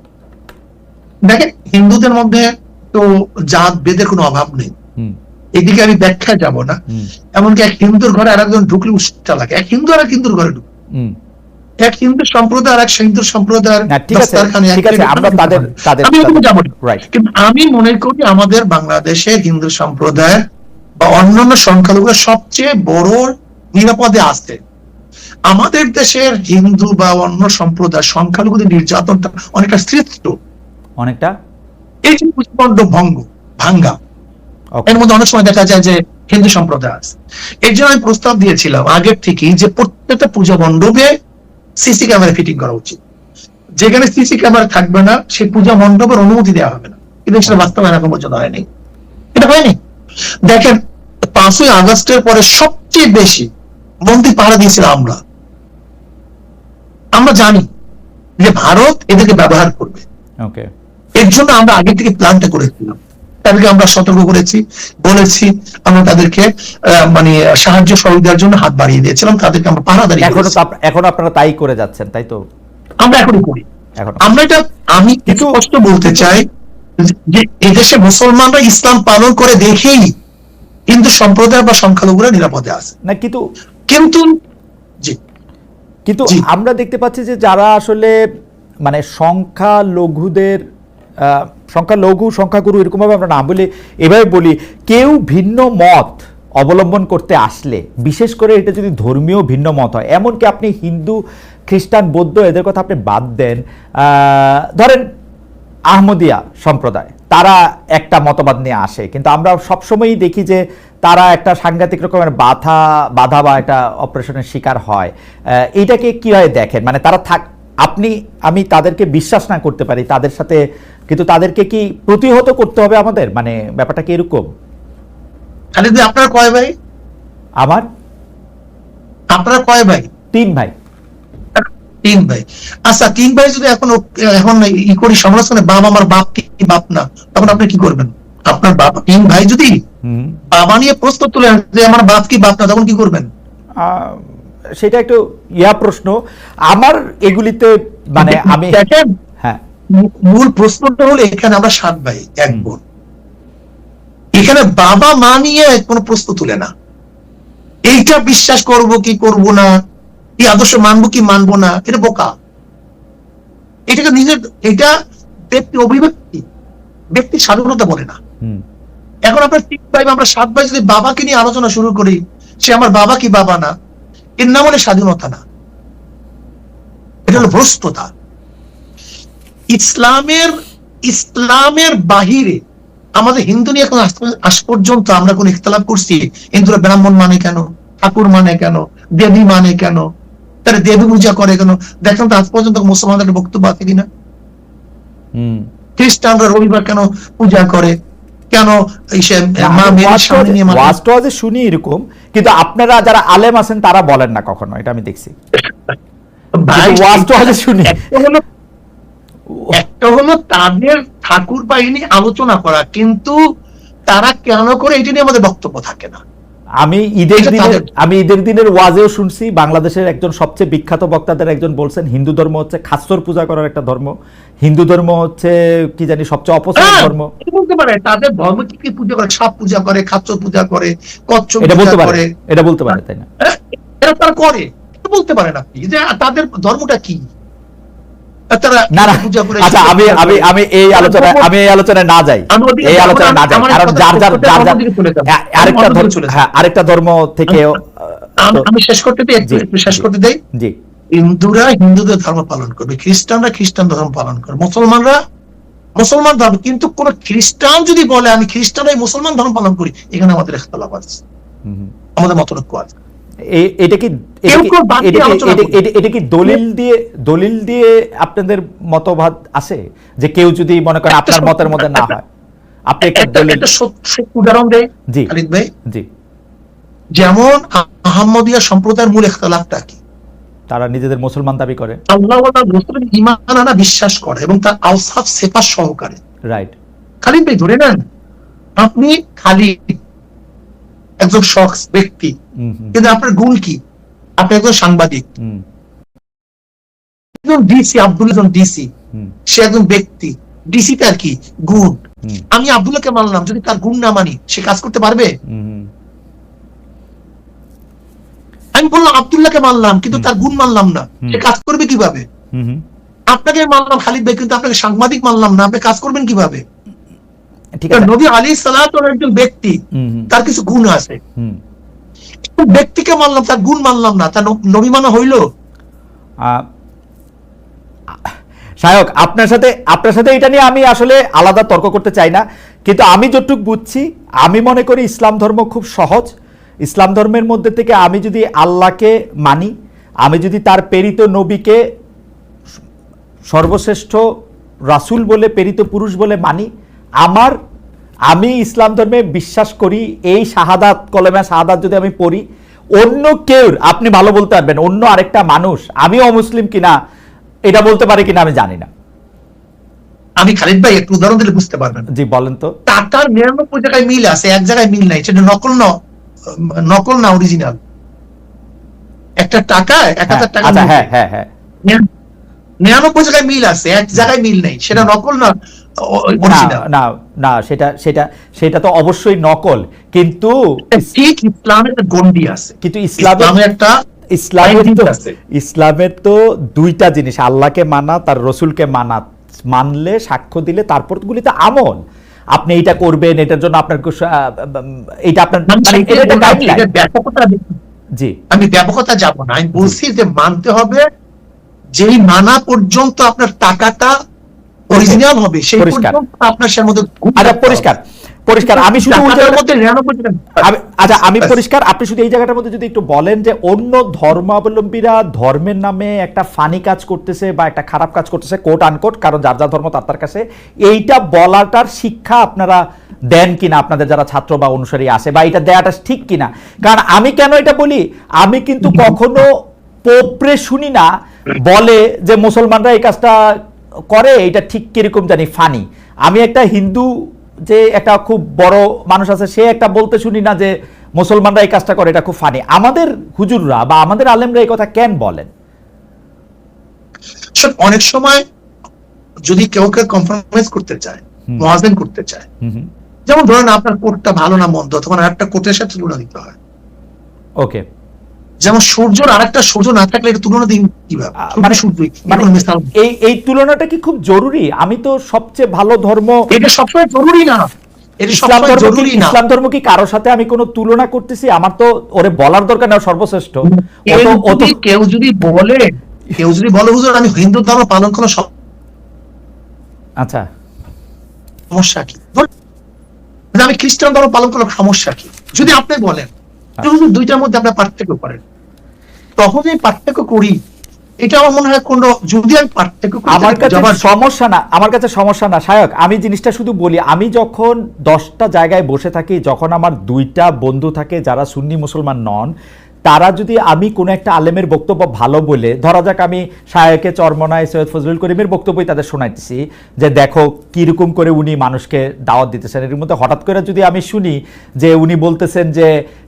S2: দেখেন হিন্দুদের মধ্যে তো জাত বেদের কোনো অভাব নেই, এদিকে আমি ব্যাখ্যায় যাব না। এমনকি এক হিন্দুর ঘরে আর একজন ঢুকলে উষ্টা লাগে, এক হিন্দু আর এক হিন্দুর ঘরে ঢুকলে, এক হিন্দু সম্প্রদায় আর এক হিন্দু সম্প্রদায়ের কিন্তু আমি মনে করি আমাদের বাংলাদেশের হিন্দু সম্প্রদায় বা অন্যান্য সংখ্যালঘুরা সবচেয়ে বড় নিরাপদে আছে। আমাদের দেশের হিন্দু বা অন্য সম্প্রদায় সংখ্যালঘুদের নির্যাতনটা অনেকটা শ্রেষ্ঠ, অনেকটা এই যে ভাঙ্গা, এর মধ্যে অনেক সময় দেখা যায় যে হিন্দু সম্প্রদায় আছে। এর জন্য আমি প্রস্তাব দিয়েছিলাম আগের থেকেই যে প্রত্যেকটা পূজা মণ্ডপে সিসি ক্যামেরা ফিটিং করা উচিত। যেখানে সিসি ক্যামেরা থাকবে না সেই পূজা মণ্ডপের অনুমতি দেওয়া হবে না, কিন্তু সেটা বাস্তবায়ন এখন পর্যন্ত হয়নি। এটা হয়নি। দেখেন, 5ই আগস্টের পরে সবচেয়ে বেশি মন্দির পাহারা দিয়েছিলাম আমরা। আমরা জানি যে ভারত এদেরকে ব্যবহার করবে, এর জন্য আমরা আগে থেকে প্ল্যানটা করেছিলাম। তাদেরকে আমরা সতর্ক করেছি, বলেছি, আমরা তাদেরকে মানে সাহায্য সহযোগিতার জন্য হাত বাড়িয়ে দিয়েছিলাম, তাদেরকে আমরা পাহারাদারি।
S1: এখন আপনারা তাই করে যাচ্ছেন, তাই তো?
S2: আমরা এখনই করি। আমরা এটা, আমি কিছু কষ্ট বলতে চাই যে এদেশে মুসলমানরা ইসলাম পালন করে দেখেই হিন্দু সম্প্রদায় বা সংখ্যালঘুরা নিরাপদে আছে
S1: না। কিন্তু
S2: কিন্তু
S1: কিন্তু আমরা দেখতে পাচ্ছি যে যারা আসলে মানে সংখ্যালঘুদের, সংখ্যালঘু সংখ্যাগুরু এরকম ভাবে আমরা না বলি, এভাবে বলি, কেউ ভিন্ন মত অবলম্বন করতে আসলে, বিশেষ করে এটা যদি ধর্মীয় ভিন্ন মত হয়, এমনকি আপনি হিন্দু, খ্রিস্টান, বৌদ্ধ এদের কথা আপনি বাদ দেন, ধরেন আহমদিয়া সম্প্রদায়, তারা একটা মতবাদ নিয়ে আসে, কিন্তু আমরা সবসময়ই দেখি যে তারা একটা সাংঘাতিক রকমের বাধা বা একটা অপারেশনের শিকার হয়। এইটাকে কিভাবে দেখেন? মানে তারা আমি তাদেরকে বিশ্বাস না করতে পারি তাদের সাথে, কিন্তু তাদেরকে কি প্রতিহত করতে হবে আমাদের? মানে ব্যাপারটা কি এরকম?
S2: আপনারা কয় ভাই? আপনারা কয় ভাই?
S1: 3 ভাই।
S2: 3 ভাই। আচ্ছা, 3 ভাই যদি এখন ই করি সমালোচনা, বাবা আমার বাপ কি বাপ না, তখন আপনি কি করবেন? আপনার বাপ, 3 ভাই যদি বাবা নিয়ে প্রশ্ন তুলে যে আমার বাপ কি বাপ না, তখন কি করবেন?
S1: সেটা একটু প্রশ্ন আমার এগুলিতে, মানে আমি
S2: দেখেন, হ্যাঁ, মূল প্রশ্নটা হলো এখানে আমরা 7 ভাই 1 বোন, এখানে বাবা মা নিয়ে কোনো প্রশ্ন তুলে না। এইটা বিশ্বাস করব কি করব না, এই আদর্শ মানবো কি মানবো না, এটা বোকা। এটাকে নিজের, এটা ব্যক্তি অভিব্যক্তি, ব্যক্তি স্বাধীনতা বলে না। এখন আপনার 3 ভাই আমরা 7 ভাই যদি বাবাকে নিয়ে আলোচনা শুরু করি, সে আমার বাবা কি বাবা না, এর নাম হলে স্বাধীনতা না, এটা হলো ভ্রষ্টতা। ইসলামের বাহিরে আমাদের হিন্দু নিয়ে এখন আজ পর্যন্ত আমরা কোন ইখতিলাফ করছি? হিন্দুরা ব্রাহ্মণ মানে কেন, ঠাকুর মানে কেন, দেবী মানে কেন, তারা দেবী পূজা করে কেন? দেখেন তো আজ পর্যন্ত মুসলমানদের বক্তব্য আছে কিনা? খ্রিস্টানরা রবিবার কেন পূজা করে, কেন
S1: শুনি এরকম, কিন্তু আপনারা যারা আলেম আছেন তারা বলেন না কখনো, এটা আমি দেখছি। শুনি
S2: একটা হলো তাদের ঠাকুর বাহিনী আলোচনা করা, কিন্তু তারা কেন করে এটা নিয়ে আমাদের বক্তব্য থাকে না।
S1: আমি ঈদের দিনের ওয়াজেও শুনছি, বাংলাদেশের একজন সবচেয়ে বিখ্যাত বক্তাদের একজন বলছেন হিন্দু ধর্ম হচ্ছে খাচ্চর পূজা করার একটা ধর্ম, হিন্দু ধর্ম হচ্ছে কি জানি সবচেয়ে অপছন্দের ধর্ম।
S2: বলতে পারে তাদের ধর্ম কি পূজা করে, সাপ পূজা করে, খাচ্চর পূজা করে, কচ্ছপ
S1: এটা বলতে
S2: পূজা
S1: পারে,
S2: করে,
S1: এটা বলতে পারে, তাই না?
S2: এটা তারা করে, বলতে পারেন আপনি যে তাদের ধর্মটা কি। তারা
S1: না না,
S2: পূজা করে।
S1: আচ্ছা আমি এই আলোচনায় না যাই, এই আলোচনায় না যাই, কারণ যার আরেকটা ধর্ম থেকে
S2: আমি শেষ করতে দিই, একটু শেষ করতে দেই।
S1: জি,
S2: হিন্দুরা হিন্দুদের ধর্ম পালন করবে, খ্রিস্টানরা খ্রিস্টান ধর্ম পালন করবে, মুসলমানরা মুসলমান ধর্ম। কিন্তু কোন খ্রিস্টান যদি বলে আমি খ্রিস্টানরাই মুসলমান ধর্ম পালন করি, এখানে আমাদের ইখতিলাফ আছে, আমাদের মতৈক্য আছে।
S1: এটা কি দলিল দিয়ে আপনাদের মতবাদ আছে যে কেউ যদি মনে করেন আপনার মতের মধ্যে না হয়, আপনি একটা
S2: উদাহরণ দেই খালিদ ভাই। জি, যেমন আহমদিয়া সম্প্রদায়ের মূল ইখতিলাফটা কি?
S1: তারা নিজেদের মুসলমান দাবি করে,
S2: আল্লাহ ওয়া তাআলার রাসূলের ঈমান আনা বিশ্বাস করে এবং তার আওসাফ সিফাত সহকারে।
S1: রাইট।
S2: খালিদ ভাই ধরে নেন আপনি খালিদ একজন শখস ব্যক্তি, কিন্তু আপনার গুণ কি? আপনি একজন সাংবাদিক। একজন ডিসি, আব্দুল একজন ডিসি, সে একজন ব্যক্তি। ডিসি তার কি গুণ? আমি আব্দুল্লাহকে মানলাম, যদি তার গুণ না মানি সে কাজ করতে পারবে? আমি বললাম আব্দুল্লাহকে মানলাম কিন্তু তার গুণ মানলাম না, সে কাজ করবে কিভাবে? আপনাকে মানলাম খালিদ ভাই, কিন্তু আপনাকে সাংবাদিক মানলাম না, আপনি কাজ করবেন কিভাবে? নবী আলাইহিস সালাতু একজন ব্যক্তি, তার কিছু গুণ আছে। ব্যক্তিকে মানলাম, তার গুণ মানলাম না, তার নবী মানা হইল?
S1: শায়ক আপনার সাথে এটা নিয়ে আমি আসলে আলাদা তর্ক করতে চাই না, কিন্তু আমি যতটুকু বুঝছি, আমি মনে করি ইসলাম ধর্ম খুব সহজ। ইসলাম ধর্মের মধ্যে থেকে আমি যদি আল্লাহকে মানি, আমি যদি তার প্রেরিত নবীকে সর্বশ্রেষ্ঠ রাসূল বলে, প্রেরিত পুরুষ বলে মানি, আমি ইসলাম ধর্মে বিশ্বাস করি, এই শাহাদাত, কলেমা শাহাদাত যদি আমি পড়ি, অন্য কেউ, আপনি ভালো বলতে পারবেন অন্য আরেকটা মানুষ আমি অমুসলিম কিনা এটা বলতে পারে কিনা আমি জানি না।
S2: আমি খালিদ ভাই একটু উদাহরণ দিলে বুঝতে পারবেন।
S1: জি বলেন তো।
S2: টাকার 99 জায়গায় মিল আছে, এক জায়গায় মিল নাই, সেটা নকল না অরিজিনাল। একটা টাকা 1000 টাকা,
S1: আচ্ছা হ্যাঁ হ্যাঁ হ্যাঁ,
S2: 99 জায়গায় মিল আছে, এক জায়গায় মিল নেই, সেটা নকল না অরিজিনাল?
S1: না না, সেটা তো অবশ্যই নকল, কিন্তু
S2: ঠিক ইসলামের একটা গন্ডি আছে, কিন্তু
S1: ইসলামের তো দুইটা জিনিস, আল্লাহকে মানা, তার রসুলকে মানা, মানলে সাক্ষ্য দিলে তারপর গুলি তো আমল, আপনি এইটা করবেন, এটার জন্য আপনার এইটা আপনার জি, আমি
S2: ব্যাপকতা যাব না, আমি বলছি যে মানতে হবে, যেই মানা পর্যন্ত আপনার টাকাটা অরিজিনাল হবে সেই পর্যন্ত আপনার সে মধ্যে
S1: পরিষ্কার। আমি শুধু আমি পরিষ্কার, আপনি শুধু এই জায়গাটার মধ্যে যদি একটু বলেন যে অন্য ধর্মাবলম্বীরা ধর্মের নামে একটা ফানি কাজ করতেছে বা একটা খারাপ কাজ করতেছে, কোট আনকোট, কারণ যার যার ধর্ম তার কাছে, এইটা বলাটার শিক্ষা আপনারা দেন কিনা আপনাদের যারা ছাত্র বা অনুসারী আছে, বা এটা দেয়াটা ঠিক কিনা? কারণ আমি কেন এটা বলি, আমি কিন্তু কখনো পোপরে শুনি না বলে যে মুসলমানরা এই কাজটা করে, এটা ঠিক কিরকম জানি ফানি। আমি একটা হিন্দু যে একটা খুব বড় মানুষ আছে, সে একটা বলতে শুনি না যে মুসলমানরা এই কাজটা করে, এটা খুব ফানি। আমাদের হুজুররা বা আমাদের আলেমরা এই কথা কেন বলেন?
S2: অনেক সময় যদি কেউ কম্প্রোমাইজ করতে চায়, মুয়াজিন করতে চায়, যেমন ধরেন আপনার কোটটা ভালো না মন্দ, তখন আরেকটা কোটের সাথে তুলনা দিতে হয়।
S1: ওকে,
S2: যেমন সূর্যর আরেকটা সূর্য না থাকলে এটা তুলনা দিন কিভাবে?
S1: এই তুলনাটা কি খুব জরুরি? আমি তো সবচেয়ে ভালো ধর্ম,
S2: এটা সবসময় জরুরি না।
S1: ইসলাম ধর্ম কি কারোর সাথে আমি কোনো তুলনা করতেছি? আমার তো ওরে বলার দরকার না সর্বশ্রেষ্ঠ।
S2: কেউ যদি বলে হুজুর আমি হিন্দু ধর্ম পালন করা
S1: আচ্ছা
S2: সমস্যা কি? আমি খ্রিস্টান ধর্ম পালন করার সমস্যা কি? যদি আপনি বলেন দুইটার মধ্যে আপনার পার্থক্য করেন, তখন আমি পার্থক্য করি, এটা আমার মনে হয় কোন, যদি আমি পার্থক্য করি
S1: আমার কাছে সমস্যা না শায়ক, আমি জিনিসটা শুধু বলি, আমি যখন 10টা জায়গায় বসে থাকি, যখন আমার 2টা বন্ধু থাকে যারা সুন্নি মুসলমান নন, তারা যদি আমি কোনো একটা আলেমের বক্তব্য ভালো বলে, ধরা যাক আমি শায়েখে চরমনায় সৈয়দ ফজলুল করিমের বক্তব্যই তাদের শোনাইতেছি যে দেখো কিরকম করে উনি মানুষকে দাওয়াত দিতেছেন, এর মধ্যে হঠাৎ করে যদি আমি শুনি যে উনি বলতেছেন যে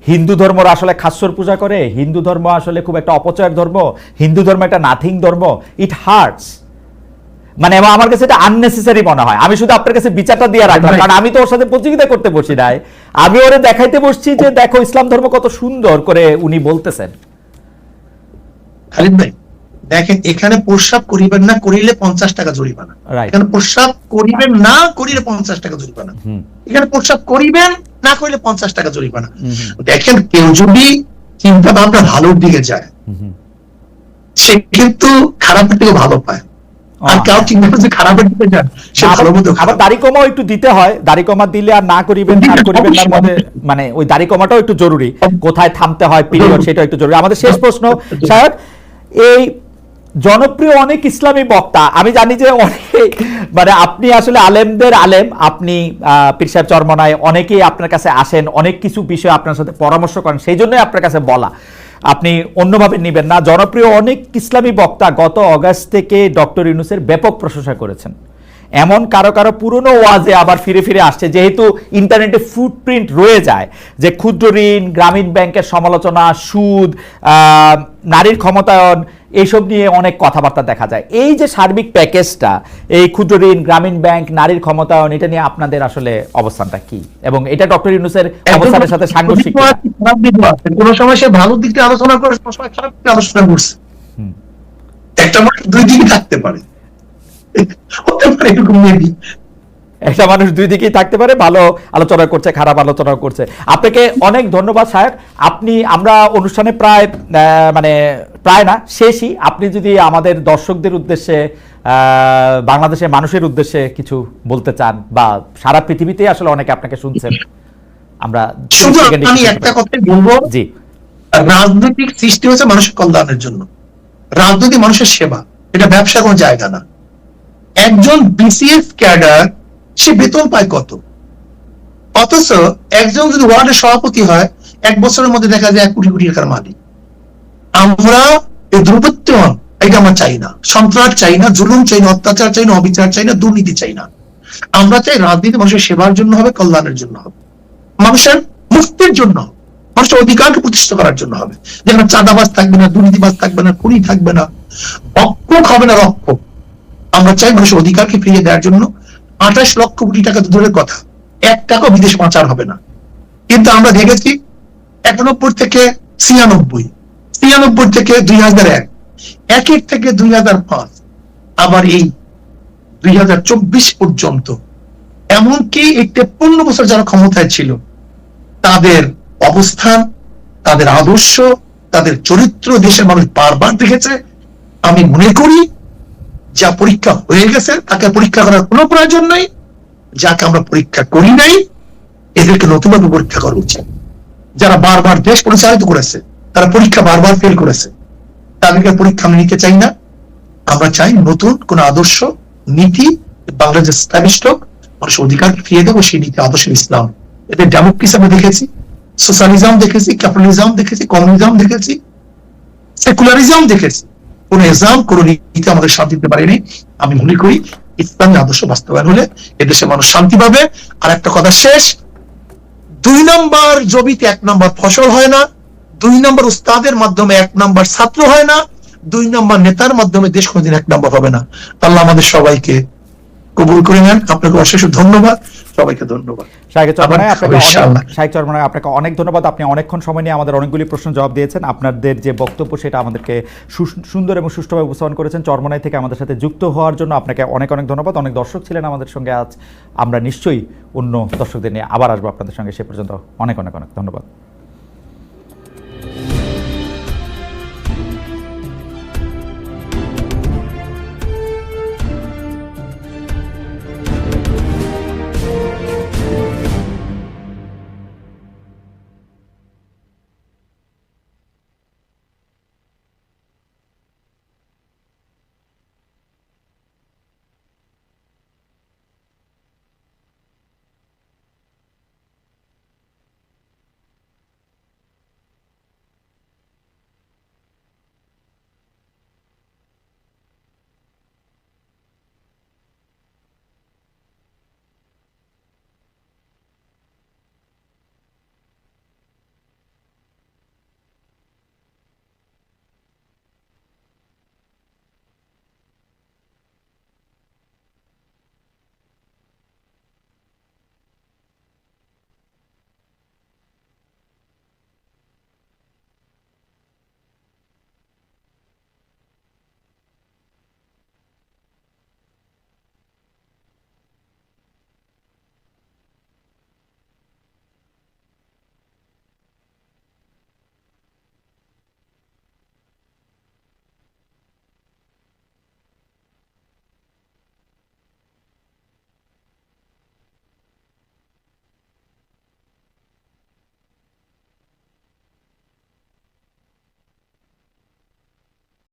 S1: হিন্দু ধর্মরা আসলে খাশ্বর পূজা করে, হিন্দু ধর্ম আসলে খুব একটা অপচয়ের ধর্ম, হিন্দু ধর্ম একটা নাথিং ধর্ম, ইট হার্টস। মানে আমার কাছে এটা আননেসেসারি মনে হয়। আমি শুধু আপনার কাছে বিচারটা দিয়ে রাখলাম, কারণ আমি তো ওর সাথে প্রতিযোগিতা করতে বসি নাই, আমি ওরে দেখাইতে বসছি যে দেখো ইসলাম ধর্ম কত সুন্দর করে উনি বলতেছেন।
S2: খালিদ ভাই দেখেন, এখানে প্রস্রাব করিবেন না করিলে 50 টাকা জরিমানা, এখানে প্রস্রাব করিবেন না করিলে 50 টাকা জরিমানা, এখানে প্রস্রাব করিবেন না করিলে 50 টাকা জরিমানা। দেখেন, কেউ যদি চিন্তা ভাবনা ভালোর দিকে যায় সে কিন্তু খারাপের থেকে ভালো পায়, আর কেউ চিন্তা করছে খারাপের দিকে যায় সে ভালো মতো।
S1: আবার দাড়ি কমাও একটু দিতে হয়, দাড়ি কমা দিলে আর না করিবেন আর করিবেন না মধ্যে মানে ওই দাড়ি কমাটাও একটু জরুরি, কোথায় থামতে হয় পিরিয়ড সেটা একটু জরুরি। আমাদের শেষ প্রশ্ন সাহেব, এই জনপ্রিয় অনেক ইসলামী বক্তা, আমি জানি যে অনেকে মানে আপনি আসলে আলেমদের আলেম, আপনি পীর সাহেব চরমনায় অনেকেই আপনার কাছে আসেন, অনেক কিছু বিষয় আপনার সাথে পরামর্শ করেন, সেই জন্যই আপনার কাছে বলা, আপনি অন্যভাবে নেবেন না। জনপ্রিয় অনেক ইসলামী বক্তা গত অগাস্ট থেকে ডক্টর ইউনূসের ব্যাপক প্রশংসা করেছেন, এমন কারো কারো পুরনো ওয়াজে আবার ফিরে ফিরে আসছে, যেহেতু ইন্টারনেটে ফুটপ্রিন্ট রয়ে যায় যে ক্ষুদ্র ঋণ, গ্রামীণ ব্যাংকের সমালোচনা, সুদ, নারীর ক্ষমতায়ন, এইসব নিয়ে অনেক কথাবার্তা দেখা যায়। এই যে সার্বিক প্যাকেজটা, এই ক্ষুদ্র ঋণ, গ্রামীণ ব্যাংক, নারীর ক্ষমতায়ন, এটা নিয়ে আপনাদের আসলে অবস্থানটা কি, এবং এটা ডক্টর ইউনূসের অবস্থানের সাথে সাংঘর্ষিক?
S2: কোন সময় সে ভালো দিকটা আলোচনা করে, কোন সময় খারাপ দিকটা আলোচনা করছে, একটা মানুষ দুই দিকে থাকতে পারে,
S1: একটা মানুষ দুই দিকেই থাকতে পারে, ভালো আলোচনা করছে, খারাপ আলোচনা করছে। আপনাকে অনেক ধন্যবাদ সাহেব। আপনি, আমরা অনুষ্ঠানে প্রায় মানে প্রায় না শেষই, আপনি যদি আমাদের দর্শকদের উদ্দেশ্যে, বাংলাদেশের মানুষের উদ্দেশ্যে কিছু বলতে চান, বা সারা পৃথিবীতে আসলে অনেকে আপনাকে শুনছেন, আমরা
S2: আমি একটা কথাই বলবো, জি, রাজনৈতিক সৃষ্টি হয়েছে মানুষের কল্যাণের জন্য, রাজনীতি মানুষের সেবা, এটা ব্যবসার কোনো জায়গা না। একজন বিসিএস ক্যাডার সে বেতন পায় কত, অথচ একজন যদি ওয়ার্ডের সভাপতি হয় 1 বছরের মধ্যে দেখা যায় 1 কোটি কোটি টাকার মালিক। আমরা এই দুর্বৃত্তায়ন, এটা আমরা চাই না, সন্ত্রাস চাই না, জুলুম চাই না, অত্যাচার চাই না, অবিচার চাই না, দুর্নীতি চাই না। আমরা চাই রাজনীতি মানুষের সেবার জন্য হবে, কল্যাণের জন্য হবে, মানুষের মুক্তির জন্য, মানুষের অধিকারকে প্রতিষ্ঠা করার জন্য হবে, যেখানে চাঁদাবাজ থাকবে না, দুর্নীতিবাজ থাকবে না, খুনি থাকবে না, রক্ষক হবে না রক্ষক। আমরা চাই মানুষের অধিকারকে ফিরিয়ে দেওয়ার জন্য। 28 লক্ষ কোটি টাকা দূরের কথা, 1 টাকা বিদেশ পাচার হবে না। কিন্তু আমরা দেখেছি 91 থেকে 96, 96 থেকে 2001, 1 থেকে 2005, আবার এই 2024 পর্যন্ত, এমনকি এই 53 বছর যারা ক্ষমতায় ছিল তাদের অবস্থান, তাদের আদর্শ, তাদের চরিত্র দেশের মানুষ বারবার দেখেছে। আমি মনে করি যা পরীক্ষা হয়ে গেছে তাকে পরীক্ষা করার কোনো প্রয়োজন নাই, যাকে আমরা পরীক্ষা করি নাই এদেরকে নতুনভাবে পরীক্ষা করা উচিত। যারা বারবার দেশ পরিচালিত করেছে, তারা পরীক্ষা বারবার ফেল করেছে, তাদেরকে পরীক্ষা আমি নিতে চাই না। আমরা চাই নতুন কোন আদর্শ নীতি বাংলাদেশ এস্টাবলিশড হোক, মানুষের অধিকার ফিরিয়ে দেবো, সেই নীতি আদর্শ ইসলাম। এদের ডেমোক্রেসি আমরা দেখেছি, সোশ্যালিজম দেখেছি, ক্যাপিটালিজম দেখেছি, কমিউনিজম দেখেছি, সেকুলারিজম দেখেছি, কোন ইসলাম কোন নীতি আমাদের শান্তি দিতে পারেনি। আমি মনে করি ইসলামী আদর্শ বাস্তবায়ন হলে এদেশে মানুষ শান্তি পাবে। আর একটা কথা শেষ, 2 নম্বর জমিতে 1 নম্বর ফসল হয় না, 2 নম্বর উস্তাদের মাধ্যমে 1 নম্বর ছাত্র হয় না, 2 নম্বর নেতার মাধ্যমে দেশ কোনদিন 1 নম্বর হবে না। আল্লাহ আমাদের সবাইকে কবুল করে নেন। আপনাকে অশেষ ধন্যবাদ, সবাইকে ধন্যবাদ।
S1: শাহেখ চরমনায় আপনাকে অনেক ধন্যবাদ। আপনি অনেকক্ষণ সময় নিয়ে আমাদের অনেকগুলি প্রশ্ন জবাব দিয়েছেন। আপনাদের যে বক্তব্য সেটা আমাদেরকে সুন্দর এবং সুষ্ঠুভাবে উপস্থাপন করেছেন। চরমনাই থেকে আমাদের সাথে যুক্ত হওয়ার জন্য আপনাকে অনেক অনেক ধন্যবাদ। অনেক দর্শক ছিলেন আমাদের সঙ্গে আজ, আমরা নিশ্চয়ই অন্য দর্শকদের নিয়ে আবার আসবো আপনাদের সঙ্গে। সে পর্যন্ত অনেক অনেক অনেক ধন্যবাদ।